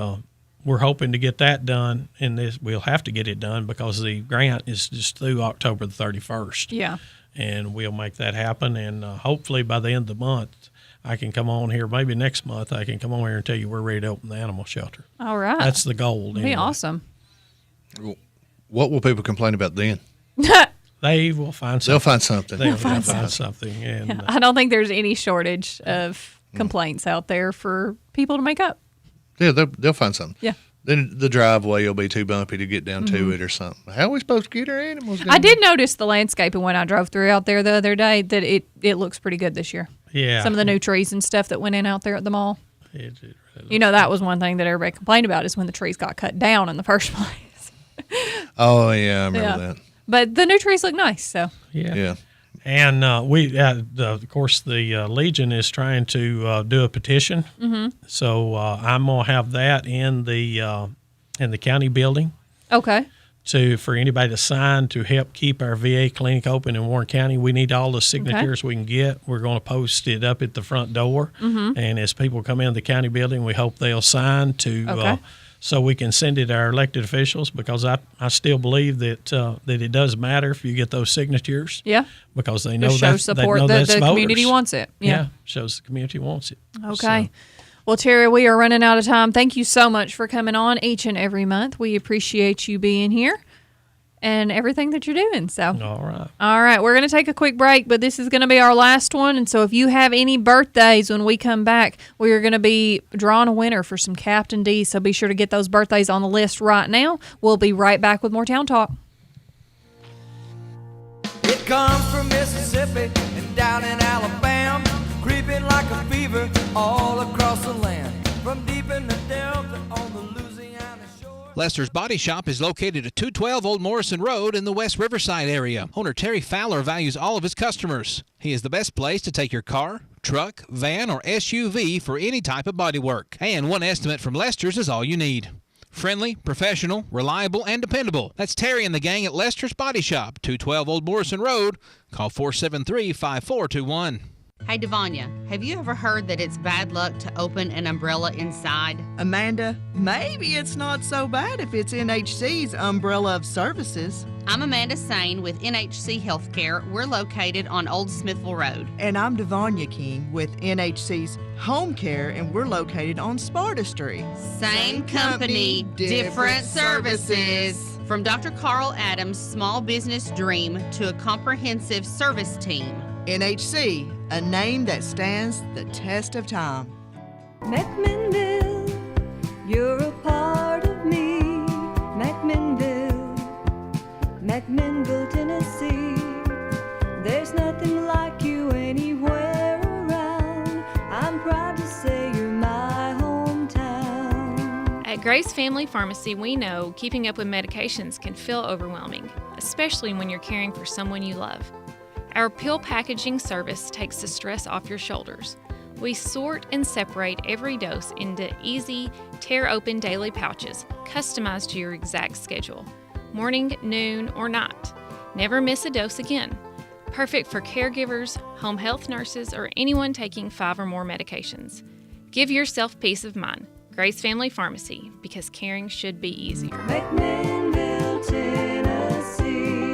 we're hoping to get that done, and we'll have to get it done because the grant is just through October the 31st. Yeah. And we'll make that happen, and hopefully by the end of the month, I can come on here. Maybe next month I can come on here and tell you we're ready to open the animal shelter. All right. That's the goal. That'd be anyway. awesome. What will people complain about then? They will find something. They'll find something. They'll find something. And I don't think there's any shortage of complaints out there for people to make up. Yeah, they'll find something. Yeah. Then the driveway will be too bumpy to get down to Mhm. it or something. How are we supposed to get our animals down I did notice the landscaping when I drove through out there the other day that it looks pretty good this year. Yeah. Some of the new trees and stuff that went in out there at the mall. It You know, that was one thing that everybody complained about is when the trees got cut down in the first place. Oh, yeah, I remember that. But the new trees look nice, so. Yeah. And of course, the Legion is trying to do a petition. Mhm. So I'm gonna have that in the county building Okay. for anybody to sign to help keep our VA clinic open in Warren County. We need all the signatures we can get. We're going to post it up at the front door, Mhm. and as people come in the county building, we hope they'll sign to. Okay. So we can send it to our elected officials, because I still believe that it does matter if you get those signatures. Yeah. Because they know Just that shows support. they know that's the voters. community wants it. Yeah. Shows the community wants it. Okay. Well, Terry, we are running out of time. Thank you so much for coming on each and every month. We appreciate you being here and everything that you're doing. So, all right, we're going to take a quick break, but this is going to be our last one. And so if you have any birthdays when we come back, we are going to be drawing a winner for some Captain D. So be sure to get those birthdays on the list right now. We'll be right back with more Town Talk. It comes from Mississippi and down in Alabama, creeping like a fever all across the land. From deep in the Delta on the Louisiana shore. Lester's Body Shop is located at 212 Old Morrison Road in the West Riverside area. Owner Terry Fowler values all of his customers. He is the best place to take your car, truck, van, or SUV for any type of body work. And one estimate from Lester's is all you need. Friendly, professional, reliable, and dependable. That's Terry and the gang at Lester's Body Shop, 212 Old Morrison Road. Call 473-5421. Hey, Devanya, have you ever heard that it's bad luck to open an umbrella inside? Amanda, maybe it's not so bad if it's NHC's umbrella of services. I'm Amanda Sane with NHC Healthcare. We're located on Old Smithville Road. And I'm Devanya King with NHC's Home Care, and we're located on Sparta Street. Same company, different services. From Dr. Carl Adams' small business dream to a comprehensive service team. NHC, a name that stands the test of time. McMinnville, you're a part of me. McMinnville, McMinnville, Tennessee. There's nothing like you anywhere around. I'm proud to say you're my hometown. At Grace Family Pharmacy, we know keeping up with medications can feel overwhelming, especially when you're caring for someone you love. Our pill packaging service takes the stress off your shoulders. We sort and separate every dose into easy, tear-open daily pouches, customized to your exact schedule. Morning, noon, or night. Never miss a dose again. Perfect for caregivers, home health nurses, or anyone taking 5 or more medications. Give yourself peace of mind. Grace Family Pharmacy, because caring should be easier. McMinnville, Tennessee.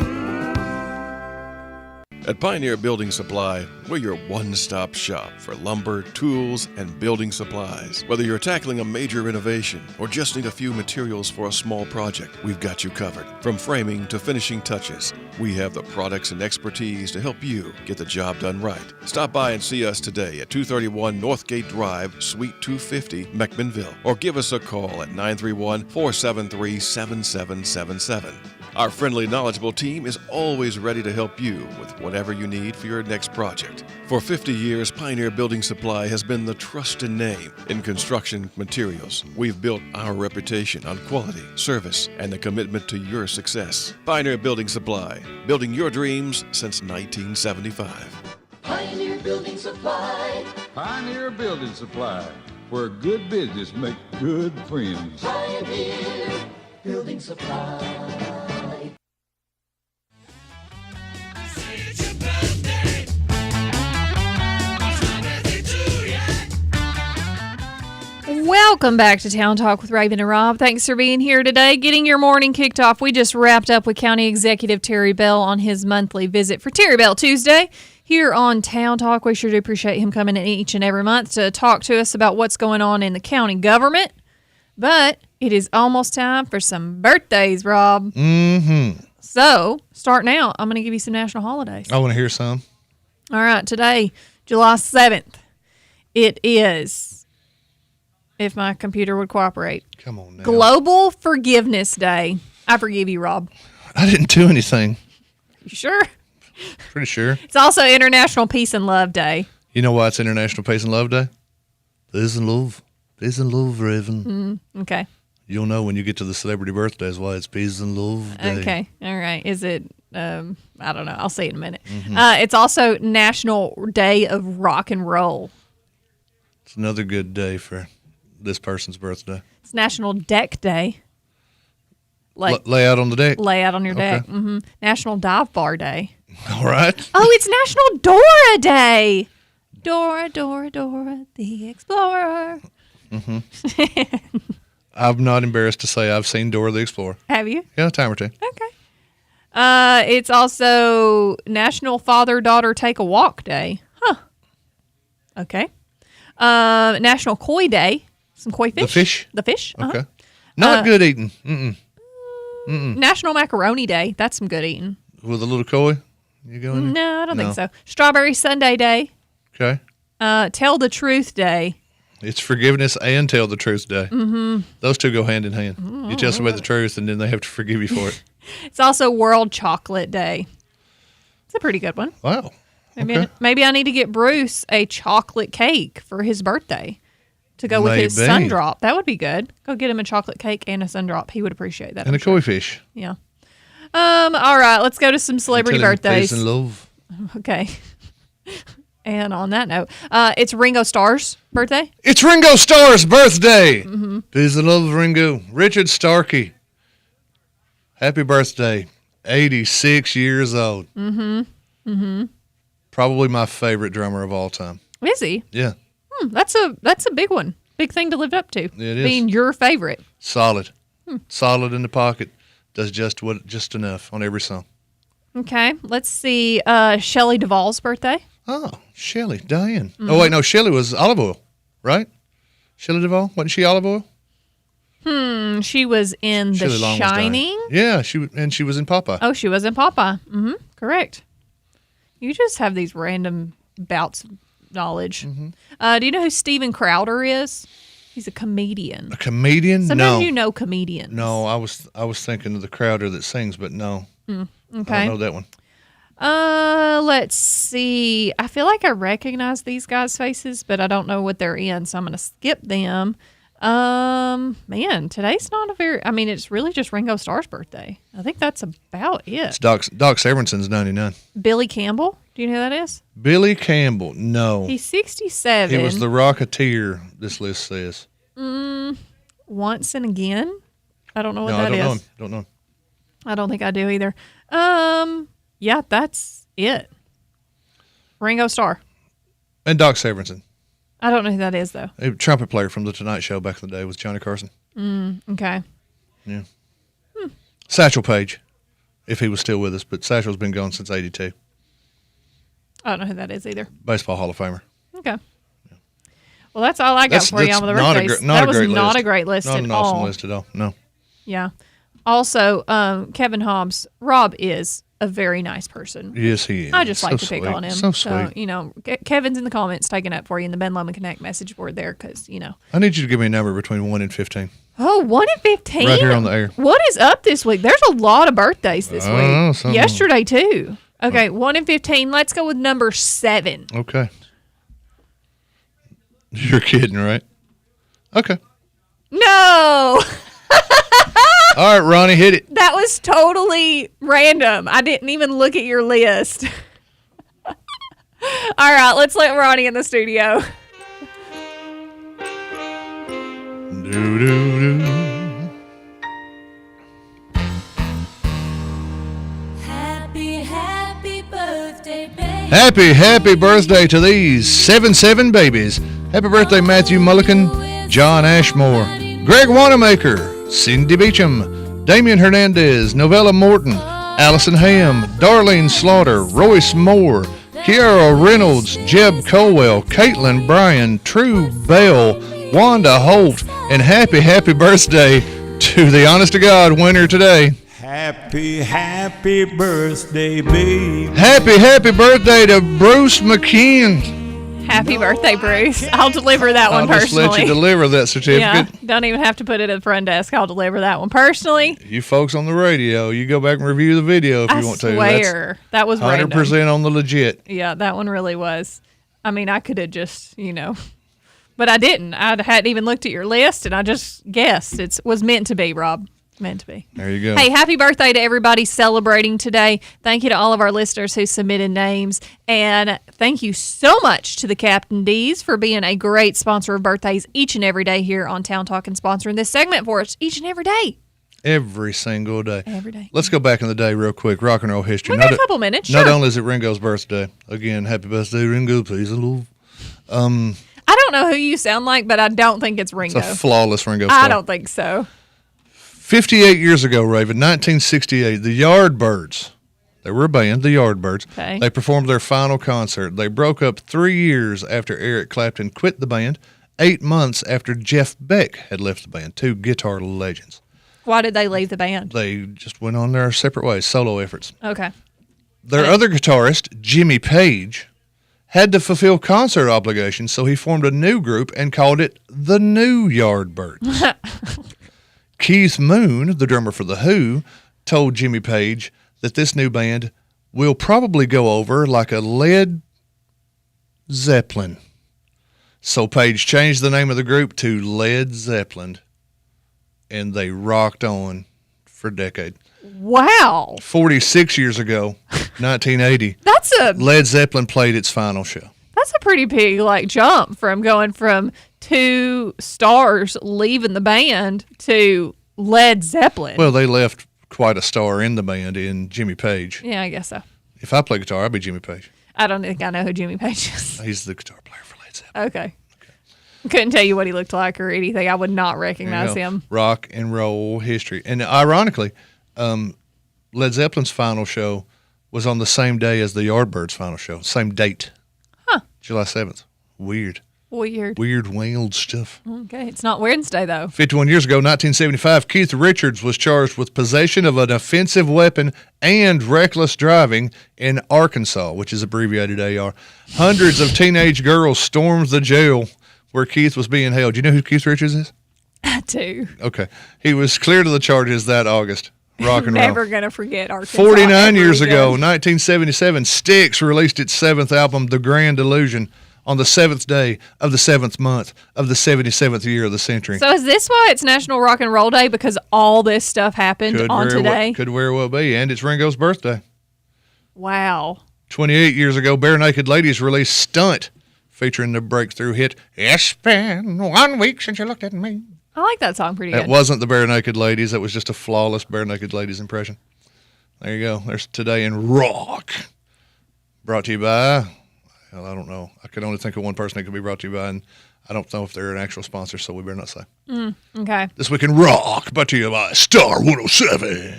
At Pioneer Building Supply, we're your one-stop shop for lumber, tools, and building supplies. Whether you're tackling a major renovation or just need a few materials for a small project, we've got you covered. From framing to finishing touches, we have the products and expertise to help you get the job done right. Stop by and see us today at 231 Northgate Drive, Suite 250, McMinnville, or give us a call at 931-473-7777. Our friendly, knowledgeable team is always ready to help you with whatever you need for your next project. For 50 years, Pioneer Building Supply has been the trusted name in construction materials. We've built our reputation on quality, service, and the commitment to your success. Pioneer Building Supply, building your dreams since 1975. Pioneer Building Supply. Pioneer Building Supply, where good business make good friends. Pioneer Building Supply. Welcome back to Town Talk with Raven and Rob. Thanks for being here today, getting your morning kicked off. We just wrapped up with County Executive Terry Bell on his monthly visit for Terry Bell Tuesday here on Town Talk. We sure do appreciate him coming in each and every month to talk to us about what's going on in the county government. But it is almost time for some birthdays, Rob. Mm-hmm. So, starting out, I'm going to give you some national holidays. I want to hear some. All right, today, July 7th, it is, if my computer would cooperate, come on now, Global Forgiveness Day. I forgive you, Rob. I didn't do anything. You sure? Pretty sure. It's also International Peace and Love Day. You know why it's International Peace and Love Day? Peace and love. Peace and love, Raven. Okay. You'll know when you get to the celebrity birthdays why it's Peace and Love Day. Okay. All right. Is it, I don't know. I'll say it in a minute. Mm-hmm. It's also National Day of Rock and Roll. It's another good day for this person's birthday. It's National Deck Day. Lay out on the deck. Lay out on your deck. Okay. Mm-hmm. National Dive Bar Day. All right. Oh, it's National Dora Day. Dora, Dora, Dora, the Explorer. Mm-hmm. I'm not embarrassed to say I've seen Dora the Explorer. Have you? Yeah, a time or two. Okay. It's also National Father-Daughter Take a Walk Day. Huh. Okay. National Koi Day. Some koi fish. The fish? The fish. Uh-huh. Okay. Not good eating. Mm-mm. Mm-mm. National Macaroni Day. That's some good eating. With a little koi? You go in there? No, I don't think so. Strawberry Sundae Day. Okay. Tell the Truth Day. It's Forgiveness and Tell the Truth Day. Mm-hmm. Those two go hand in hand. You tell somebody the truth, and then they have to forgive you for it. It's also World Chocolate Day. It's a pretty good one. Wow. Maybe I need to get Bruce a chocolate cake for his birthday to go with his sun drop. That would be good. Go get him a chocolate cake and a sun drop. He would appreciate that. And a koi fish. Yeah. All right. Let's go to some celebrity birthdays. Peace and love. Okay. And on that note, it's Ringo Starr's birthday. It's Ringo Starr's birthday. Mm-hmm. Peace and love, Ringo. Richard Starkey. Happy birthday. 86 years old. Mm-hmm. Mm-hmm. Probably my favorite drummer of all time. Is he? Yeah. That's a big one. Big thing to live up to. It is. Being your favorite. Solid. Solid in the pocket. Does just enough on every song. Okay. Let's see. Shelley Duvall's birthday. Oh, Shelley, Diane. Mm-hmm. Oh, wait, no, Shelley was olive oil, right? Shelley Duvall, wasn't she olive oil? She was in Shelley The Long Shining. Yeah, she was in Popeye. Oh, she was in Popeye. Mm-hmm. Correct. You just have these random bouts of knowledge. Mm-hmm. Do you know who Steven Crowder is? He's a comedian. A comedian? Sometimes No. you know comedians. No, I was thinking of the Crowder that sings, but no. Okay. I don't know that one. Let's see. I feel like I recognize these guys' faces, but I don't know what they're in, so I'm going to skip them. Man, today's not it's really just Ringo Starr's birthday. I think that's about it. It's Doc Severinsen's 99. Billy Campbell. Do you know who that is? Billy Campbell, no. He's 67. He was the Rocketeer, this list says. Once and Again. I don't know what No, that I is. don't know him. Don't know him. I don't think I do either. Yeah, that's it. Ringo Starr. And Doc Severinsen. I don't know who that is, though. A trumpet player from the Tonight Show back in the day was Johnny Carson. Okay. Yeah. Satchel Paige, if he was still with us, but Satchel's been gone since '82. I don't know who that is either. Baseball Hall of Famer. Okay. Well, that's all I got for you on the birthdays. That was not a great list not at an all. awesome list at all. No. Yeah. Also, Kevin Hobbs, Rob is a very nice person. Yes, he is. I just like So to pick sweet. on him. So sweet. you know, Kevin's in the comments taking up for you in the Ben Lomond Connect message board there because, you know. I need you to give me a number between 1 and 15. Oh, 1 and 15? Right here on the air. What is up this week? There's a lot of birthdays this I know, week. some of them. Yesterday, too. Okay, 1 and 15. Let's go with number 7. Okay. You're kidding, right? Okay. No! All right, Ronnie, hit it. That was totally random. I didn't even look at your list. All right, let's let Ronnie in the studio. Happy birthday, baby. Happy birthday to these 7 babies. Happy birthday, Matthew Mulligan, John Ashmore, Greg Wanamaker, Cindy Beecham, Damian Hernandez, Novella Morton, Allison Ham, Darlene Slaughter, Royce Moore, Kiara Reynolds, Jeb Colwell, Caitlin Bryan, True Bell, Wanda Holt, and happy birthday to the honest to God winner today. Happy birthday, babe. Happy birthday to Bruce McKeon. Happy birthday, Bruce. I'll deliver that one I'll just personally. let you deliver that certificate. Yeah, don't even have to put it at the front desk. I'll deliver that one personally. You folks on the radio, you go back and review the video if I you want to. swear, that was 100% on the legit. Yeah, that one really was. I mean, I could have just, but I didn't. I hadn't even looked at your list, and I just guessed. It was meant to be, Rob. Meant to be. There you go. Hey, happy birthday to everybody celebrating today. Thank you to all of our listeners who submitted names. And thank you so much to the Captain D's for being a great sponsor of birthdays each and every day here on Town Talk and sponsoring this segment for us each and every day. Every single day. Every day. Let's go back in the day real quick. Rock and roll history. We got a couple minutes, Not sure. only is it Ringo's birthday. Again, happy birthday, Ringo. Please, love. I don't know who you sound like, but I don't think it's Ringo. It's a flawless Ringo I song. don't think so. 58 years ago, Raven, 1968, the Yardbirds. They were a band, the Yardbirds. Okay. They performed their final concert. They broke up 3 years after Eric Clapton quit the band, 8 months after Jeff Beck had left the band, 2 guitar legends. Why did they leave the band? They just went on their separate ways, solo efforts. Okay. Their other guitarist, Jimmy Page, had to fulfill concert obligations, so he formed a new group and called it the New Yardbirds. Keith Moon, the drummer for The Who, told Jimmy Page that this new band will probably go over like a Led Zeppelin. So Page changed the name of the group to Led Zeppelin, and they rocked on for a decade. Wow. 46 years ago, 1980, Led Zeppelin played its final show. That's a pretty big jump from going from 2 stars leaving the band to Led Zeppelin. Well, they left quite a star in the band in Jimmy Page. Yeah, I guess so. If I play guitar, I'd be Jimmy Page. I don't think I know who Jimmy Page is. He's the guitar player for Led Zeppelin. Okay. Couldn't tell you what he looked like or anything. I would not recognize There you go. him. Rock and roll history. And ironically, Led Zeppelin's final show was on the same day as the Yardbirds' final show. Same date. Huh. July 7th. Weird. Weird. Wild stuff. Okay, it's not Wednesday, though. 51 years ago, 1975, Keith Richards was charged with possession of an offensive weapon and reckless driving in Arkansas, which is abbreviated AR. Hundreds of teenage girls stormed the jail where Keith was being held. Do you know who Keith Richards is? I do. Okay. He was cleared of the charges that August. Rock and roll. Never going to forget Arkansas. 49 ever years again. ago, 1977, Styx released its 7th album, The Grand Illusion, on the 7th day of the 7th month of the 77th year of the century. So is this why it's National Rock and Roll Day? Because all this stuff happened on today? Could very well be, and it's Ringo's birthday. Wow. 28 years ago, Bare Naked Ladies released Stunt, featuring the breakthrough hit, It's Been 1 Week Since You Looked at Me. I like that song pretty That good. wasn't the Bare Naked Ladies. That was just a flawless Bare Naked Ladies impression. There you go. There's Today in Rock. Brought to you by Hell, I don't know. I can only think of one person that could be brought to you by, and I don't know if they're an actual sponsor, so we better not say. Okay. This Week in Rock, brought to you by Star 107.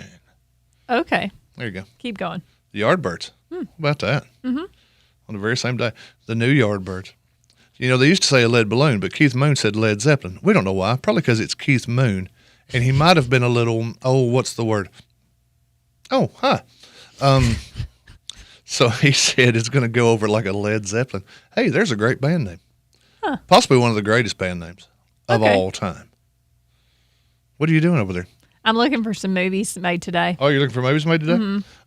Okay. There you go. Keep going. The Yardbirds. How about that? Mm-hmm. On the very same day. The new Yardbirds. You know, they used to say a lead balloon, but Keith Moon said Led Zeppelin. We don't know why. Probably because it's Keith Moon, and he might have been a little, what's the word? Oh, huh. So he said it's going to go over like a Led Zeppelin. Hey, there's a great band name. Huh. Possibly one of the greatest band names of all time. What are you doing over there? I'm looking for some movies made today. Oh, you're looking for movies made today?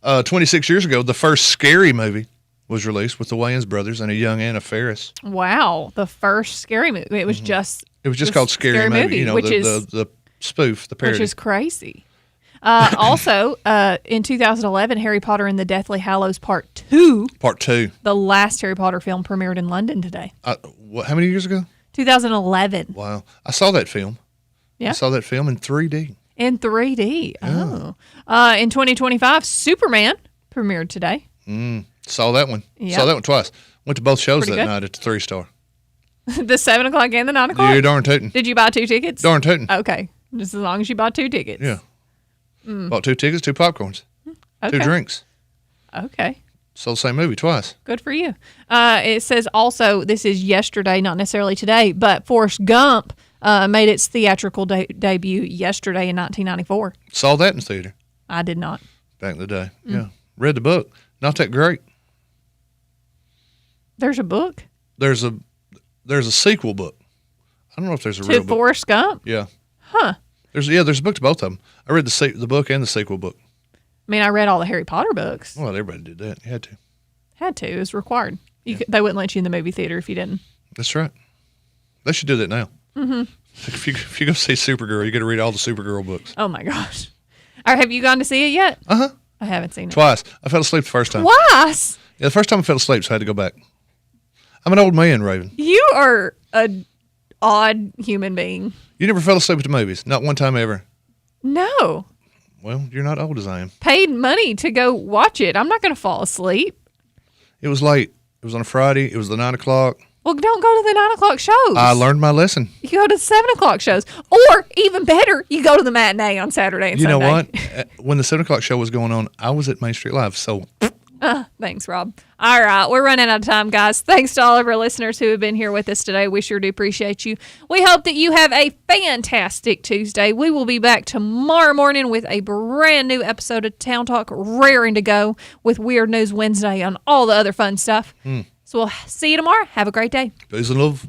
Mhm. 26 years ago, the first Scary Movie was released with the Wayans brothers and a young Anna Faris. Wow, the first Scary Movie. It was just. It was just called Scary Movie. You know, which the spoof, the parody. Which is crazy. Also, in 2011, Harry Potter and the Deathly Hallows Part 2. Part 2. The last Harry Potter film premiered in London today. How many years ago? 2011. Wow. I saw that film. Yeah. I saw that film in 3D. In 3D. Oh. In 2025, Superman premiered today. Saw that one. Yeah. Saw that one twice. Went to both shows Pretty that good. night at the 3-star. The 7 o'clock and the 9 o'clock? Yeah, darn tootin'. Did you buy 2 tickets? Darn tootin'. Okay. Just as long as you bought 2 tickets. Yeah. Mm. Bought 2 tickets, 2 popcorns, 2 Okay. drinks. Okay. Saw the same movie twice. Good for you. It says also, this is yesterday, not necessarily today, but Forrest Gump made its theatrical debut yesterday in 1994. Saw that in theater I did not. back in the day. Yeah. Read the book. Not that great. There's a book There's a sequel book. I don't know if there's a to real book. Forrest Gump? Yeah. Huh. There's a book to both of them. I read the book and the sequel book. I mean, I read all the Harry Potter books. Well, everybody did that. You had to. Had to. It was required. They wouldn't let you in the movie theater if you didn't. That's right. They should do that now. Mm-hmm. If you go see Supergirl, you got to read all the Supergirl books. Oh, my gosh. All right, have you gone to see it yet? Uh-huh. I haven't seen it. Twice. I fell asleep the first time. Twice? Yeah, the first time I fell asleep, so I had to go back. I'm an old man, Raven. You are an odd human being. You never fell asleep at the movies? Not one time ever? No. Well, you're not old as I am. Paid money to go watch it. I'm not going to fall asleep. It was late. It was on a Friday. It was the 9 o'clock. Well, don't go to the 9 o'clock shows. I learned my lesson. You go to the 7 o'clock shows. Or, even better, you go to the matinee on Saturday and You know Sunday. what? When the 7 o'clock show was going on, I was at Main Street Live, so... Thanks, Rob. All right, we're running out of time, guys. Thanks to all of our listeners who have been here with us today. We sure do appreciate you. We hope that you have a fantastic Tuesday. We will be back tomorrow morning with a brand new episode of Town Talk, raring to go with Weird News Wednesday and all the other fun stuff. So we'll see you tomorrow. Have a great day. Peace and love.